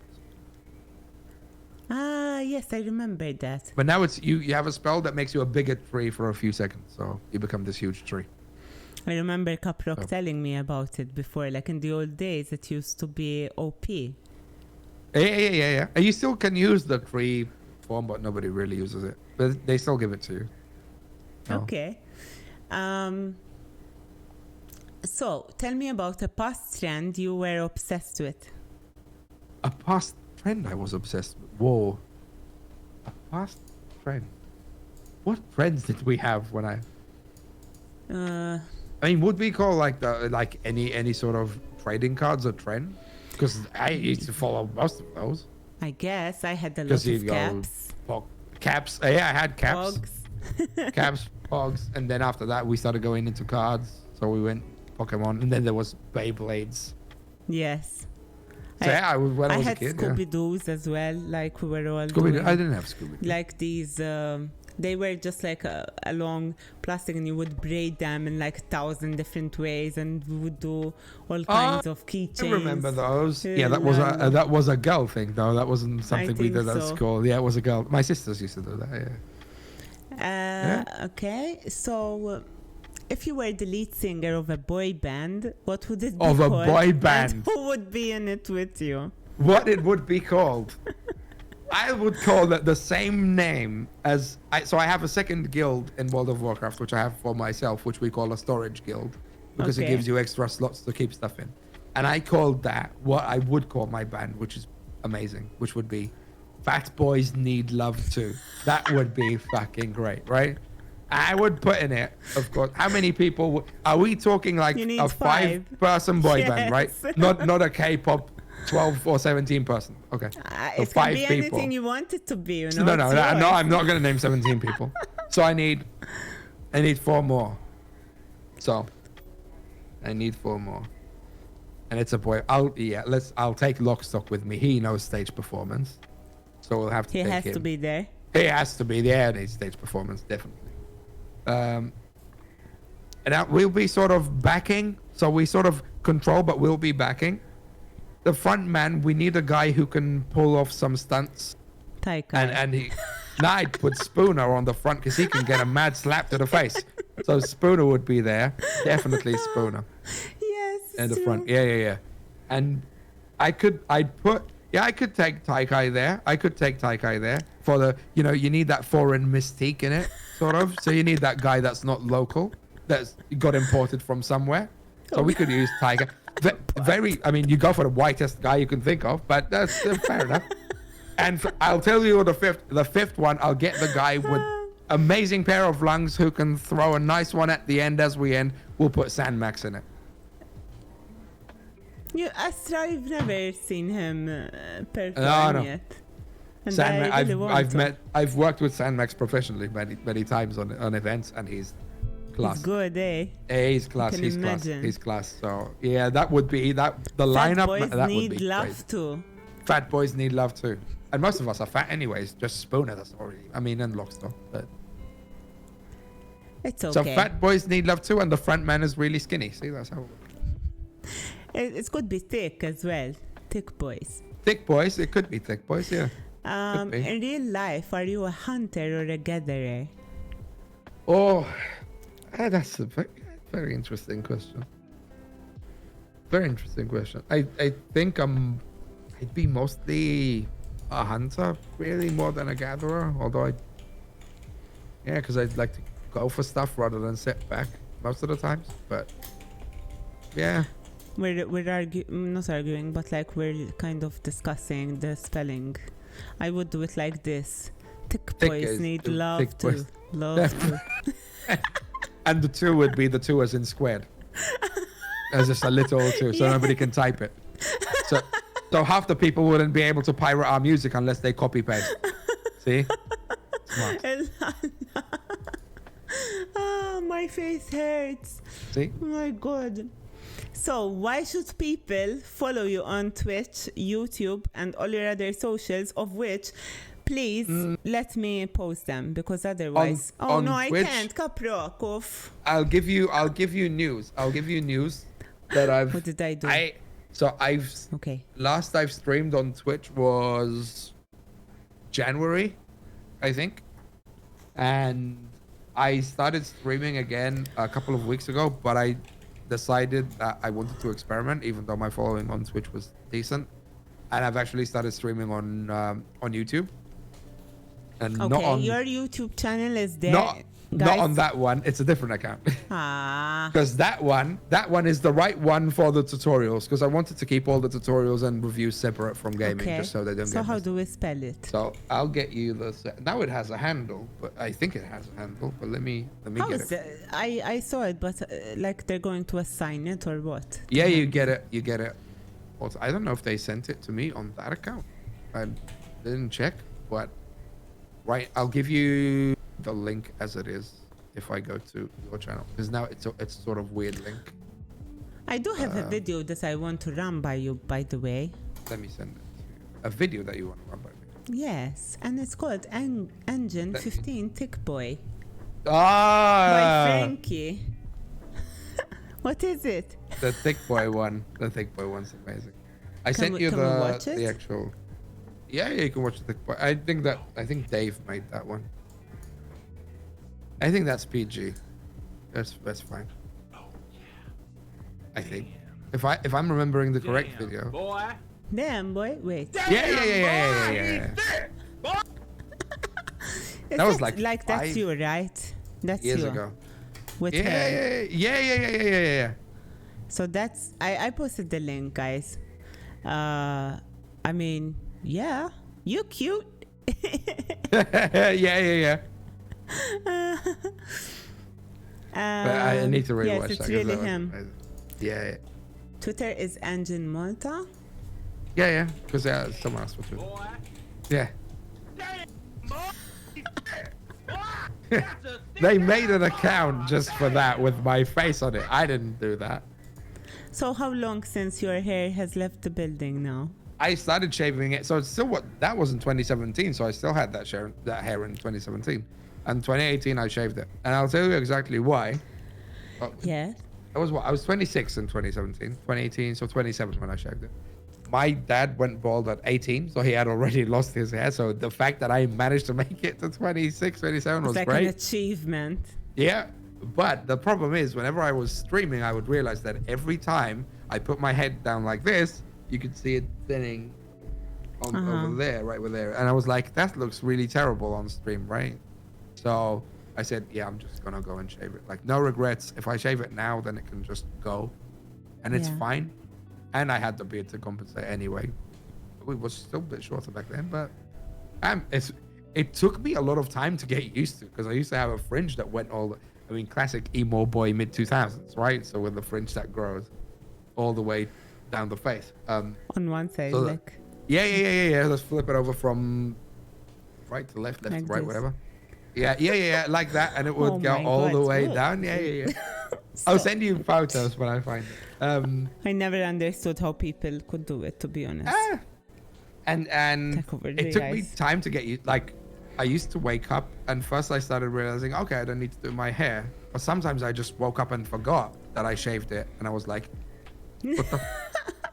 Ah, yes, I remember that. But now it's you have a spell that makes you a bigger tree for a few seconds, so you become this huge tree. I remember Caprock Oh. telling me about it before, like in the old days, it used to be OP. Yeah. And you still can use the tree form, but nobody really uses it. But they still give it to you. Oh. Okay. So, tell me about a past trend you were obsessed with. A past trend I was obsessed with. Whoa. A past trend. What trends did we have when I mean, would we call like any sort of trading cards a trend? Because I used to follow most of those. I guess I had a lot Because you of go caps. caps. Yeah, I had caps. Pogs. Caps, pogs, and then after that we started going into cards. So we went Pokemon, and then there was Beyblades. Yes. So yeah, when I I was a had kid, Scooby Doos as well, like we were all Scooby-Doo. doing. I didn't have Scooby-Doo. Like these, they were just like a long plastic, and you would braid them in like 1,000 different ways, and we would do all kinds of keychains. I remember those. Yeah, Yeah. that was a girl thing though. That wasn't something we think did at so. school. Yeah, it was a girl. My sisters used to do that. Yeah. Okay, so if you were the lead singer of a boy band, what would it be Of a called? boy And band. who would be in it with you? What it would be called? I would call it the same name as so I have a second guild in World of Warcraft, which I have for myself, which we call a storage guild, because it Okay. gives you extra slots to keep stuff in. And I called that what I would call my band, which is amazing, which would be Fat Boys Need Love Too. That would be fucking great, right? I would put in it, of course. How many people are we talking? Like You need a 5-person boy band, right? Yes. Not a K-pop 12 or 17 person. Okay. So It can be anything you want it to be, you know. No, it's no, yours. I'm not going to name 17 people. So I need 4 more. So I need 4 more. And it's a boy. I'll take Lockstock with me. He knows stage performance. So we'll have to He take has him. to be there. He has to be there. Needs stage performance, definitely. And we'll be sort of backing. So we sort of control, but we'll be backing. The front man, we need a guy who can pull off some stunts. Taika. And he, I'd put Spooner on the front because he can get a mad slap to the face. So Spooner would be there, definitely Spooner Yes. in the true. front. Yeah. And I could take Taikai there. I could take Taikai there for the, you need that foreign mystique in it, sort of. So you need that guy that's not local, that's got imported from somewhere. So we could use Taikai. You go for the whitest guy you can think of, but that's fair enough. And I'll tell you the fifth one, I'll get the guy with amazing pair of lungs who can throw a nice one at the end as we end. We'll put Sandmax in it. Astra, I've never seen him perform No. yet. And Sandmax, I really want to. I've worked with Sandmax professionally many times on events, and he's class. He's good, eh? He's class. can He's imagine. class. He's class. So yeah, that would be the Fat lineup. boys That need would be love crazy. too. Fat boys need love too, and most of us are fat anyways. Just Spooner, that's already. And Lockstock. But It's okay. so fat boys need love too, and the front man is really skinny. See, that's how. It could be thick as well. Thick boys. Thick boys. It could be thick boys. Yeah. be. In real life, are you a hunter or a gatherer? Oh, that's a very interesting question. Very interesting question. I think I'd be mostly a hunter, really, more than a gatherer. Although because I'd like to go for stuff rather than sit back most of the times. But Yeah. Not arguing, but like we're kind of discussing the spelling. I would do it like this. Thick boys need love thick too. boys. Love too. And the 2 would be the 2 as in squared. There's just a little 2, so nobody can type it. So half the people wouldn't be able to pirate our music unless they copy paste. See? Smart. My face hurts. See? Oh my god. So why should people follow you on Twitch, YouTube, and all your other socials, of which please let me post them, because otherwise on I Twitch, can't. Kaprokov. I'll give you news. That I've What did I do? Okay. Last I've streamed on Twitch was January, I think. And I started streaming again a couple of weeks ago, but I decided that I wanted to experiment, even though my following on Twitch was decent. And I've actually started streaming on YouTube. And not on your YouTube channel is there. Not on that one. It's a different account. Because that one is the right one for the tutorials. Because I wanted to keep all the tutorials and reviews separate from gaming, just so they don't get. So how do we spell it? So I'll get you now it has a handle, but I think it has a handle. But let me get it. I saw it, but like they're going to assign it or what? Yeah, you get it. Also, I don't know if they sent it to me on that account. I didn't check, but right, I'll give you the link as it is if I go to your channel, because now it's sort of weird link. I do have a video that I want to run by you, by the way. Let me send it to you. A video that you want to run by me. Yes, and it's called Ngen15 Tick Boy by Frankie. What is it? The Thick Boy one. The Thick Boy one's amazing. I sent you the actual. Yeah, you can watch the Thick Boy. I think Dave made that one. I think that's PG. That's fine. I think. If I'm remembering the correct video. Boy. Damn boy, wait. Yeah. That was like that's you, right? That's years you. ago. With hair. Yeah. So that's I posted the link, guys. I mean, yeah, you cute. Yeah. But I need to rewatch yes, that. It's really him. Yeah. Twitter is Engine Malta. Yeah. Because someone else will do it. Yeah. They made an account just for that with my face on it. I didn't do that. So how long since your hair has left the building now? I started shaving it, so it's still that was in 2017. So I still had that hair in 2017, and 2018 I shaved it, and I'll tell you exactly why. Yeah. I was 26 in 2017, 2018, so 27 when I shaved it. My dad went bald at 18, so he had already lost his hair. So the fact that I managed to make it to 26, 27 was like great. An achievement. Yeah, but the problem is, whenever I was streaming, I would realize that every time I put my head down like this, you could see it thinning over there, right over there. And I was like, that looks really terrible on stream, right? So I said, yeah, I'm just gonna go and shave it. Like, no regrets. If I shave it now, then it can just go, and it's fine. And I had the beard to compensate anyway. It was still a bit shorter back then, but it took me a lot of time to get used to, because I used to have a fringe that went classic emo boy mid 2000s, right? So with the fringe that grows all the way down the face. On one side, so like. Yeah. Let's flip it over from right to left, left like to right, whatever. Yeah, like that, and it would go all the way down. Yeah. I'll send you photos when I find it. I never understood how people could do it, to be honest. And it took me time to get used. Like, I used to wake up, and first I started realizing, okay, I don't need to do my hair. But sometimes I just woke up and forgot that I shaved it, and I was like, what the?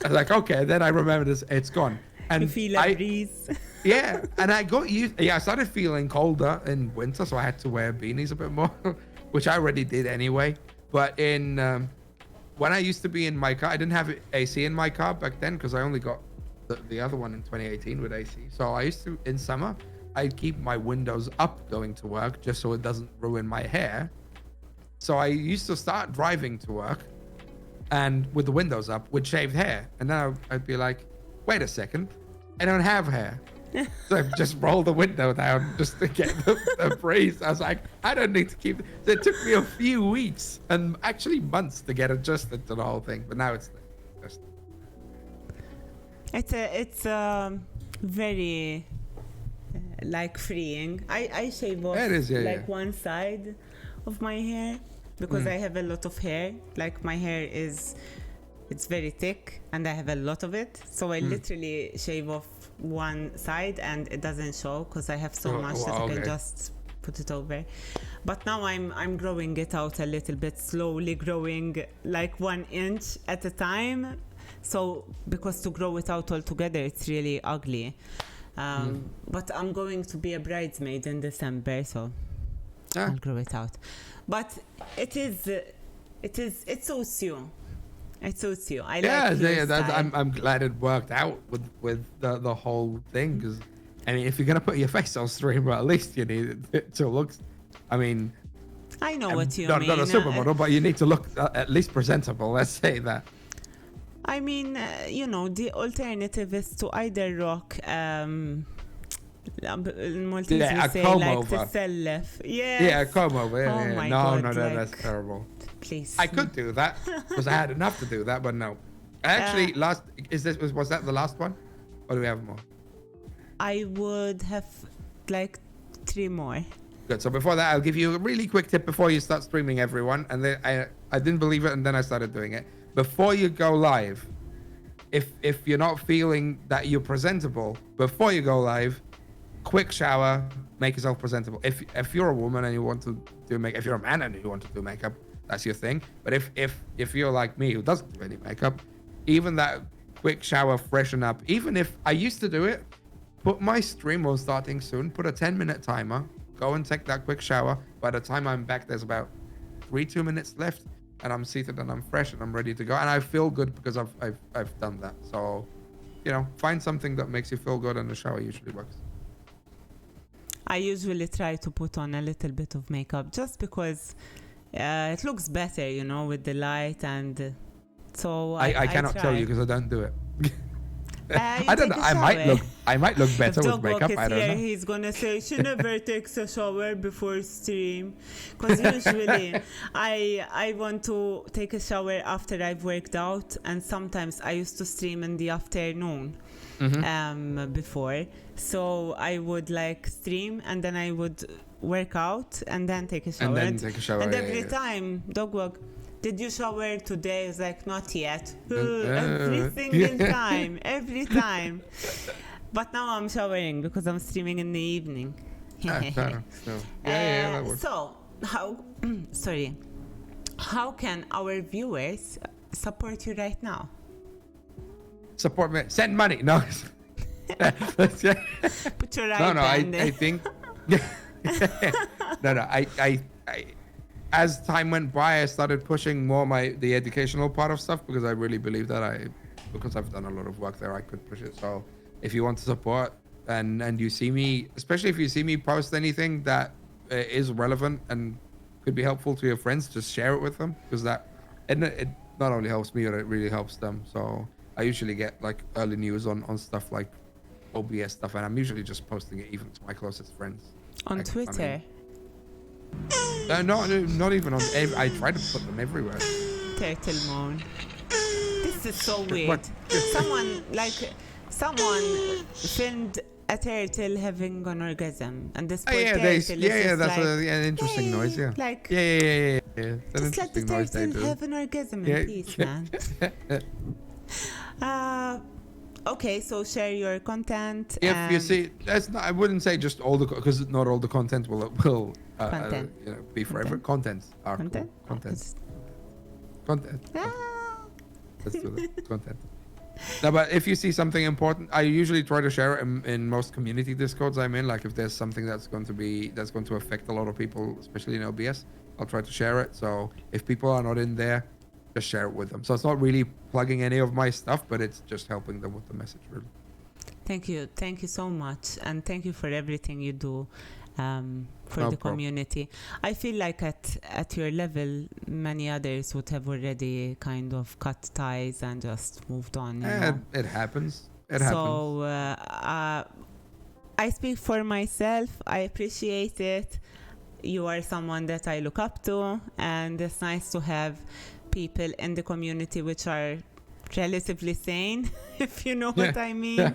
I was like, okay. Then I remembered it's gone. And you feel a breeze. Yeah, and I got used. Yeah, I started feeling colder in winter, so I had to wear beanies a bit more, which I already did anyway. But when I used to be in my car, I didn't have AC in my car back then, because I only got the other one in 2018 with AC. So I used to, in summer, I'd keep my windows up going to work just so it doesn't ruin my hair. So I used to start driving to work, and with the windows up with shaved hair. And then I'd be like, wait a second, I don't have hair. So I just roll the window down just to get the breeze. I was like, I don't need to keep. So it took me a few weeks and actually months to get adjusted to the whole thing. But now it's just. It's very like freeing. I shave off one side of my hair because I have a lot of hair. Like my hair it's very thick and I have a lot of it. So I literally shave off one side and it doesn't show because I have so much that I can just put it over. But now I'm growing it out a little bit, slowly growing like 1 inch at a time. So because to grow it out altogether it's really ugly. But I'm going to be a bridesmaid in December, so I'll grow it out. But it suits you. It suits you. I like your style. I'm glad it worked out with the whole thing, because I mean, if you're gonna put your face on stream, well, at least you need it to look. I mean, I know what you mean. Not a supermodel, but you need to look at least presentable. Let's say that. I mean, the alternative is to either rock Maltese say comb like over. تسلف. Yeah, a comb over. Yeah, Oh yeah. my No, God, no, like, that's terrible. Please. I could do that because I had enough to do that, but no. Actually, was that the last one, or do we have more? I would have like 3 more. Good. So before that, I'll give you a really quick tip before you start streaming, everyone. And then I didn't believe it, and then I started doing it. Before you go live, if you're not feeling that you're presentable before you go live, quick shower, make yourself presentable. If you're a woman and you want to do makeup, if you're a man and you want to do makeup, that's your thing. But if you're like me who doesn't do any makeup, even that quick shower, freshen up. Even if I used to do it, put my stream on starting soon, put a 10-minute timer, go and take that quick shower. By the time I'm back, there's about 2 minutes left, and I'm seated and I'm fresh and I'm ready to go. And I feel good because I've done that. So, find something that makes you feel good, and the shower usually works. I usually try to put on a little bit of makeup just because it looks better, with the light, and so I cannot tell you because I don't do it. I don't know. I might look better with makeup. I don't know. He's gonna say she never takes a shower before stream, because usually I want to take a shower after I've worked out, and sometimes I used to stream in the afternoon before. So I would stream and then I would work out and then take a shower. And every time dog walk. Did you shower today? It's like, not yet. Every single time. Every time. But now I'm showering because I'm streaming in the evening. So, how can our viewers support you right now? Support me. Send money. No. Put your right hand in. I think... I as time went by, I started pushing more the educational part of stuff, because I really believe that because I've done a lot of work there, I could push it. So if you want to support and you see me, especially if you see me post anything that is relevant and could be helpful to your friends, just share it with them, because it not only helps me, but it really helps them. So I usually get early news on stuff like OBS stuff, and I'm usually just posting it even to my closest friends. On Twitter? Not even on. I try to put them everywhere. Turtle moon. This is so weird. Someone filmed a turtle having an orgasm, and this poor turtle is that's an interesting noise. Yeah. Just let the turtle have an orgasm in peace, man. Okay, so share your content. If you see, I wouldn't say just all because not all the content will be forever. Content. Content. Let's do that. Content. No, but if you see something important, I usually try to share it in most community discords I'm in. Like if there's something that's going to affect a lot of people, especially in OBS, I'll try to share it. So if people are not in there, just share it with them. So it's not really plugging any of my stuff, but it's just helping them with the message, really. Thank you so much, and thank you for everything you do. for No the problem. community. I feel like at your level, many others would have already kind of cut ties and just moved on. You know? It happens. It happens. So I speak for myself. I appreciate it. You are someone that I look up to, and it's nice to have people in the community which are relatively sane, if you know what I mean.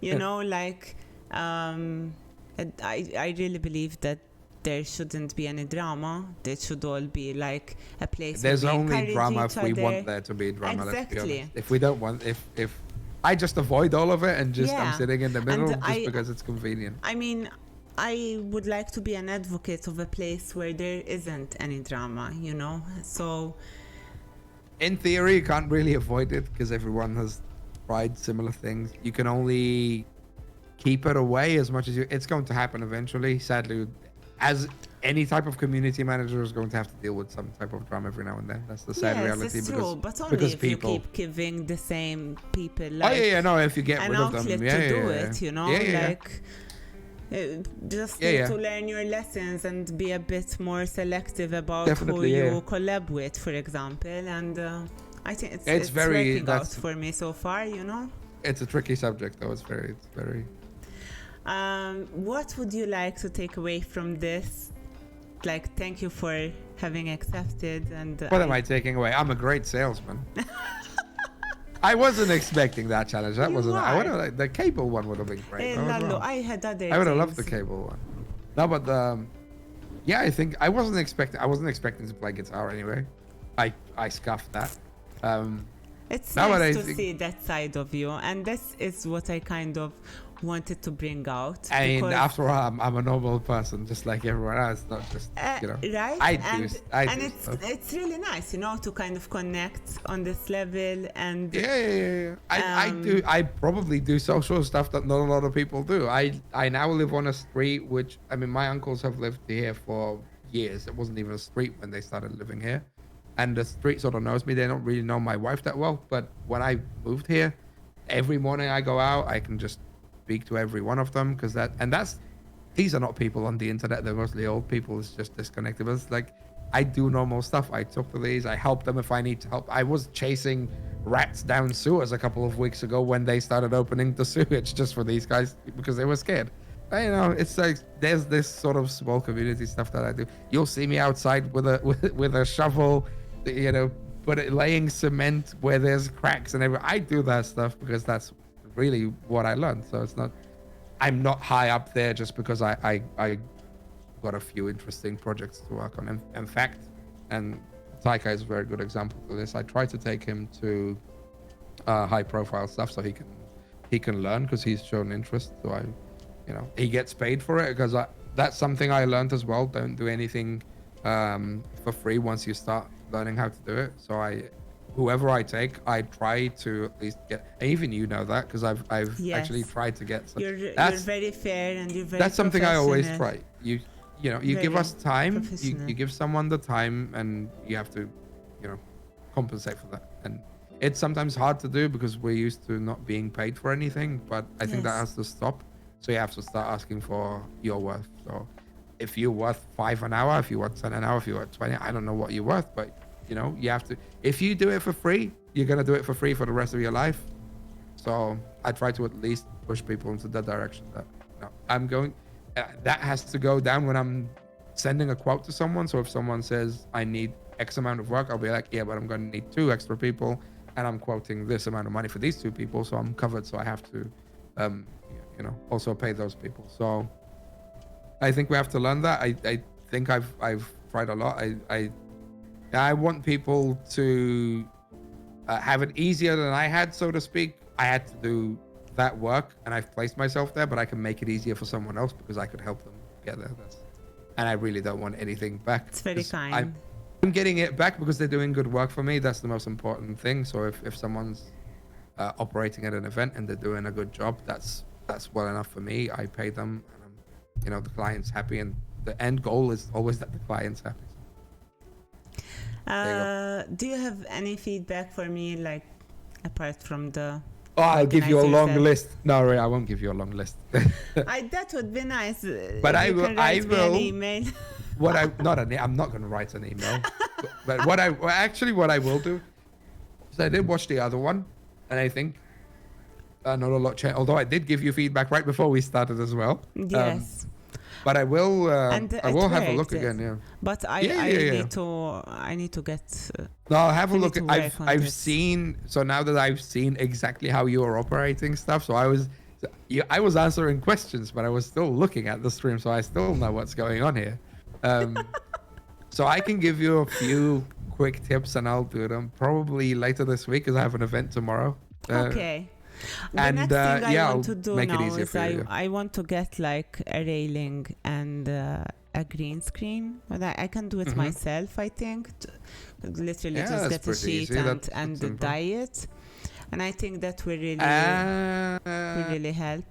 You know, like I really believe that there shouldn't be any drama. There should all be like a place There's where we only encourage drama each if we other. want there to be drama. Let's be Exactly. honest. If we don't want, if I just avoid all of it and just I'm Yeah. sitting in the middle And just because it's convenient. I mean, I would like to be an advocate of a place where there isn't any drama, you know? So, In theory, you can't really avoid it because everyone has tried similar things. You can only keep it away as much as you. It's going to happen eventually. Sadly, as any type of community manager is going to have to deal with some type of drama every now and then. That's the sad yes, reality. it's because, true, but only because if people. you keep giving the same people Oh yeah, no. If you get an rid of them, outlet yeah, to do yeah, it, you know? yeah. Like, just Yeah, need yeah. to learn your lessons and be a bit more selective about Definitely, who yeah. you collab with, for example. And I think it's It's very- working out that's- for me so far, you know? It's a tricky subject, though. It's very. What would you like to take away from this? Like, thank you for having accepted. And What am I taking away? I'm a great salesman. I wasn't expecting that challenge. That You wasn't. I are. would have. The cable one would have been great. though, as Lalo, well. I had other I would have loved the things. cable one. No, but yeah, I think I wasn't expecting to play guitar anyway. I scuffed that. It's Now what nice I to think- see that side of you, and this is what I kind of wanted to bring out. I mean, because, after all, I'm a normal person, just like everyone else. Not just you know. right? I and do stuff. it's really nice, you know, to kind of connect on this level. And Yeah. I do. I probably do social stuff that not a lot of people do. I now live on a street, which I mean, my uncles have lived here for years. It wasn't even a street when they started living here, and the street sort of knows me. They don't really know my wife that well, but when I moved here, every morning I go out, I can just speak to every one of them because these are not people on the internet. They're mostly old people. It's just disconnected. But it's like I do normal stuff. I talk to these. I help them if I need to help. I was chasing rats down sewers a couple of weeks ago when they started opening the sewage just for these guys because they were scared. You know, it's like there's this sort of small community stuff that I do. You'll see me outside with a shovel, you know, laying cement where there's cracks and everything. I do that stuff because that's really what I learned. So it's not. I'm not high up there just because I got a few interesting projects to work on. In fact, and Taika is a very good example of this. I try to take him to high profile stuff so he can learn because he's shown interest. So he gets paid for it because that's something I learned as well. Don't do anything for free once you start learning how to do it. So whoever I take, I try to at least get. And even you know that because I've Yes. actually tried to get. Some, you're that's very fair and you're very that's something I always professional. try. You give Very us time. You professional. give someone the time, and you have to, compensate for that. And it's sometimes hard to do because we're used to not being paid for anything. But I think that Yes. has to stop. So you have to start asking for your worth. So if you're worth 5 an hour, if you're worth 10 an hour, if you're worth 20, I don't know what you're worth, but you have to. If you do it for free, you're gonna do it for free for the rest of your life. So I try to at least push people into that direction. That I'm going. That has to go down when I'm sending a quote to someone. So if someone says I need X amount of work, I'll be like, yeah, but I'm going to need 2 extra people, and I'm quoting this amount of money for these 2 people, so I'm covered. So I have to, also pay those people. So I think we have to learn that. I think I've tried a lot. I want people to have it easier than I had, so to speak. I had to do that work, and I've placed myself there, but I can make it easier for someone else because I could help them get there. And I really don't want anything back. It's very 'cause kind. I'm getting it back because they're doing good work for me. That's the most important thing. So if someone's operating at an event and they're doing a good job, that's well enough for me. I pay them, and the client's happy, and the end goal is always that the client's happy. Do you have any feedback for me, like apart from the Oh, I'll give you a organize long yourself. list. No, Ray, I won't give you a long list. That would be nice. But You I will. can write me an will. email. I'm not going to write an email. But what I will do is I did watch the other one, and I think not a lot changed. Although I did give you feedback right before we started as well. Yes. But I will. And I will it have a look worked. again. Yeah. But I need to get. No, have a We need look. to work on I've this. seen. So now that I've seen exactly how you are operating stuff, so I was answering questions, but I was still looking at the stream, so I still know what's going on here. So I can give you a few quick tips, and I'll do them probably later this week, because I have an event tomorrow. Okay. The and, next thing I yeah, want to I'll do make it now easier is for you, yeah. I want to get like a railing and a green screen. But I can do it myself, I think. Literally Yeah, just that's get a pretty sheet easy. and, That's and simple. dye it. And I think that will really help.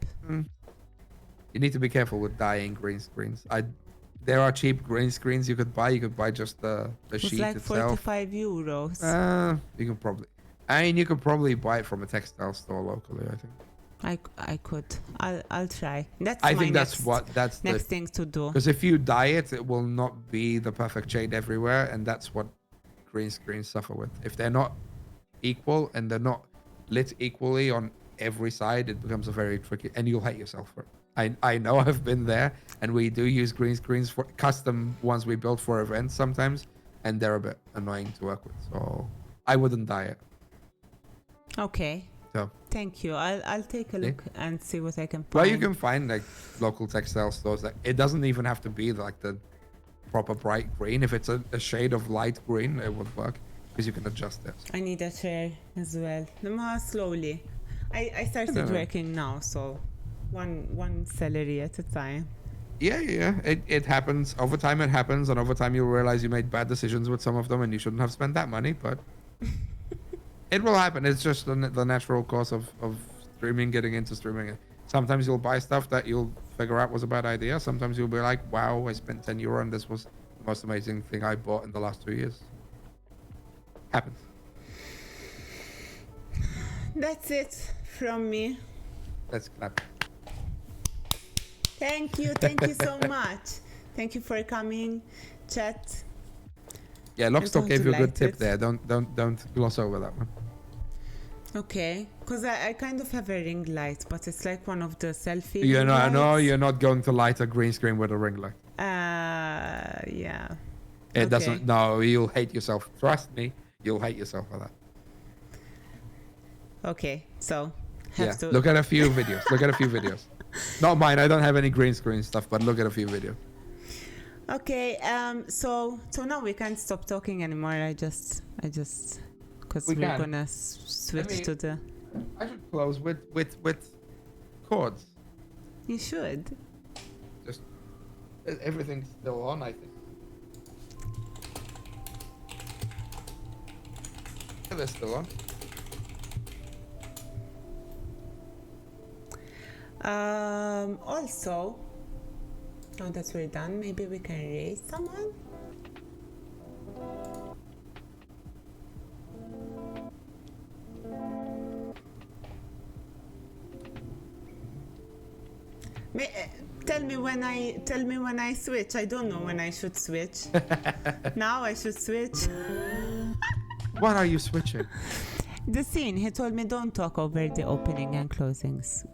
You need to be careful with dyeing green screens. There are cheap green screens you could buy. You could buy just the It's sheet like itself. 45 euros. You can probably. You could probably buy it from a textile store locally, I think. I could. I'll try. That's I my think next that's next thing to do. because if you dye it, it will not be the perfect shade everywhere, and that's what green screens suffer with. If they're not equal and they're not lit equally on every side, it becomes a very tricky, and you'll hate yourself for it. I know I've been there, and we do use green screens for custom ones we build for events sometimes, and they're a bit annoying to work with. So I wouldn't dye it. Okay. So Thank you. I'll take a look and see what I can find. well, you can find like local textile stores. Like, it doesn't even have to be like the proper bright green. If it's a shade of light green, it would work because you can adjust it. I need a chair as well. Slowly. I started working now, so one salary at a time. Yeah. It happens over time. It happens, and over time you'll realize you made bad decisions with some of them, and you shouldn't have spent that money. But it will happen. It's just the natural course of streaming, getting into streaming. Sometimes you'll buy stuff that you'll figure out was a bad idea. Sometimes you'll be like, wow, I spent 10 euro and this was the most amazing thing I bought in the last 2 years. Happens. That's it from me. Let's clap. Thank you so much. Thank you for coming, chat. Yeah, Lockstock gave you a good tip it. there. Don't gloss over that one. Okay, because I kind of have a ring light, but it's like one of the selfie. You're ring not. No, lights. you're not going to light a green screen with a ring light. Yeah. It Okay. doesn't. No, you'll hate yourself. Trust me, you'll hate yourself for that. Okay, so have to Look at a few videos. Not mine. I don't have any green screen stuff, but look at a few videos. Okay, so now we can't stop talking anymore. I just because We we're can. gonna switch to the. I should close with chords. You should. Just everything's still on, I think. Yeah, they're still on. Also, now that we're done, maybe we can raise someone. Tell me when I switch. I don't know when I should switch. Now I should switch. What are you switching? The scene. He told me don't talk over the opening and closings.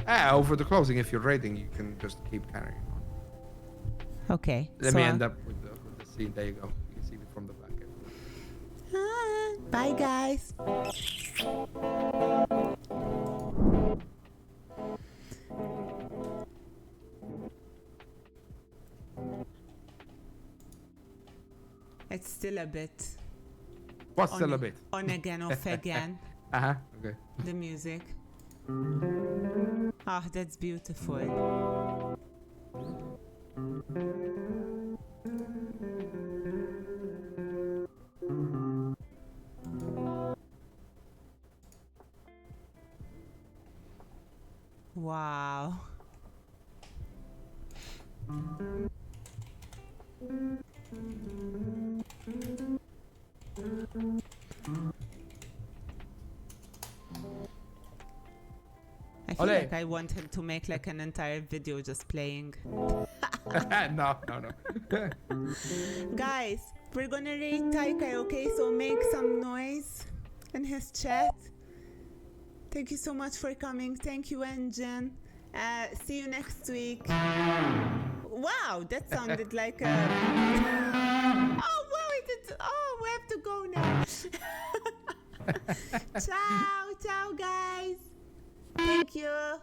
Over the closing, if you're raiding, you can just keep carrying on. Okay. Let me end up with the scene. There you go. You can see me from the back. Bye, guys. It's still a bit. What's still a bit? On again, off again. Okay. The music. Ah, that's beautiful. Wow. I feel Ole. like I want him to make like an entire video just playing. No. Guys, we're gonna rate Taikai, okay? So make some noise in his chat. Thank you so much for coming. Thank you, Ngen. See you next week. Wow, that sounded like a... Oh, wow, we have to go now. Ciao, guys. Thank you.